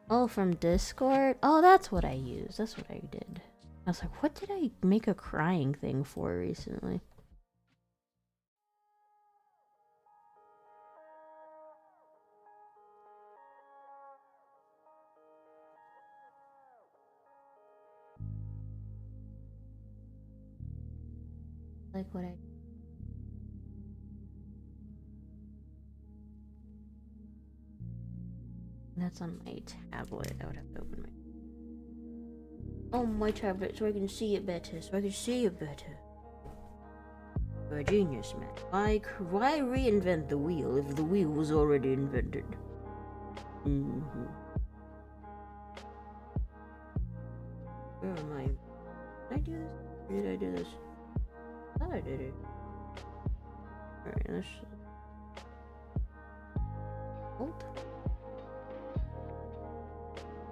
Oh, from Discord? Oh, that's what I use. That's what I did. I was like, what did I make a crying thing for recently? Like what I... That's on my tablet. I would have to open my... Oh, my tablet, so I can see it better. You're a genius, man. Why reinvent the wheel if the wheel was already invented? Where am I? Did I do this? Or did I do this? I thought I did it. Alright, let's hold.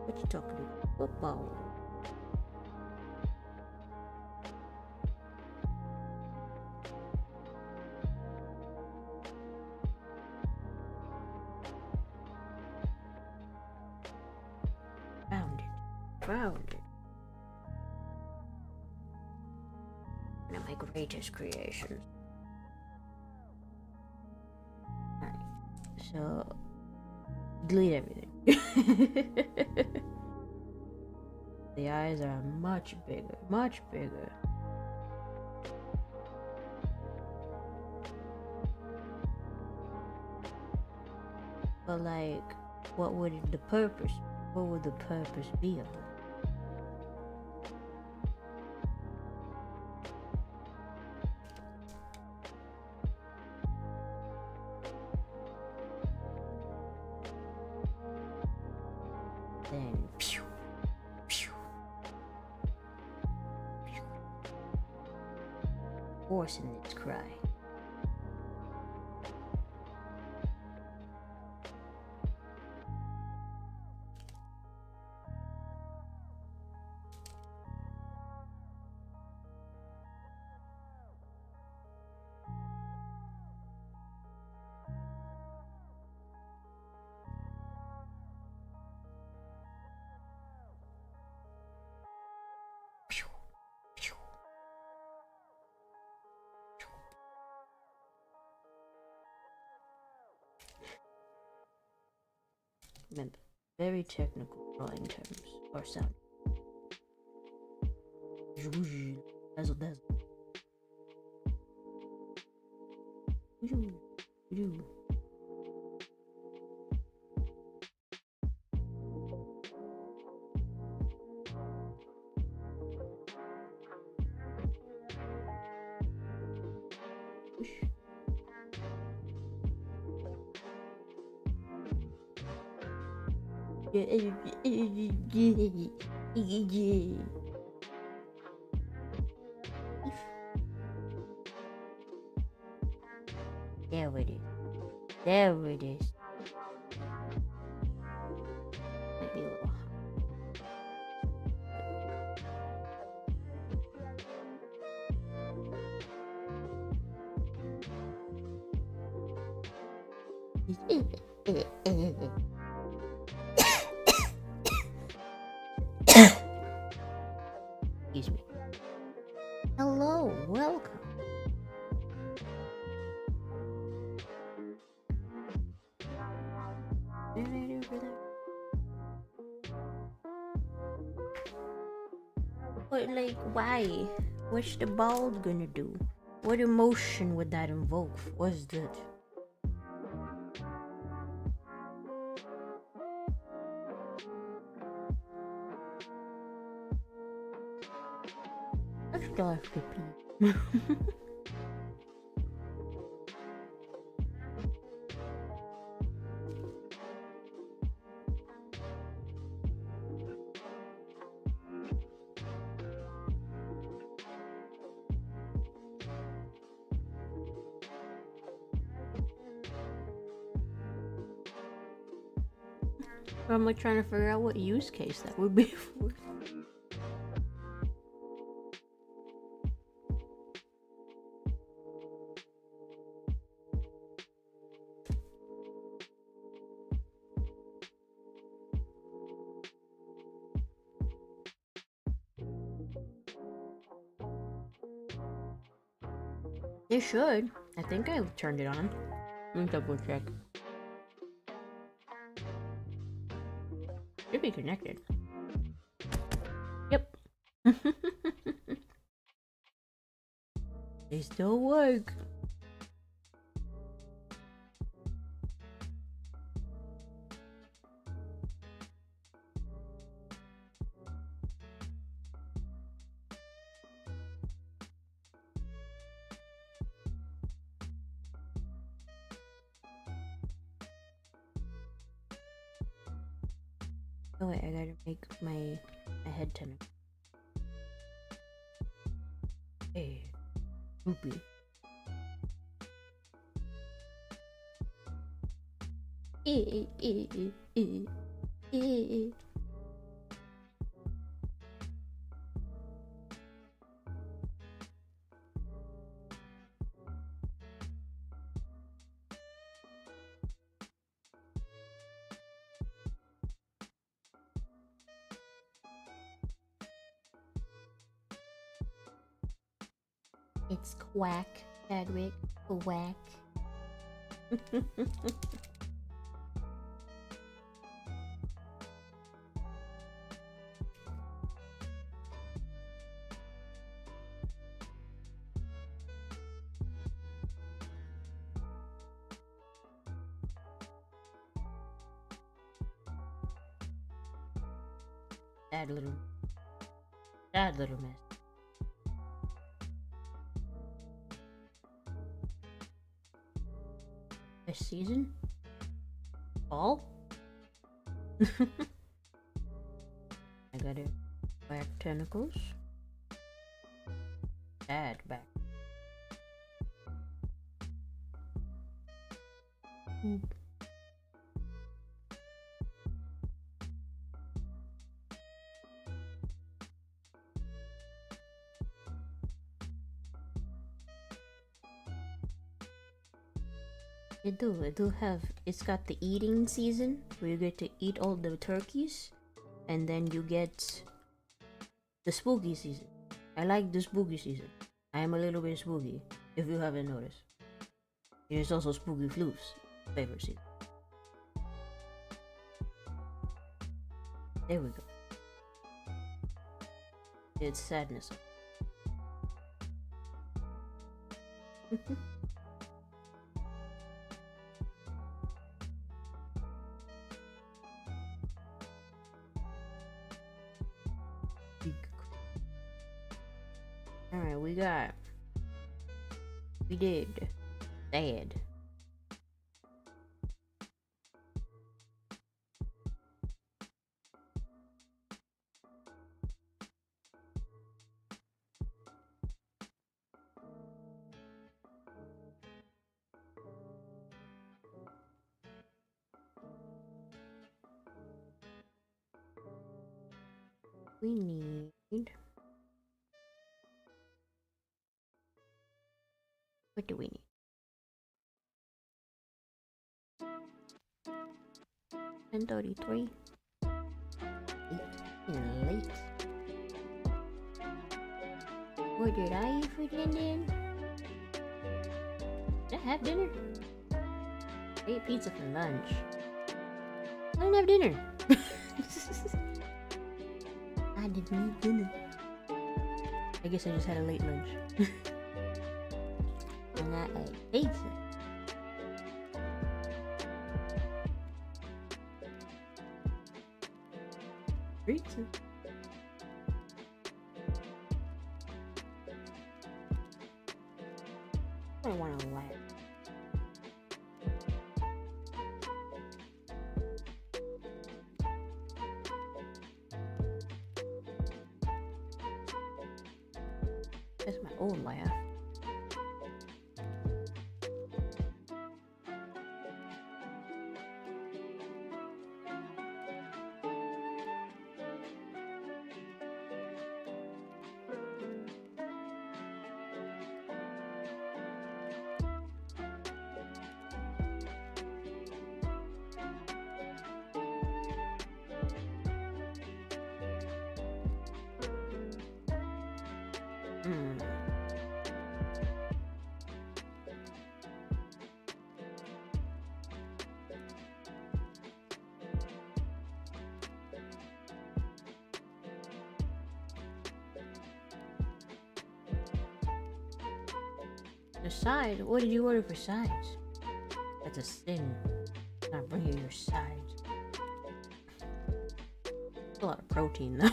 What you talking about? Football. Found it. One of my greatest creations. Alright, so delete everything. The eyes are much bigger, much bigger. But like, what would the purpose be of it? Then pew, pew, pew. Forcing its cry. Remember, very technical drawing terms or sound. Dazzle dazzle. There it is. There it is. Might be a little hot. Excuse me. Hello, welcome. Right over there. But like, why? What's the ball gonna do? What emotion would that invoke? What's that? I still have to pee. I'm like trying to figure out what use case that would be for. It should. I think I turned it on. Let me double check. Should be connected. Yep. They still work. Oh wait, I gotta make my head tenor. Hey, Poopy. It's quack, Chadwick. Quack. Sad little mess. This season? Fall? I got it. Back tentacles. Sad back. It's got the eating season where you get to eat all the turkeys, and then you get the spooky season. I like the spooky season. I am a little bit spooky, if you haven't noticed. There's also Spooky Floof's favorite season. There we go. It's sadness. Alright, we did sad. We need... What do we need? 10:33. Late. What did I eat for dinner? Did I have dinner? I ate pizza for lunch. I didn't have dinner. I didn't eat dinner. I guess I just had a late lunch. And I ate pizza. Pizza. I want to laugh. That's my old laugh. The side? What did you order for sides? That's a sin. Not bringing your sides. That's a lot of protein, though.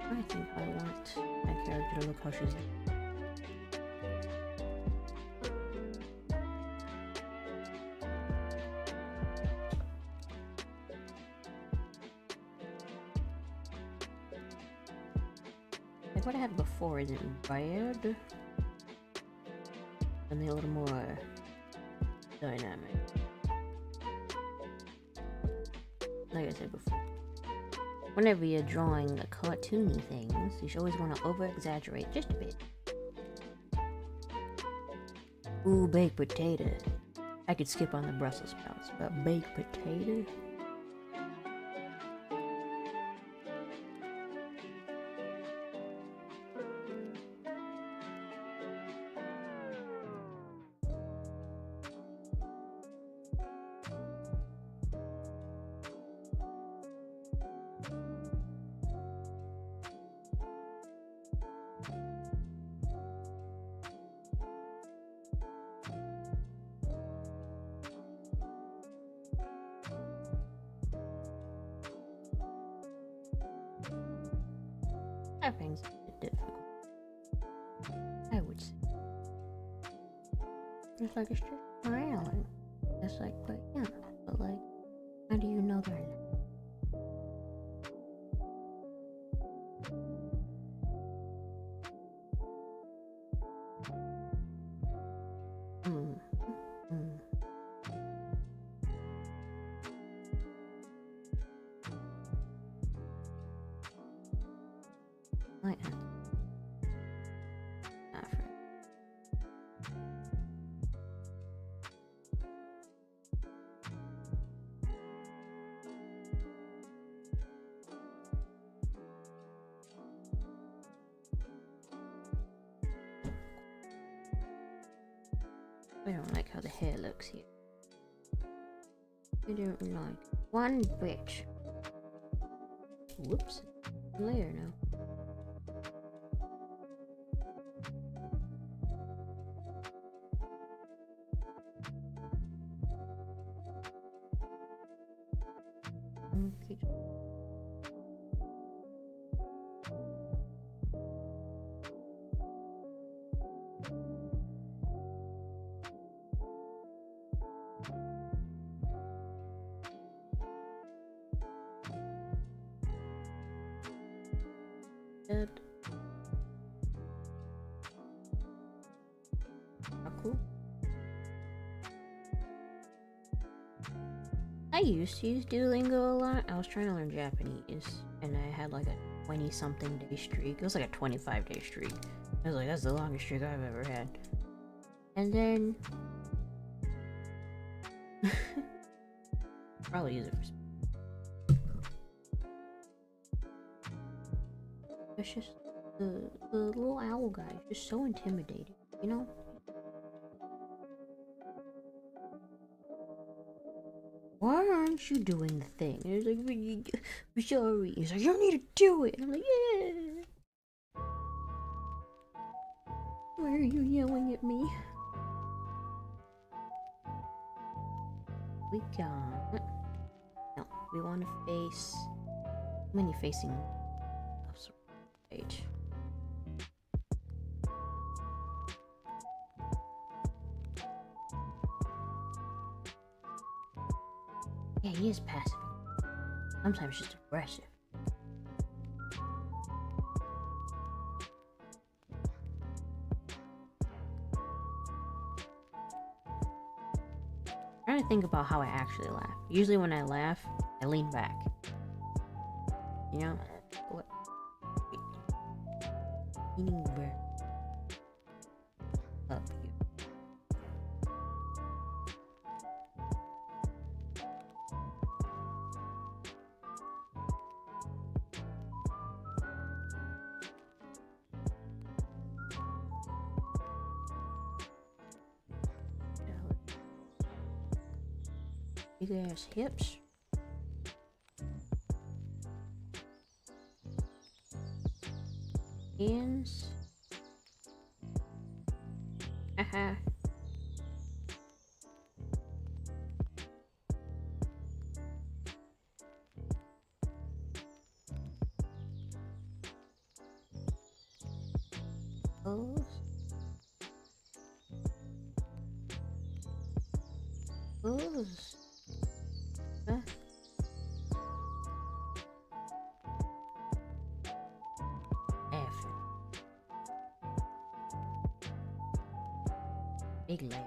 I think I want my character to look how she's. what I had before isn't bad. And they're a little more dynamic. Like I said before, whenever you're drawing the cartoony things, you should always want to over-exaggerate just a bit. Ooh, baked potato. I could skip on the Brussels sprouts, but baked potato? That thing's a bit difficult, I would say. It's like a straight island. It's like, but yeah, but like, how do you know they're not? Like, I don't like how the hair looks here. I don't like one bit. Whoops. Layer now. Okay. Dead. How cool. I used to use Duolingo a lot. I was trying to learn Japanese, and I had like a 20-something day streak. It was like a 25-day streak. I was like, that's the longest streak I've ever had. And then probably use it for. It's just the little owl guy is just so intimidating, you know? Why aren't you doing the thing? And it's like, we're sorry. He's like, you don't need to do it. And I'm like, yeah. Why are you yelling at me? We got. No, we want to face. How many facing? Page. Yeah, he is passive. Sometimes just aggressive. I'm trying to think about how I actually laugh. Usually when I laugh, I lean back. You know? What? Leaning back. Up here. Big ass hips. Hands. Haha. Pose. Pose. Huh? F. Big laugh.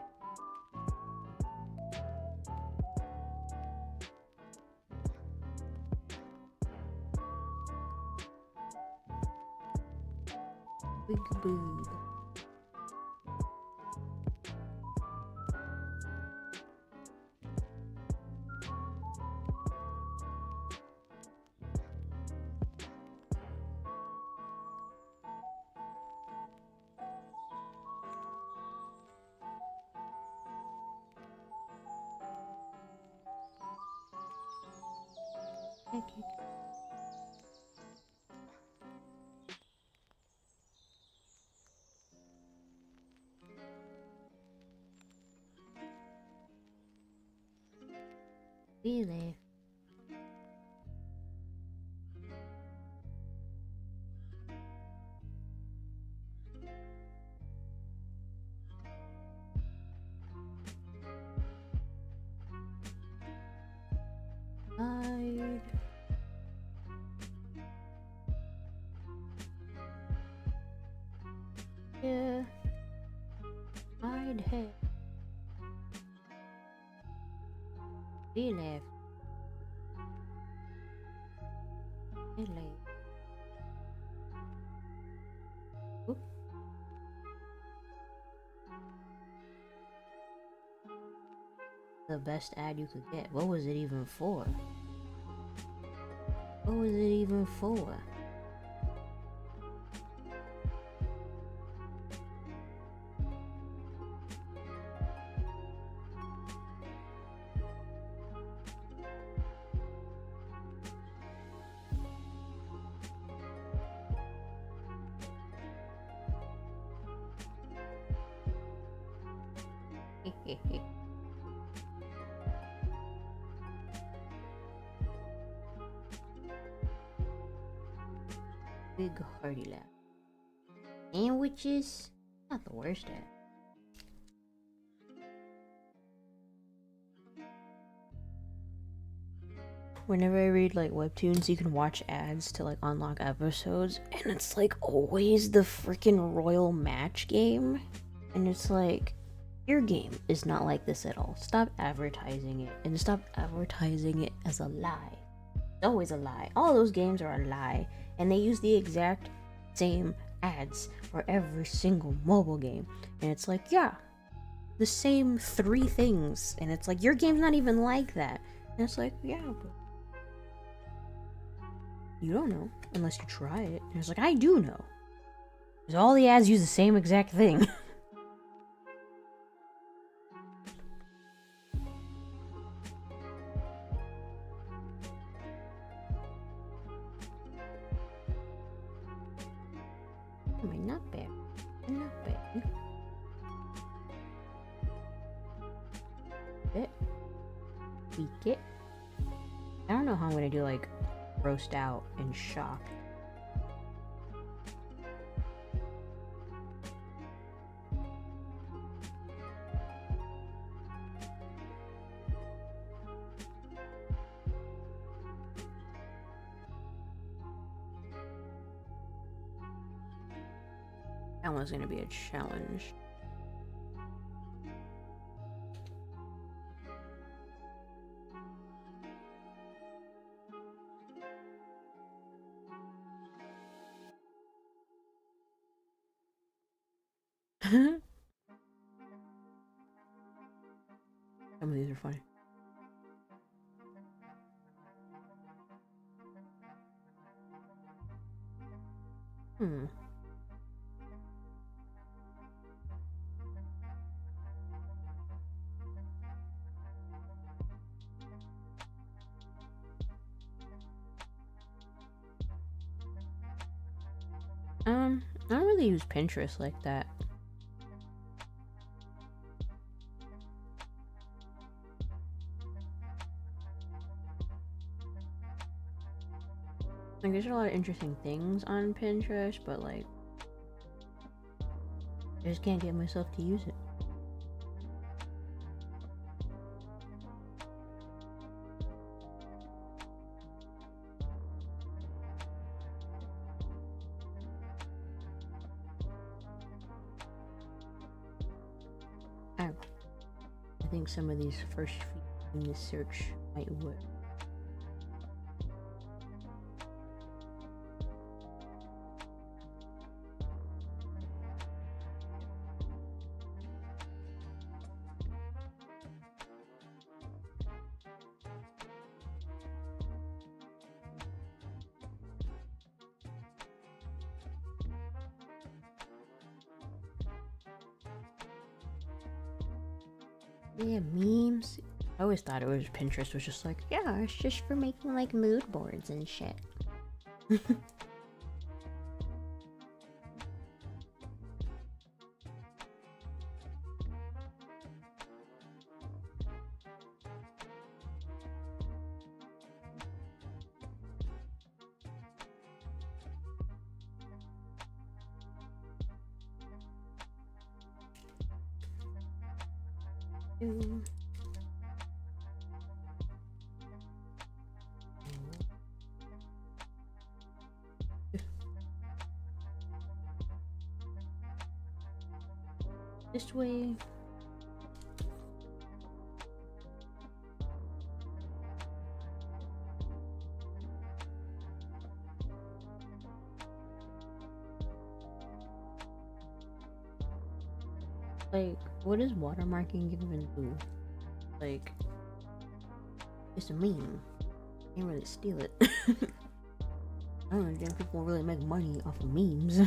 Big boob. Thank you. Really? Hide. Yeah. Hide head. Be left. Be left. Oop. The best ad you could get. What was it even for? What was it even for? Big hearty laugh. Sandwiches? Not the worst ad. Whenever I read like webtoons, you can watch ads to like unlock episodes, and it's like always the freaking Royal Match game. And it's like, your game is not like this at all. Stop advertising it, and stop advertising it as a lie. It's always a lie. All those games are a lie, and they use the exact same ads for every single mobile game. And it's like, yeah, the same 3 things. And it's like, your game's not even like that. And it's like, yeah, but you don't know unless you try it. And it's like, I do know. Because all the ads use the same exact thing. I mean, not bad. Not bad. It. Tweak it. I don't know how I'm gonna do like roast out and shock. That one's gonna be a challenge. Some of these are funny. I don't really use Pinterest like that. Like, there's a lot of interesting things on Pinterest, but like, I just can't get myself to use it. I think some of these first few in this search might work. Yeah, memes. I always thought it was Pinterest was just like, yeah, it's just for making like mood boards and shit. This way. Like, what is watermarking even do? Like, it's a meme. Can't really steal it. I don't think people really make money off of memes.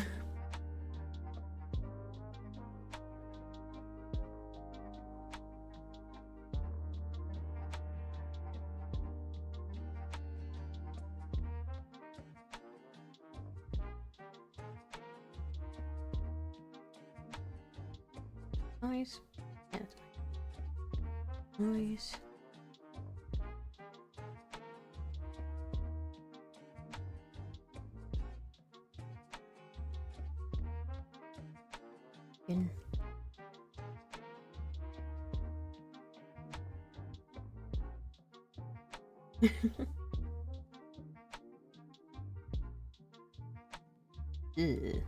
Nice. Yeah, that's fine. Nice. In. Ugh.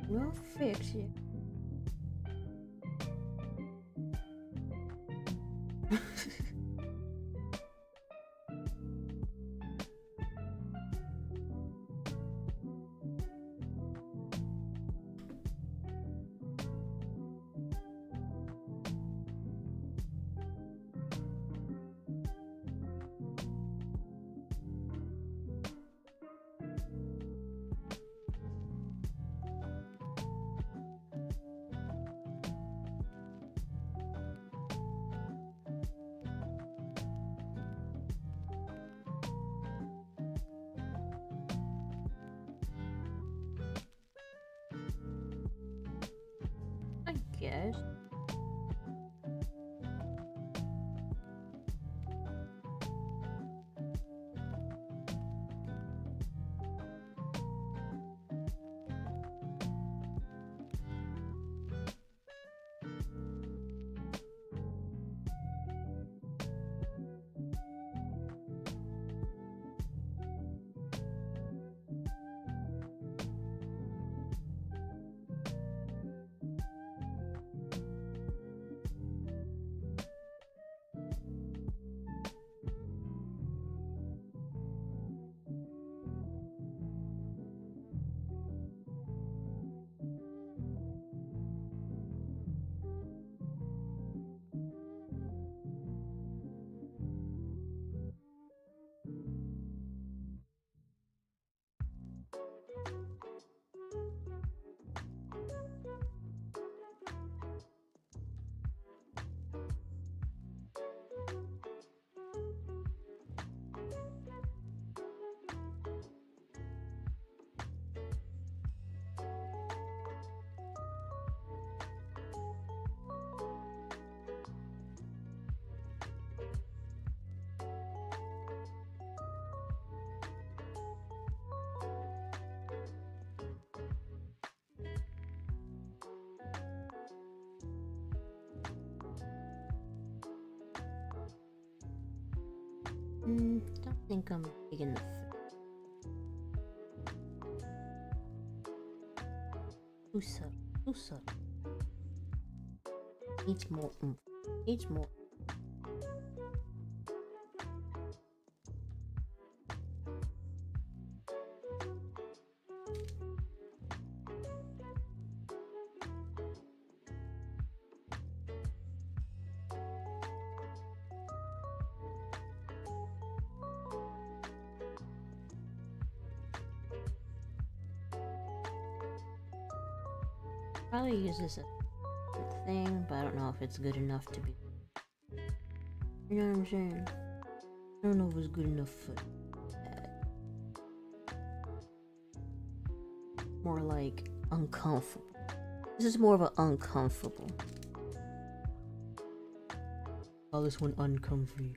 We'll fix it. Don't think I'm big enough. Too subtle. Too subtle. Needs more oomph. Needs more. Probably use this as a thing, but I don't know if it's good enough to be. You know what I'm saying? I don't know if it's good enough for that. More like uncomfortable. This is more of an uncomfortable. Call this one uncomfy.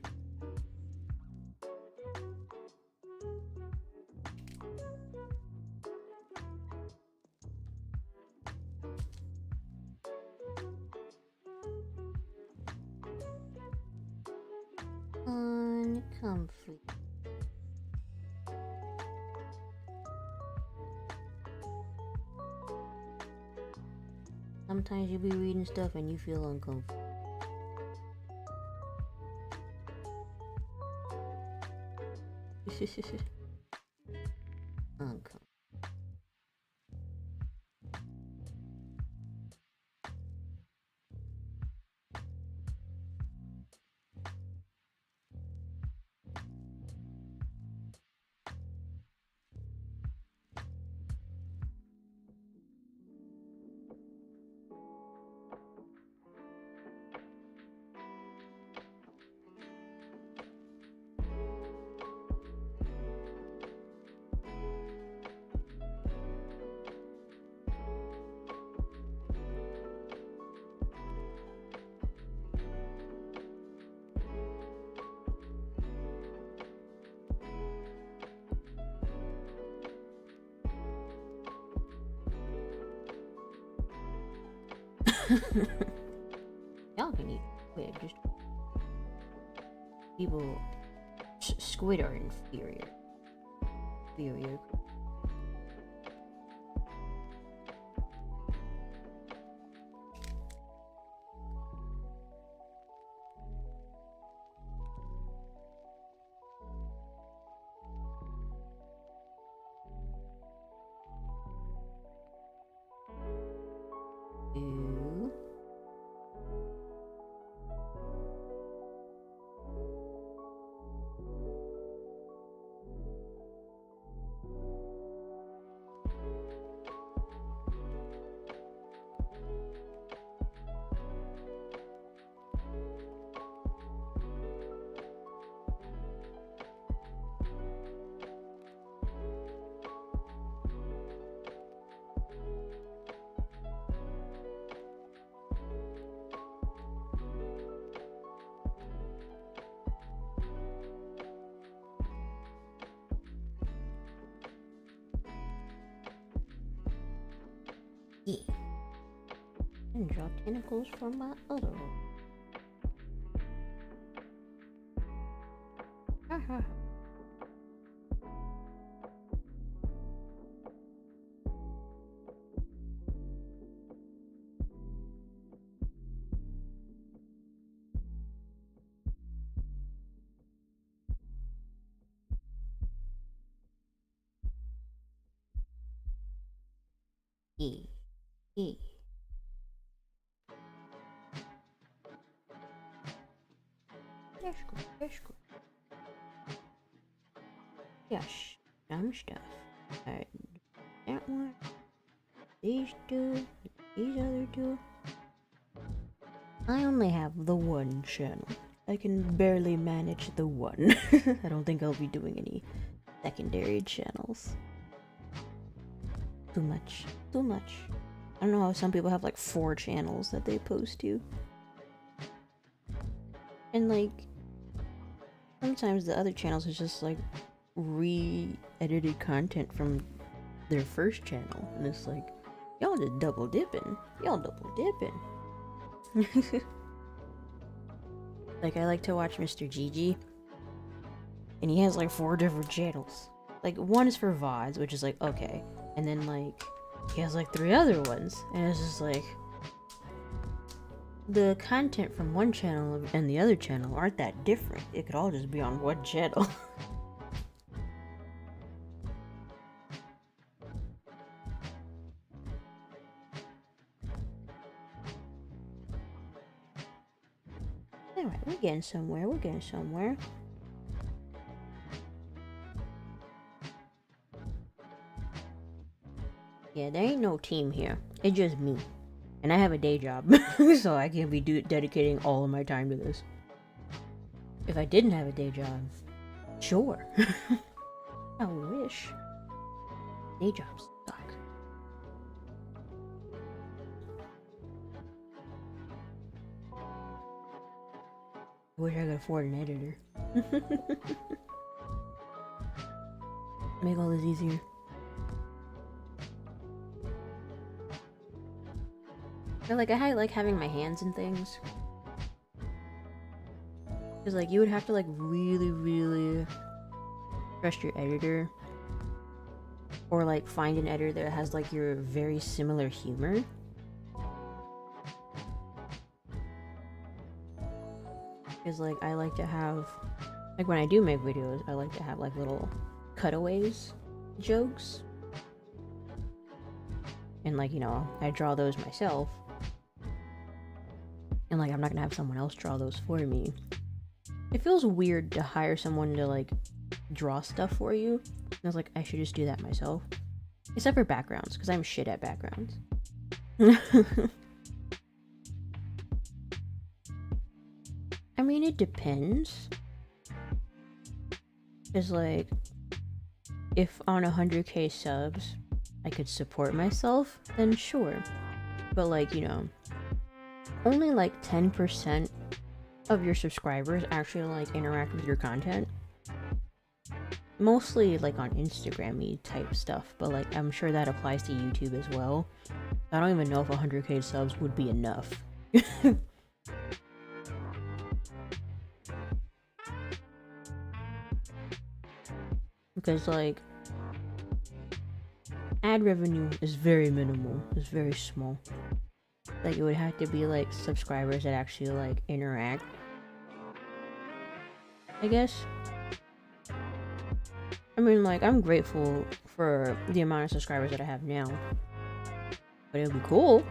Uncomfy. Sometimes you be reading stuff and you feel uncomfortable. Uncomfortable. Y'all can eat squid. Just people, squid are inferior. Inferior. Ew. Yeah. And drop tentacles from my other one. Haha. Yeah. Yeah. That's good. That's good. Yes. Some stuff. That one. These two. These other two. I only have the one channel. I can barely manage the one. I don't think I'll be doing any secondary channels. Too much. Too much. I don't know how some people have like 4 channels that they post to. And like, sometimes the other channels is just like re-edited content from their first channel. And it's like, y'all just double dipping. Y'all double dipping. Like, I like to watch Mr. Gigi. and he has like 4 different channels. Like one is for VODs, which is like okay, and then like he has like 3 other ones, and it's just like the content from one channel and the other channel aren't that different. It could all just be on one channel. Alright, we're getting somewhere. We're getting somewhere. Yeah, there ain't no team here. It's just me. And I have a day job, so I can't be dedicating all of my time to this. If I didn't have a day job, sure. I wish. Day jobs suck. I wish I could afford an editor. Make all this easier. I like having my hands in things. Cause like you would have to like really trust your editor. Or like find an editor that has like your very similar humor. Cause like I like to have, like when I do make videos, I like to have like little cutaways jokes. And like, you know, I draw those myself. And like I'm not gonna have someone else draw those for me. It feels weird to hire someone to like draw stuff for you. And I was like, I should just do that myself. Except for backgrounds, because I'm shit at backgrounds. I mean, it depends. It's like, if on 100k subs I could support myself, then sure. But like, you know, only like 10% of your subscribers actually like interact with your content. Mostly like on Instagram-y type stuff, but like I'm sure that applies to YouTube as well. I don't even know if 100k subs would be enough. Because like ad revenue is very minimal. It's very small. Like it would have to be like subscribers that actually like interact, I guess. I mean, like, I'm grateful for the amount of subscribers that I have now. But it would be cool.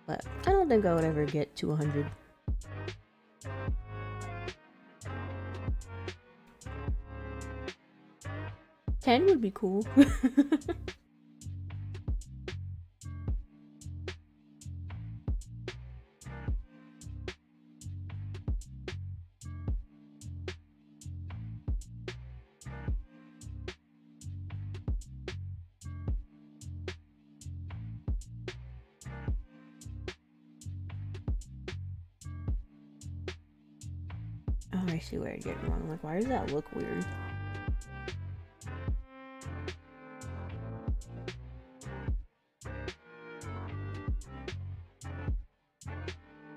But I don't think I would ever get to 100. $10 would be cool. Oh, I see where I get wrong. Like, why does that look weird?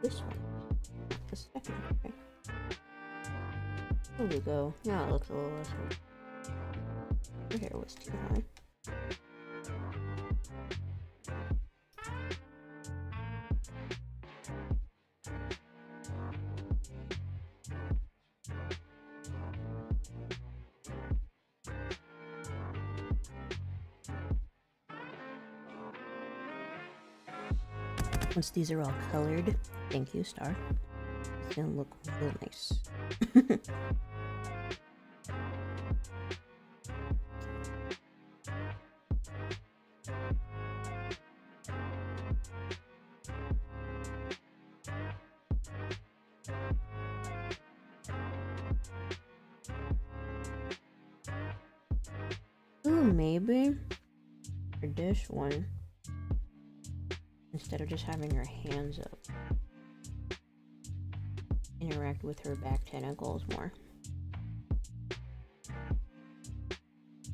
This one. The second one, right? There we go. Now it looks a little less weird. Your hair was too high. Once these are all colored, thank you, Star. It's gonna look real nice. Ooh, maybe for this one, instead of just having her hands up, interact with her back tentacles more.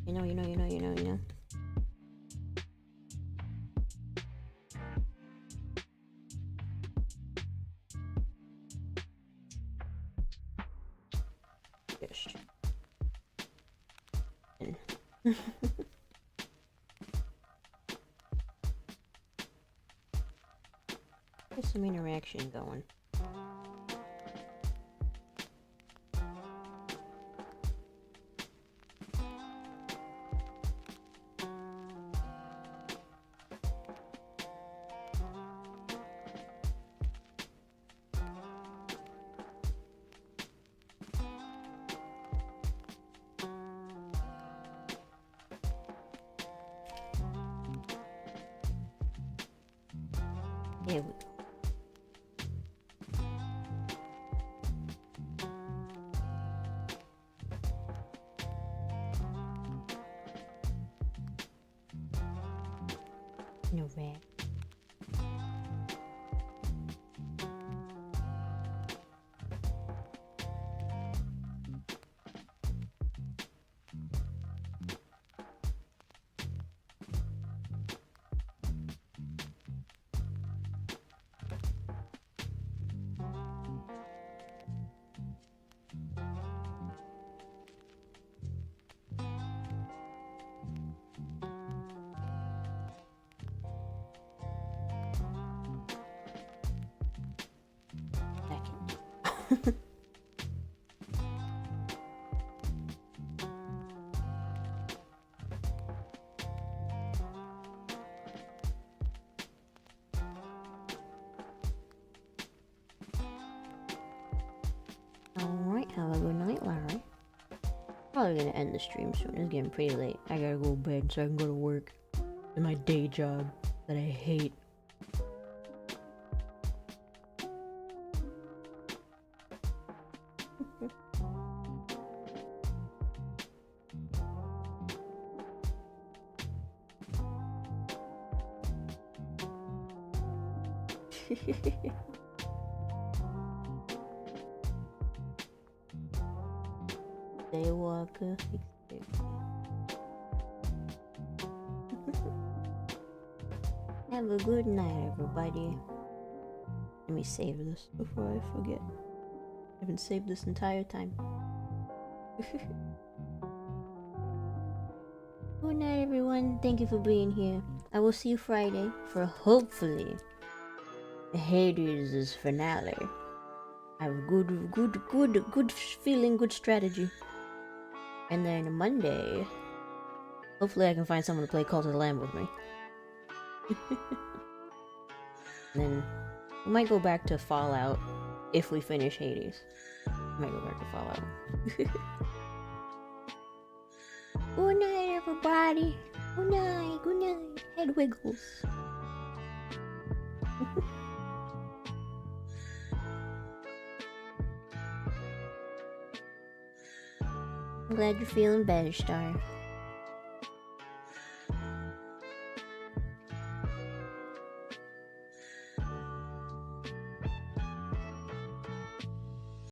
You know. Just. There's some interaction going. There we go. No red. Alright, have a good night, Larry. Probably gonna end the stream soon. It's getting pretty late. I gotta go to bed so I can go to work in my day job that I hate. Daywalker. Have a good night, everybody. Let me save this before I forget. I haven't saved this entire time. Good night, everyone. Thank you for being here. I will see you Friday for hopefully Hades' finale. I have good feeling, good strategy. And then Monday, hopefully I can find someone to play Cult of the Lamb with me. Then we might go back to Fallout if we finish Hades. Might go back to Fallout. Good night, everybody. Good night, good night. Head wiggles. I'm glad you're feeling better, Star.